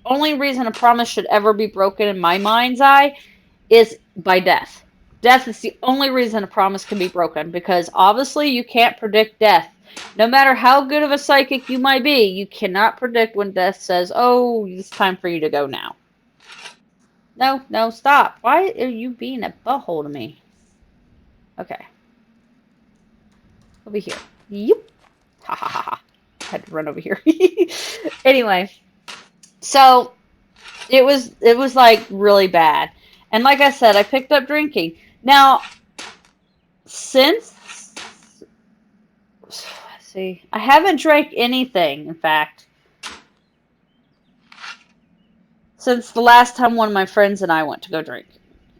Only reason a promise should ever be broken in my mind's eye is by death. Death is the only reason a promise can be broken, because obviously you can't predict death. No matter how good of a psychic you might be, you cannot predict when death says, oh, it's time for you to go now. No, no, stop. Why are you being a butthole to me? Okay. Over here. Yep. Ha ha ha ha. I had to run over here. Anyway, so it was like really bad. And like I said, I picked up drinking. Now, since let's see, I haven't drank anything, in fact, since the last time one of my friends and I went to go drink.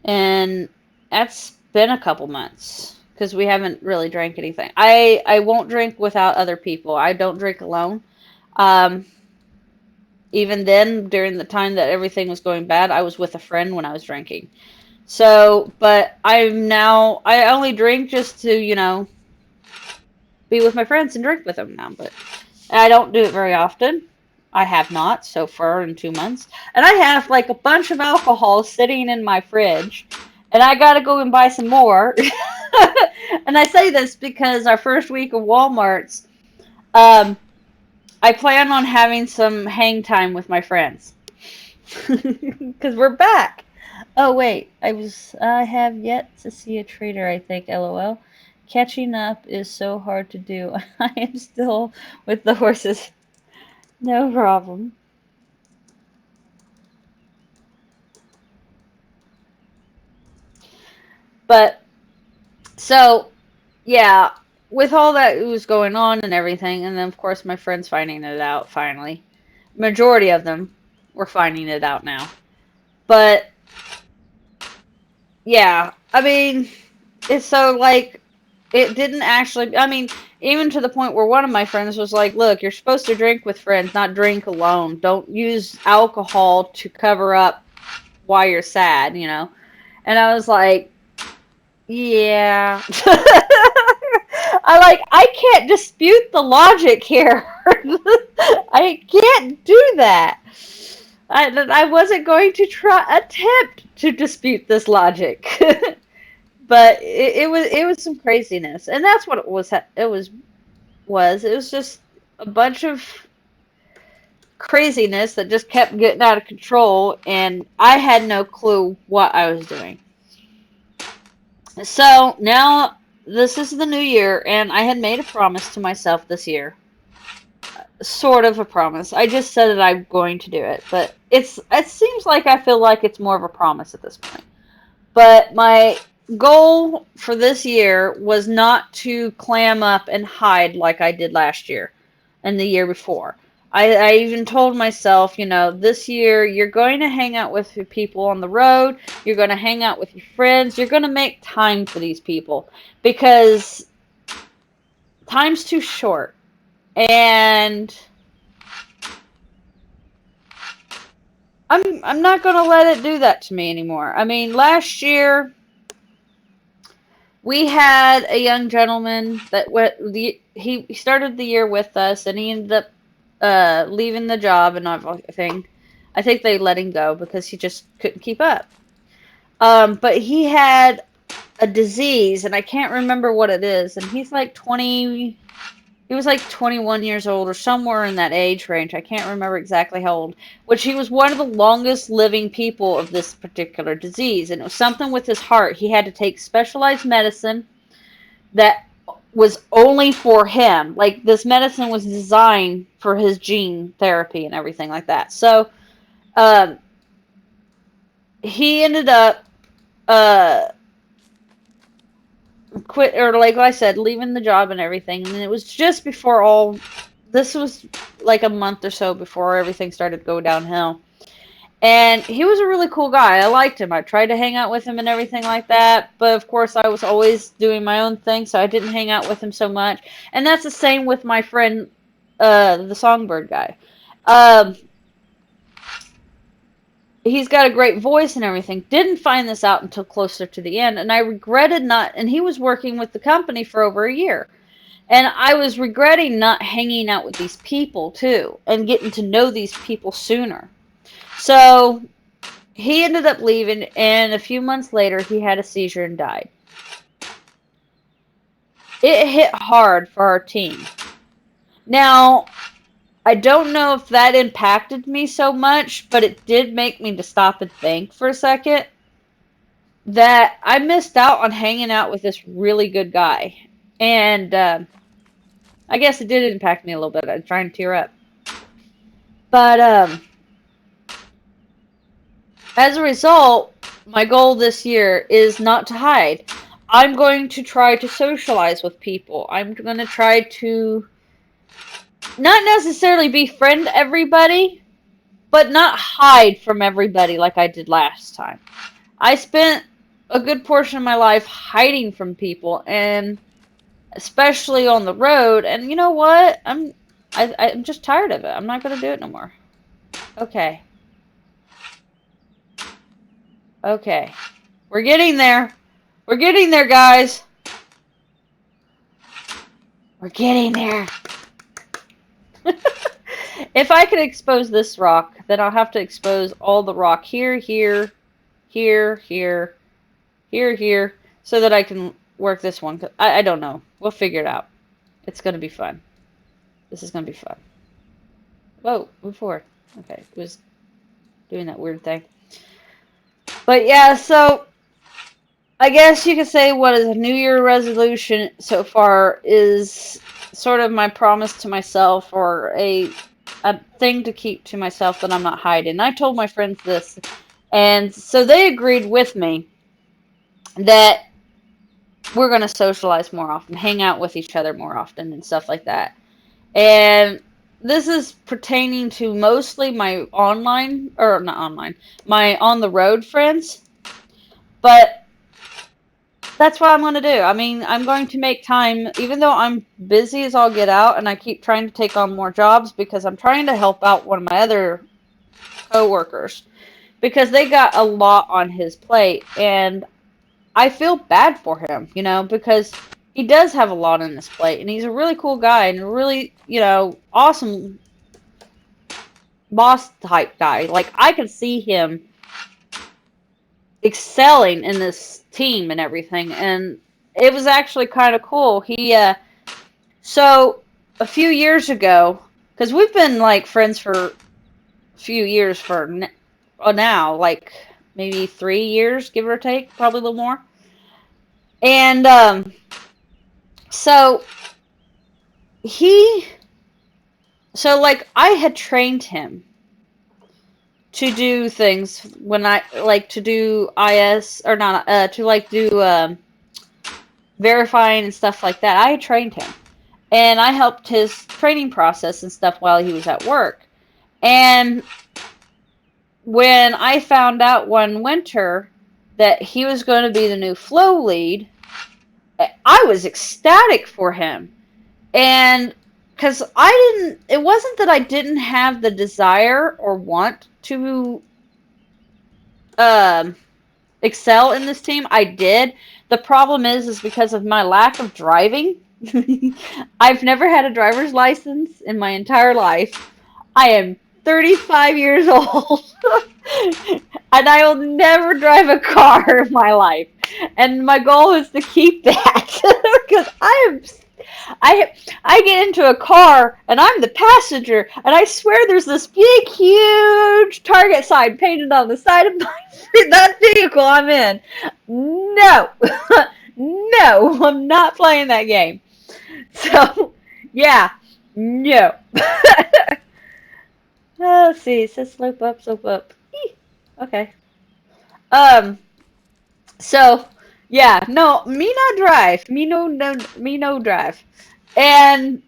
And that's been a couple months because we haven't really drank anything. I won't drink without other people. I don't drink alone. Um, Even then, during the time that everything was going bad, I was with a friend when I was drinking. So, but I only drink just to, be with my friends and drink with them now. But I don't do it very often. I have not so far in 2 months. And I have like a bunch of alcohol sitting in my fridge. And I gotta go and buy some more. And I say this because our first week of Walmart's, I plan on having some hang time with my friends. Because we're back. Oh, wait. I have yet to see a trader, I think, LOL. Catching up is so hard to do. I am still with the horses. No problem. But, so, yeah, with all that was going on and everything, and then, of course, my friends finding it out, finally. Majority of them were finding it out now. But, yeah, I mean, it's so, like, it didn't actually, I mean, even to the point where one of my friends was like, look, you're supposed to drink with friends, not drink alone. Don't use alcohol to cover up why you're sad, And I was like, yeah. I can't dispute the logic here. I can't do that. I wasn't going to attempt to dispute this logic. But it was some craziness, and that's what it was. It was just a bunch of craziness that just kept getting out of control, and I had no clue what I was doing. So now this is the new year, and I had made a promise to myself this year. Sort of a promise. I just said that I'm going to do it, but it seems like I feel like it's more of a promise at this point. But my goal for this year was not to clam up and hide like I did last year and the year before. I even told myself, this year you're going to hang out with your people on the road. You're going to hang out with your friends. You're going to make time for these people because time's too short. And I'm not going to let it do that to me anymore. I mean, last year we had a young gentleman that he started the year with us, and he ended up leaving the job and everything. I think they let him go because he just couldn't keep up. But he had a disease, and I can't remember what it is. And he's like 20. He was like 21 years old or somewhere in that age range. I can't remember exactly how old. Which he was one of the longest living people of this particular disease. And it was something with his heart. He had to take specialized medicine that was only for him. Like, this medicine was designed for his gene therapy and everything like that. So, he ended up quit, or like I said, leaving the job and everything. And it was just before this was like a month or so before everything started to go downhill. And he was a really cool guy. I liked him. I tried to hang out with him and everything like that. But of course, I was always doing my own thing, so I didn't hang out with him so much. And that's the same with my friend, the Songbird guy. He's got a great voice and everything. Didn't find this out until closer to the end. And I regretted not, and he was working with the company for over a year. And I was regretting not hanging out with these people too, and getting to know these people sooner. So he ended up leaving, and a few months later, he had a seizure and died. It hit hard for our team Now, I don't know if that impacted me so much, but it did make me to stop and think for a second that I missed out on hanging out with this really good guy. And I guess it did impact me a little bit. I'm trying to tear up. But as a result, my goal this year is not to hide. I'm going to try to socialize with people. I'm going to try to not necessarily befriend everybody, but not hide from everybody like I did last time. I spent a good portion of my life hiding from people, and especially on the road. And you know what? I'm just tired of it. I'm not going to do it no more. Okay. Okay. We're getting there. We're getting there, guys. We're getting there. If I could expose this rock, then I'll have to expose all the rock here, here, here, here, here, so that I can work this one. I don't know. We'll figure it out. It's going to be fun. This is going to be fun. Whoa, move forward. Okay, it was doing that weird thing. But yeah, so I guess you could say what is a New Year resolution so far is sort of my promise to myself, or a thing to keep to myself that I'm not hiding. I told my friends this, and so they agreed with me that we're going to socialize more often, hang out with each other more often, and stuff like that. And this is pertaining to mostly my online, or not online, my on the road friends. But that's what I'm going to do. I mean, I'm going to make time, even though I'm busy as all get out, and I keep trying to take on more jobs because I'm trying to help out one of my other co-workers because they got a lot on his plate, and I feel bad for him, you know, because he does have a lot on his plate, and he's a really cool guy and a really, you know, awesome boss type guy. Like, I could see him excelling in this team and everything, and it was actually kind of cool. So a few years ago, because we've been like friends for a few years now, like maybe 3 years, give or take, probably a little more. And so like I had trained him to do things when I like to do IS or not to like do verifying and stuff like that. I trained him, and I helped his training process and stuff while he was at work. And when I found out one winter that he was going to be the new flow lead, I was ecstatic for him. And because it wasn't that I didn't have the desire or want to excel in this team. I did. The problem is because of my lack of driving. I've never had a driver's license in my entire life. I am 35 years old. And I will never drive a car in my life. And my goal is to keep that. Because I get into a car and I'm the passenger, and I swear there's this big, huge Target sign painted on the side of that vehicle I'm in. No, no, I'm not playing that game. So, yeah, no. Let's see. It says slope up, slope up. Okay. So, yeah, no, me not drive. Me no drive. And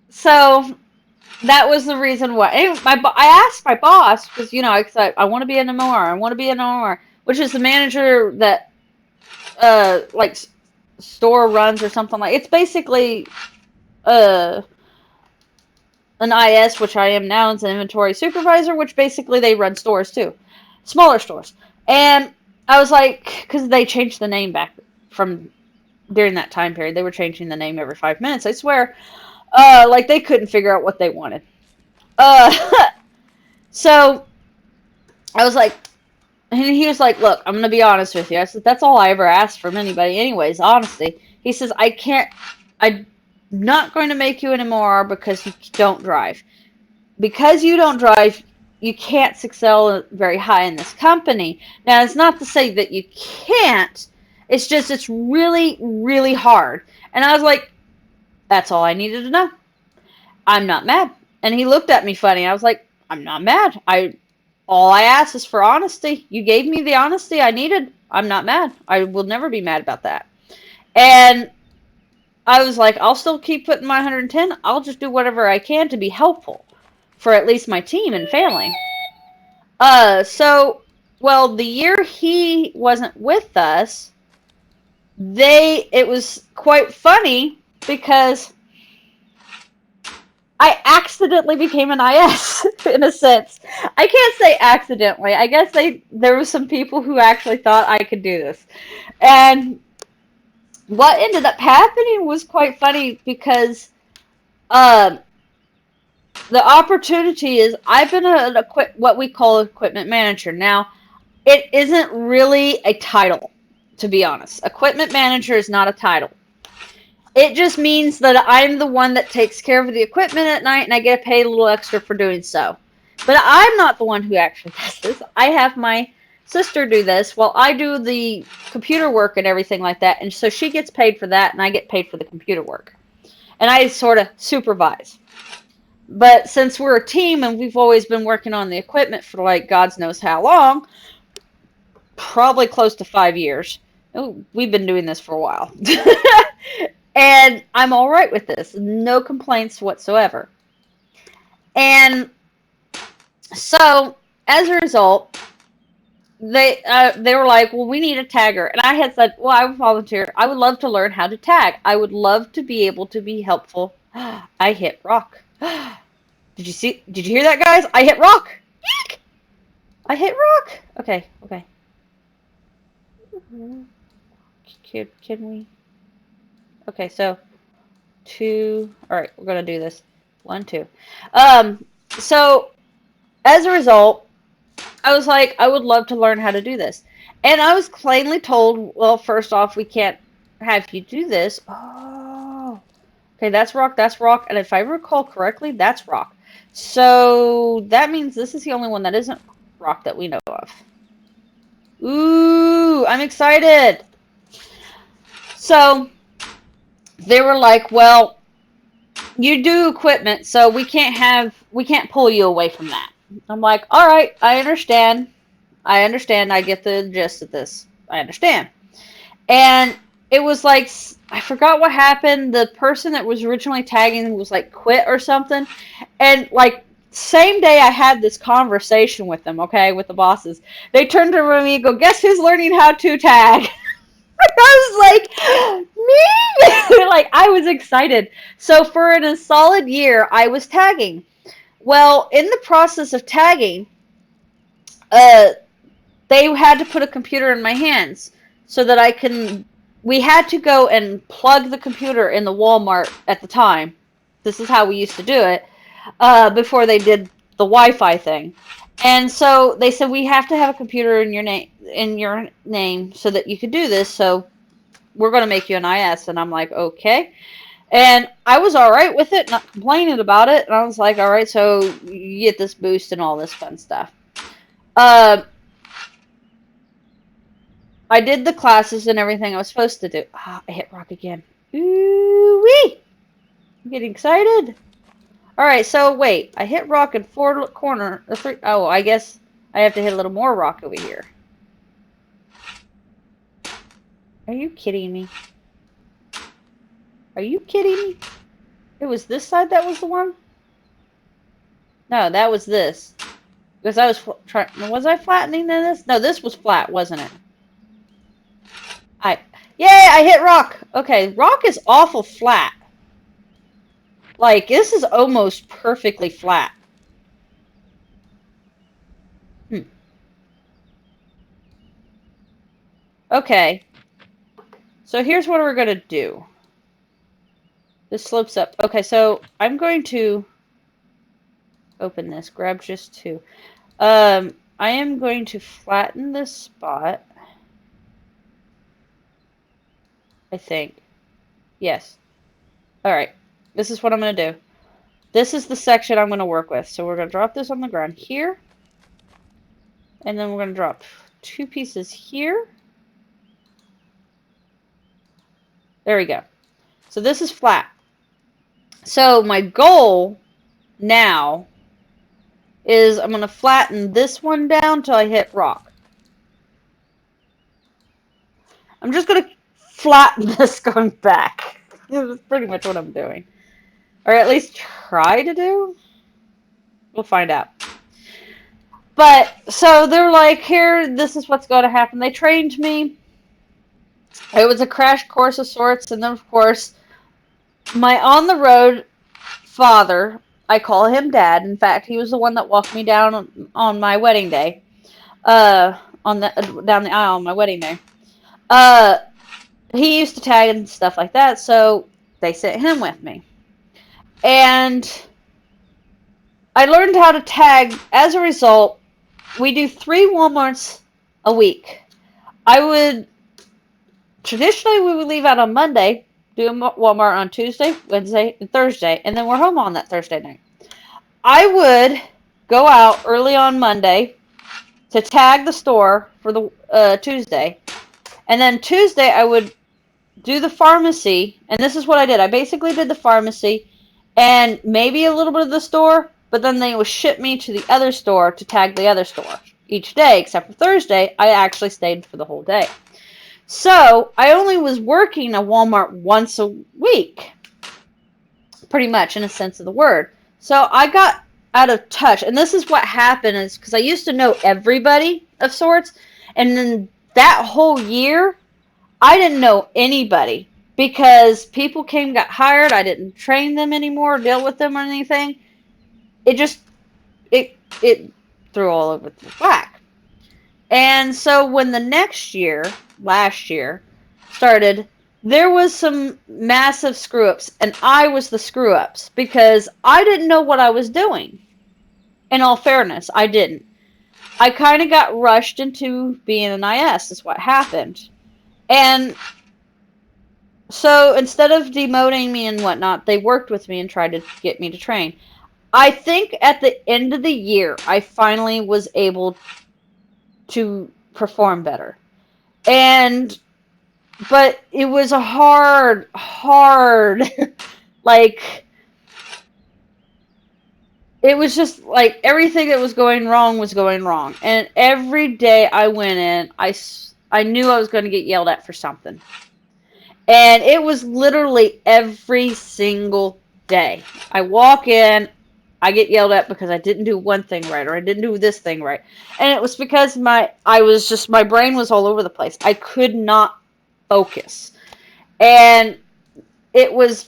so that was the reason why. Anyway, I asked my boss because I want to be an MOR. I want to be an MOR, which is the manager that like store runs or something like. It's basically an IS, which I am now, as an inventory supervisor, which basically they run stores too, smaller stores. And I was like, because they changed the name back from during that time period. They were changing the name every 5 minutes, I swear. Like they couldn't figure out what they wanted. So I was like, and he was like, look, I'm going to be honest with you. I said, that's all I ever asked from anybody anyways, honesty. He says, I not going to make you anymore because you don't drive. Because you don't drive, you can't excel very high in this company. Now, it's not to say that you can't. It's just it's really, really hard. And I was like, that's all I needed to know. I'm not mad. And he looked at me funny. I was like, I'm not mad. All I asked is for honesty. You gave me the honesty I needed. I'm not mad. I will never be mad about that. And I was like, I'll still keep putting my 110. I'll just do whatever I can to be helpful for at least my team and family. Well, the year he wasn't with us, it was quite funny because I accidentally became an IS in a sense. I can't say accidentally. I guess there were some people who actually thought I could do this. And what ended up happening was quite funny because um, the opportunity is I've been what we call equipment manager. Now, it isn't really a title, to be honest. Equipment manager is not a title. It just means that I'm the one that takes care of the equipment at night and I get paid a little extra for doing so. But I'm not the one who actually does this. I have my sister do this while I do the computer work and everything like that. And so she gets paid for that and I get paid for the computer work. And I sort of supervise. But since we're a team and we've always been working on the equipment for like God knows how long, probably close to 5 years. Oh, we've been doing this for a while. And I'm all right with this. No complaints whatsoever. And so, as a result, they were like, well, we need a tagger. And I had said, well, I would volunteer. I would love to learn how to tag. I would love to be able to be helpful. I hit rock. Did you hear that, guys? I hit rock. Eek! I hit rock. Okay. Can we? Okay, so 2. All right, we're gonna do this. 1, 2. So as a result, I was like, I would love to learn how to do this, and I was plainly told, well, first off, we can't have you do this. Oh, okay, that's rock, and if I recall correctly, that's rock. So that means this is the only one that isn't rock that we know of. Ooh, I'm excited. So they were like, well, you do equipment, so we can't pull you away from that. I'm like, all right, I understand. I get the gist of this. I understand. And it was like, I forgot what happened. The person that was originally tagging was like quit or something. And like, same day I had this conversation with them, okay, with the bosses. They turned to me and go, guess who's learning how to tag? I was like, me? Like, I was excited. So for a solid year, I was tagging. Well, in the process of tagging, they had to put a computer in my hands so that we had to go and plug the computer in the Walmart at the time. This is how we used to do it, before they did the Wi-Fi thing. And so they said, we have to have a computer in your name so that you could do this. So we're going to make you an IS. And I'm like, okay. And I was all right with it, not complaining about it. And I was like, all right, so you get this boost and all this fun stuff. I did the classes and everything I was supposed to do. Ah, I hit rock again. Ooh-wee! I'm getting excited. All right, so wait. I hit rock in 4 corner. Oh, I guess I have to hit a little more rock over here. Are you kidding me? Are you kidding me? It was this side that was the one? No, that was this. Because I was was I flattening this? No, this was flat, wasn't it? Yay, I hit rock. Okay, rock is awful flat. Like, this is almost perfectly flat. Okay. So here's what we're going to do. This slopes up. Okay, so I'm going to open this, grab just 2. I am going to flatten this spot. I think. Yes. Alright, this is what I'm going to do. This is the section I'm going to work with. So we're going to drop this on the ground here. And then we're going to drop 2 pieces here. There we go. So this is flat. So my goal now is I'm going to flatten this one down until I hit rock. I'm just going to flatten this going back. That's pretty much what I'm doing. Or at least try to do. We'll find out. But, so they're like, here, this is what's going to happen. They trained me. It was a crash course of sorts. And then, of course, my on-the-road father, I call him Dad. In fact, he was the one that walked me down on my wedding day. Down the aisle on my wedding day. He used to tag and stuff like that, so they sent him with me. And I learned how to tag. As a result, we do 3 Walmarts a week. Traditionally, we would leave out on Monday, do a Walmart on Tuesday, Wednesday, and Thursday, and then we're home on that Thursday night. I would go out early on Monday to tag the store for the Tuesday, and then Tuesday I would do the pharmacy, and this is what I did. I basically did the pharmacy and maybe a little bit of the store, but then they would ship me to the other store to tag the other store each day, except for Thursday, I actually stayed for the whole day. So, I only was working a Walmart once a week, pretty much in a sense of the word. So, I got out of touch, and this is what happened is because I used to know everybody of sorts, and then that whole year, I didn't know anybody because people came, got hired. I didn't train them anymore, deal with them or anything. It threw all over the whack. And so when the next year, last year, started, there was some massive screw-ups, and I was the screw-ups because I didn't know what I was doing. In all fairness, I didn't. I kind of got rushed into being an IS, is what happened. And so instead of demoting me and whatnot, they worked with me and tried to get me to train. I think at the end of the year, I finally was able to perform better. But it was a hard, like, it was just like everything that was going wrong was going wrong. And every day I went in, I knew I was going to get yelled at for something. And it was literally every single day. I walk in, I get yelled at because I didn't do one thing right, or I didn't do this thing right. And it was because my brain was all over the place. I could not focus. And it was,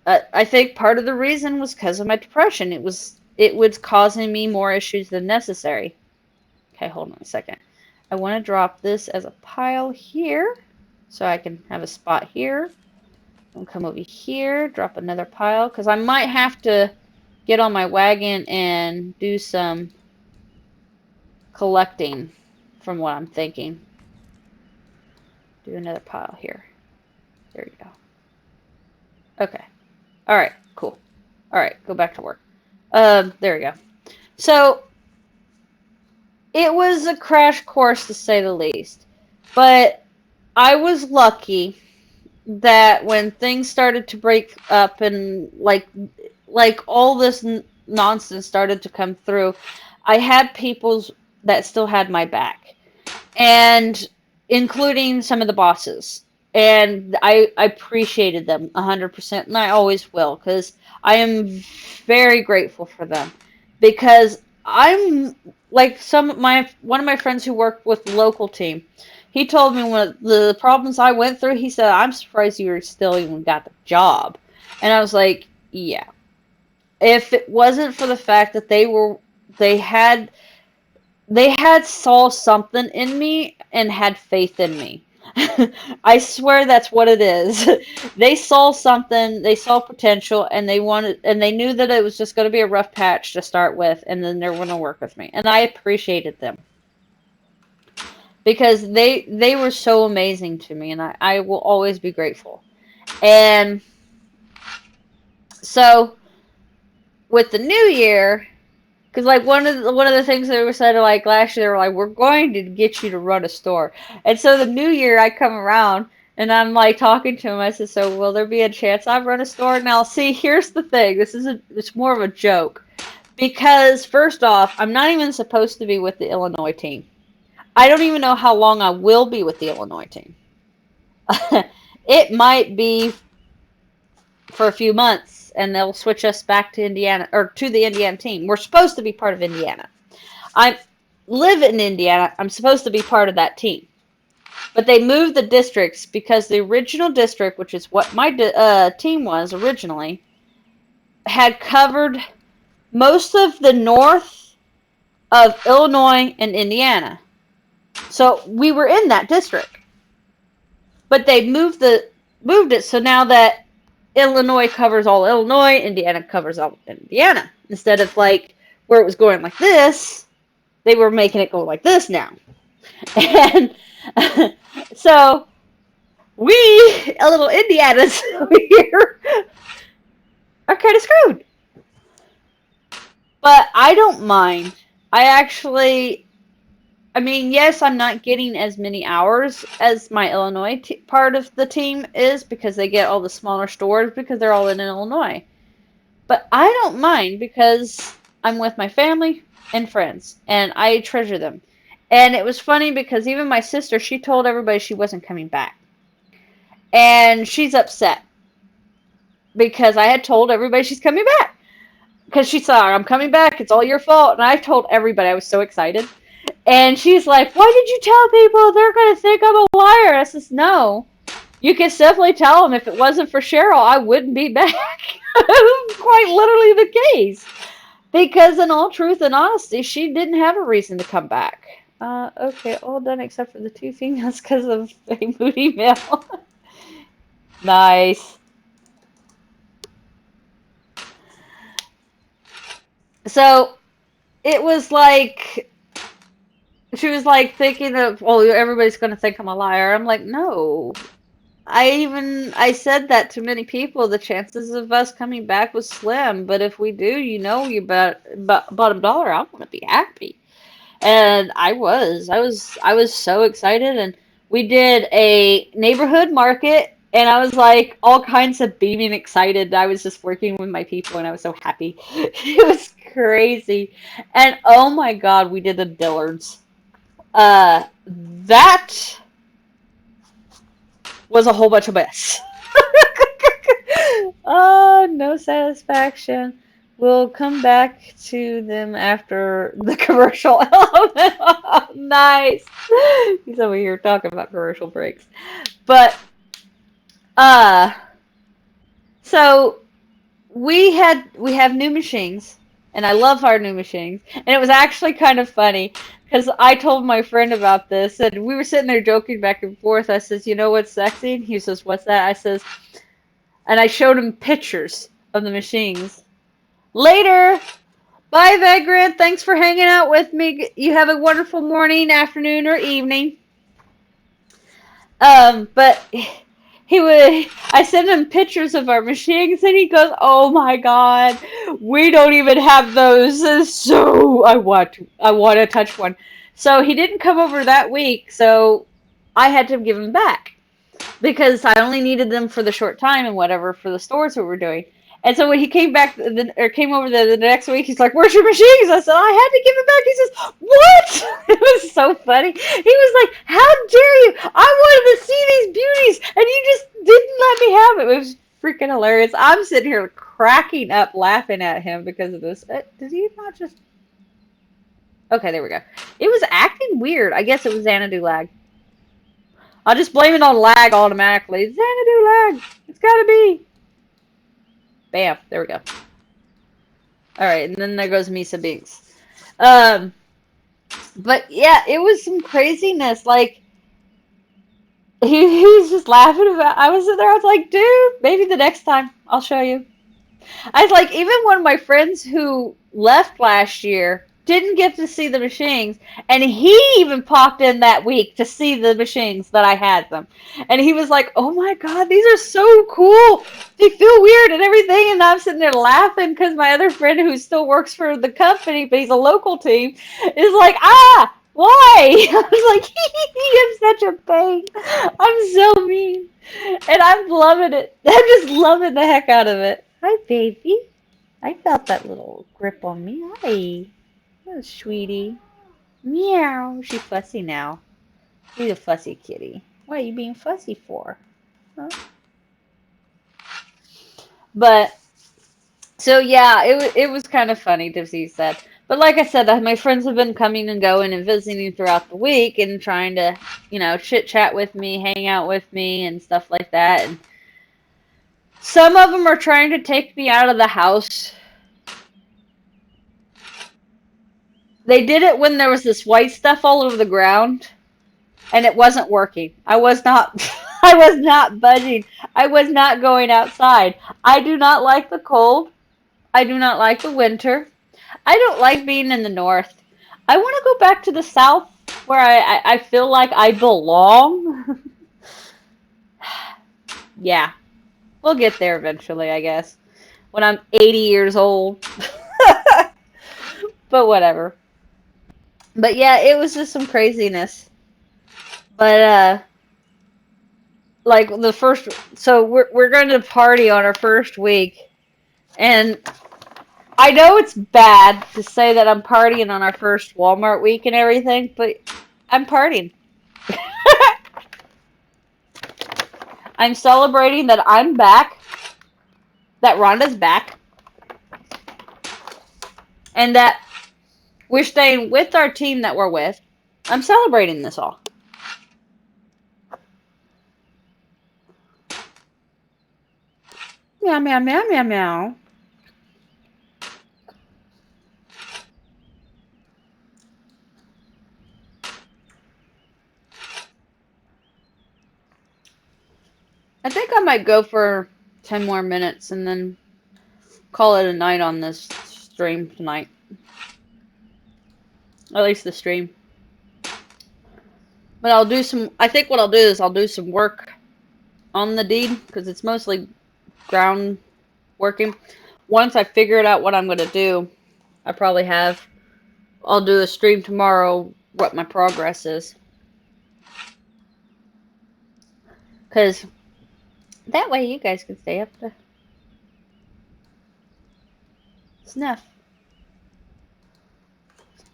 I think part of the reason was because of my depression. It was causing me more issues than necessary. Okay, hold on a second. I want to drop this as a pile here. So I can have a spot here. I'll come over here, drop another pile, because I might have to get on my wagon and do some collecting from what I'm thinking. Do another pile here. There you go. Okay. Alright, cool. Alright, go back to work. There we go. So, it was a crash course to say the least. But I was lucky that when things started to break up and like all this nonsense started to come through, I had people that still had my back, and including some of the bosses, and I appreciated them 100%, and I always will, because I am very grateful for them, because I'm like one of my friends who worked with the local team. He told me one of the problems I went through, he said, I'm surprised you still even got the job. And I was like, yeah. If it wasn't for the fact that they had saw something in me and had faith in me. I swear that's what it is. They saw something, they saw potential, and they knew that it was just going to be a rough patch to start with, and then they were going to work with me. And I appreciated them. Because they were so amazing to me, and I will always be grateful. And So with the new year, because like one of the things they were said like last year, they were like, we're going to get you to run a store. And so the new year, I come around and I'm like talking to him. I said, so will there be a chance I run a store? Now, see, here's the thing. It's more of a joke because first off, I'm not even supposed to be with the Illinois team. I don't even know how long I will be with the Illinois team. It might be for a few months, and they'll switch us back to Indiana or to the Indiana team. We're supposed to be part of Indiana. I live in Indiana. I'm supposed to be part of that team. But they moved the districts because the original district, which is what my team was originally, had covered most of the north of Illinois and Indiana. So we were in that district. But they moved it so now that Illinois covers all Illinois, Indiana covers all Indiana. Instead of like where it was going like this, they were making it go like this now. And so we, little Indianas here, are kind of screwed. But I don't mind. I mean, yes, I'm not getting as many hours as my Illinois part of the team is because they get all the smaller stores because they're all in Illinois. But I don't mind because I'm with my family and friends, and I treasure them. And it was funny because even my sister, she told everybody she wasn't coming back. And she's upset because I had told everybody she's coming back. Because she saw, I'm coming back, it's all your fault. And I told everybody, I was so excited. And she's like, why did you tell people? They're going to think I'm a liar. I says, no. You can definitely tell them if it wasn't for Cheryl, I wouldn't be back. Quite literally the case. Because in all truth and honesty, she didn't have a reason to come back. Okay, all done except for the two females because of a moody male. Nice. So, it was like, she was like thinking of, oh, everybody's going to think I'm a liar. I'm like, no. I said that to many people. The chances of us coming back was slim, but if we do, you bottom dollar, I want to be happy. And I was so excited, and we did a neighborhood market, and I was like all kinds of beaming excited. I was just working with my people, and I was so happy. It was crazy. And oh my God, we did the Dillards. That was a whole bunch of mess. Oh, no satisfaction. We'll come back to them after the commercial element. Nice. He's over here talking about commercial breaks. But, so we have new machines, and I love our new machines. And it was actually kind of funny because I told my friend about this, and we were sitting there joking back and forth. I says, you know what's sexy? And he says, what's that? I says, and I showed him pictures of the machines. Later. Bye, Vagrant. Thanks for hanging out with me. You have a wonderful morning, afternoon, or evening. But I sent him pictures of our machines, and he goes, oh my God, we don't even have those. So I want to touch one. So he didn't come over that week, so I had to give them back because I only needed them for the short time and whatever for the stores that we're doing. And so when he came back or came over the next week, he's like, "Where's your machines?" I said, "I had to give it back." He says, "What?" It was so funny. He was like, "How dare you? I wanted to see these beauties, and you just didn't let me have it." It was freaking hilarious. I'm sitting here cracking up, laughing at him because of this. Did he not just? Okay, there we go. It was acting weird. I guess it was Xanadu lag. I'll just blame it on lag automatically. Xanadu lag. It's gotta be. Bam. There we go. Alright, and then there goes Misa Binks. But yeah, it was some craziness. Like, he was just laughing about. I was sitting there, I was like, dude, maybe the next time I'll show you. I was like, even one of my friends who left last year, didn't get to see the machines, and he even popped in that week to see the machines that I had them, and he was like, "Oh my god, these are so cool! They feel weird and everything." And I'm sitting there laughing because my other friend who still works for the company, but he's a local team, is like, "Ah, why?" I was like, "I'm such a pain. I'm so mean," and I'm loving it. I'm just loving the heck out of it. Hi, baby. I felt that little grip on me. Hi. Oh, sweetie. Meow. She's fussy now. She's a fussy kitty. What are you being fussy for? Huh? But, so yeah, it was kind of funny to see that. But like I said, my friends have been coming and going and visiting throughout the week and trying to, chit chat with me, hang out with me, and stuff like that. And some of them are trying to take me out of the house. They did it when there was this white stuff all over the ground. And it wasn't working. I was not I was not budging. I was not going outside. I do not like the cold. I do not like the winter. I don't like being in the north. I want to go back to the south where I feel like I belong. Yeah, we'll get there eventually, I guess. When I'm 80 years old. But whatever. But yeah, it was just some craziness. But like the first, so we're going to party on our first week, and I know it's bad to say that I'm partying on our first Walmart week and everything, but I'm partying. I'm celebrating that I'm back, that Rhonda's back, and that we're staying with our team that we're with. I'm celebrating this all. Meow, meow, meow, meow, meow. I think I might go for 10 more minutes and then call it a night on this stream tonight. At least the stream. But I think what I'll do is I'll do some work on the deed, because it's mostly ground working. Once I figure out what I'm going to do, I'll do a stream tomorrow, what my progress is. Because that way you guys can stay up to snuff.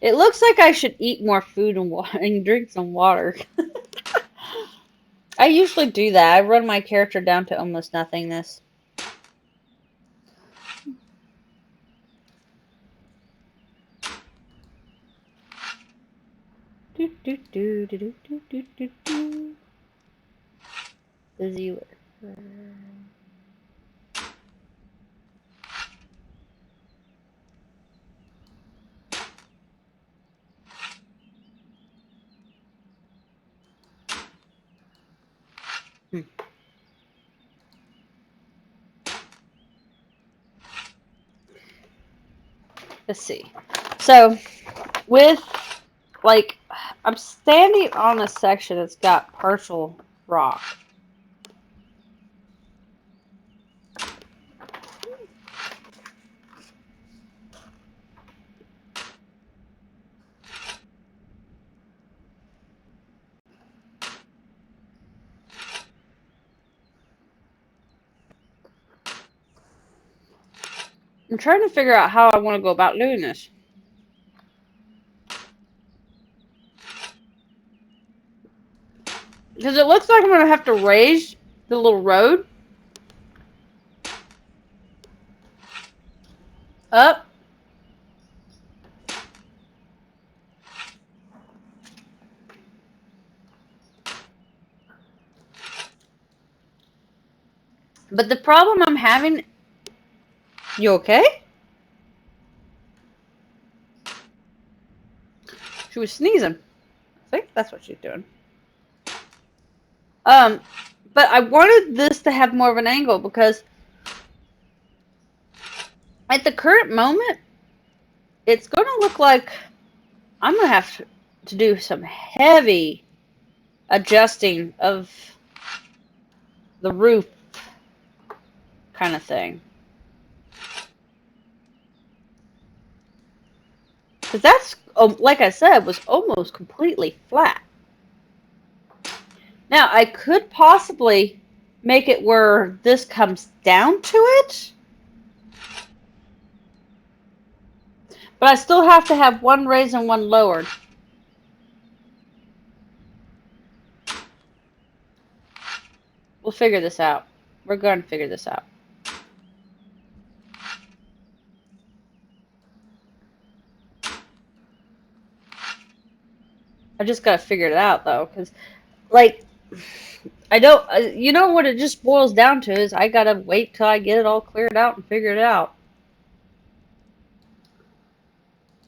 It looks like I should eat more food and drink some water. I usually do that. I run my character down to almost nothingness. Do do do do do do do do do. Busy with her. Let's see. So, I'm standing on a section that's got partial rock. I'm trying to figure out how I want to go about doing this. Because it looks like I'm going to have to raise the little road up. But the problem I'm having... You okay? She was sneezing. I think that's what she's doing. But I wanted this to have more of an angle because at the current moment, it's going to look like I'm going to have to do some heavy adjusting of the roof kind of thing. Because that's, like I said, was almost completely flat. Now, I could possibly make it where this comes down to it. But I still have to have one raised and one lowered. We'll figure this out. We're going to figure this out. I just got to figure it out, though. Because, like, I don't... You know what it just boils down to is I got to wait till I get it all cleared out and figure it out.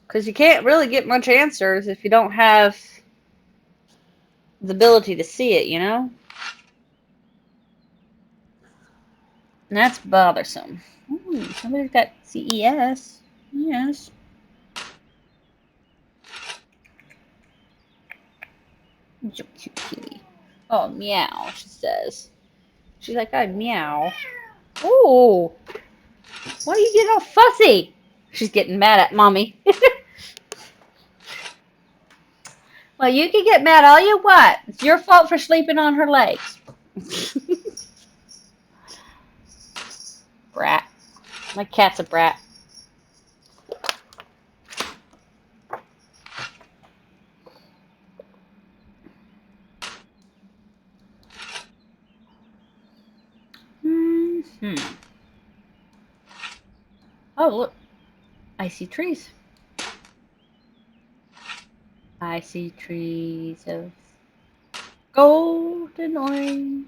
Because you can't really get much answers if you don't have the ability to see it, you know? And that's bothersome. Ooh, somebody's got CES. Yes. You're cute kitty. Oh, meow, she says. She's like, oh, meow. Ooh. Why are you getting all fussy? She's getting mad at mommy. Well, you can get mad all you want. It's your fault for sleeping on her legs. Brat. My cat's a brat. Hmm. Oh, look. I see trees. I see trees of golden orange.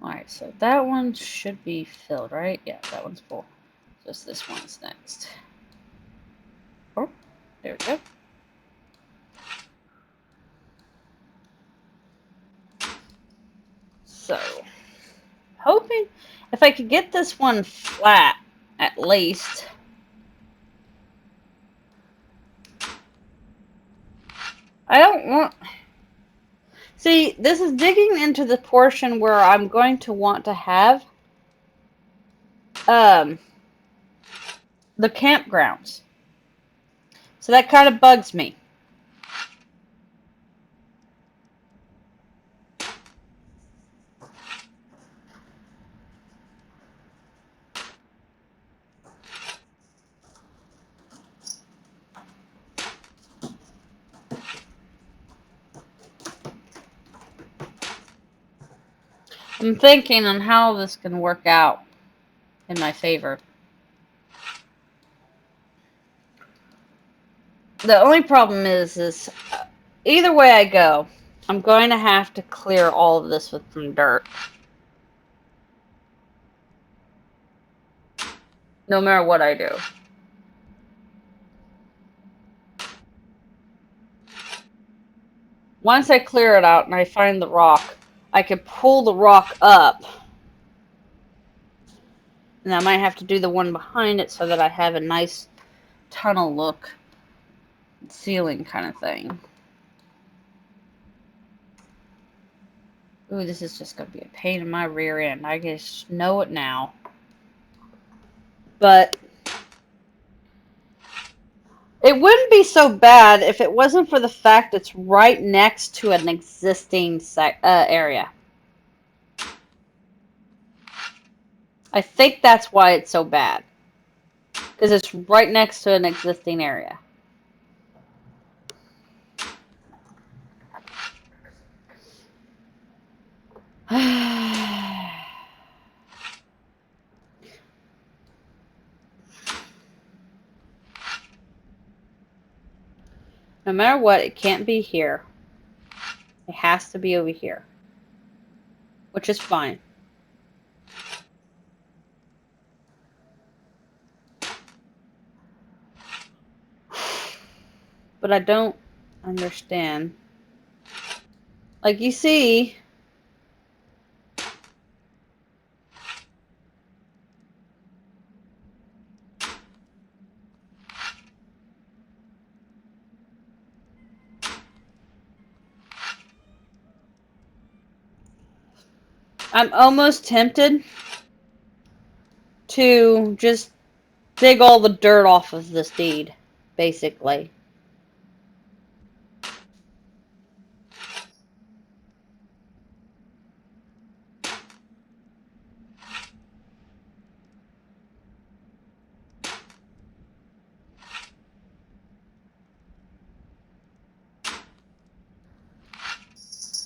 Alright, so that one should be filled, right? Yeah, that one's full. Just this one's next. Oh, there we go. So, hoping if I could get this one flat, at least. I don't want... See, this is digging into the portion where I'm going to want to have the campgrounds. So that kind of bugs me. I'm thinking on how this can work out in my favor. The only problem is either way I go, I'm going to have to clear all of this with some dirt. No matter what I do. Once I clear it out and I find the rock, I can pull the rock up. And I might have to do the one behind it so that I have a nice tunnel look ceiling kind of thing. Ooh, this is just going to be a pain in my rear end. I just know it now. But it wouldn't be so bad if it wasn't for the fact it's right next to an existing area. I think that's why it's so bad. Because it's right next to an existing area. No matter what, it can't be here. It has to be over here. Which is fine. But I don't understand. Like, you see... I'm almost tempted to just dig all the dirt off of this deed, basically.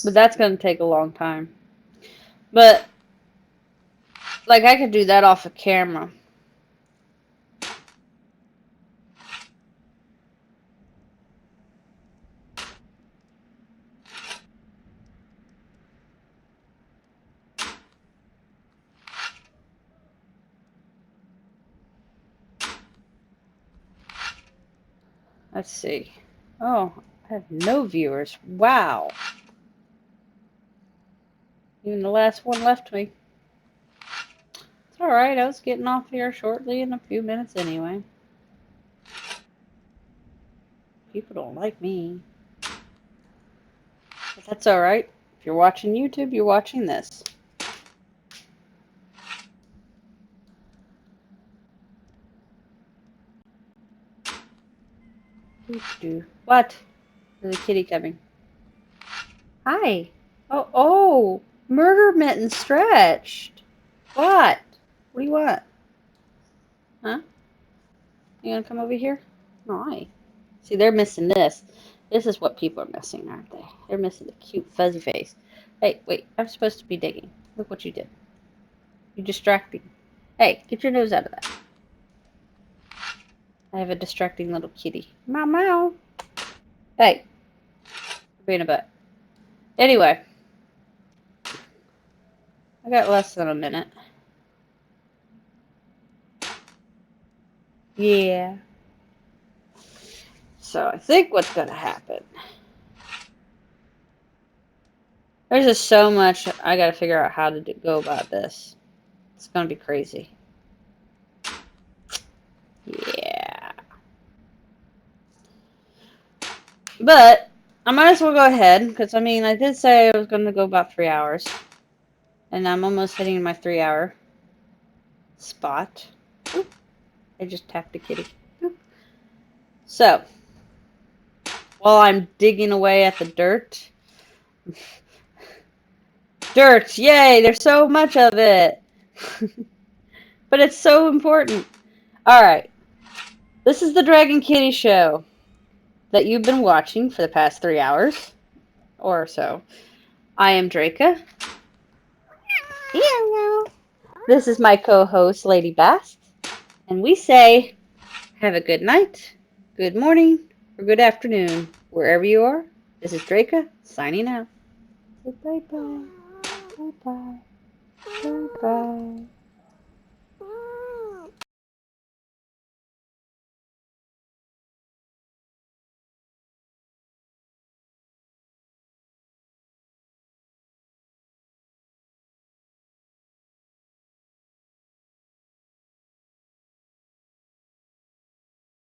But that's going to take a long time. But, like, I could do that off of camera. Let's see. Oh, I have no viewers. Wow. Even the last one left me. It's alright, I was getting off here shortly in a few minutes anyway. People don't like me. But that's alright. If you're watching YouTube, you're watching this. What? There's a kitty coming. Hi. Oh, murder mitten stretched. What? What do you want? Huh? You gonna come over here? Hi. See, they're missing this. This is what people are missing, aren't they? They're missing the cute fuzzy face. Hey, wait, I'm supposed to be digging. Look what you did. You're distracting. Hey, get your nose out of that. I have a distracting little kitty. Meow meow. Hey. Being a butt. Anyway. I got less than a minute. Yeah. So I think what's going to happen. There's just so much I got to figure out how to go about this. It's going to be crazy. Yeah. But I might as well go ahead because, I mean, I did say I was going to go about 3 hours. And I'm almost hitting my 3-hour spot. Oop. I just tapped a kitty. Oop. So, while I'm digging away at the dirt. Dirt! Yay! There's so much of it! But it's so important. Alright. This is the Dragon Kitty show that you've been watching for the past 3 hours. Or so. I am Draca. Hello. This is my co-host, Lady Bast. And we say, have a good night, good morning, or good afternoon, wherever you are. This is Draca, signing out. Bye-bye. Bye-bye. Bye-bye.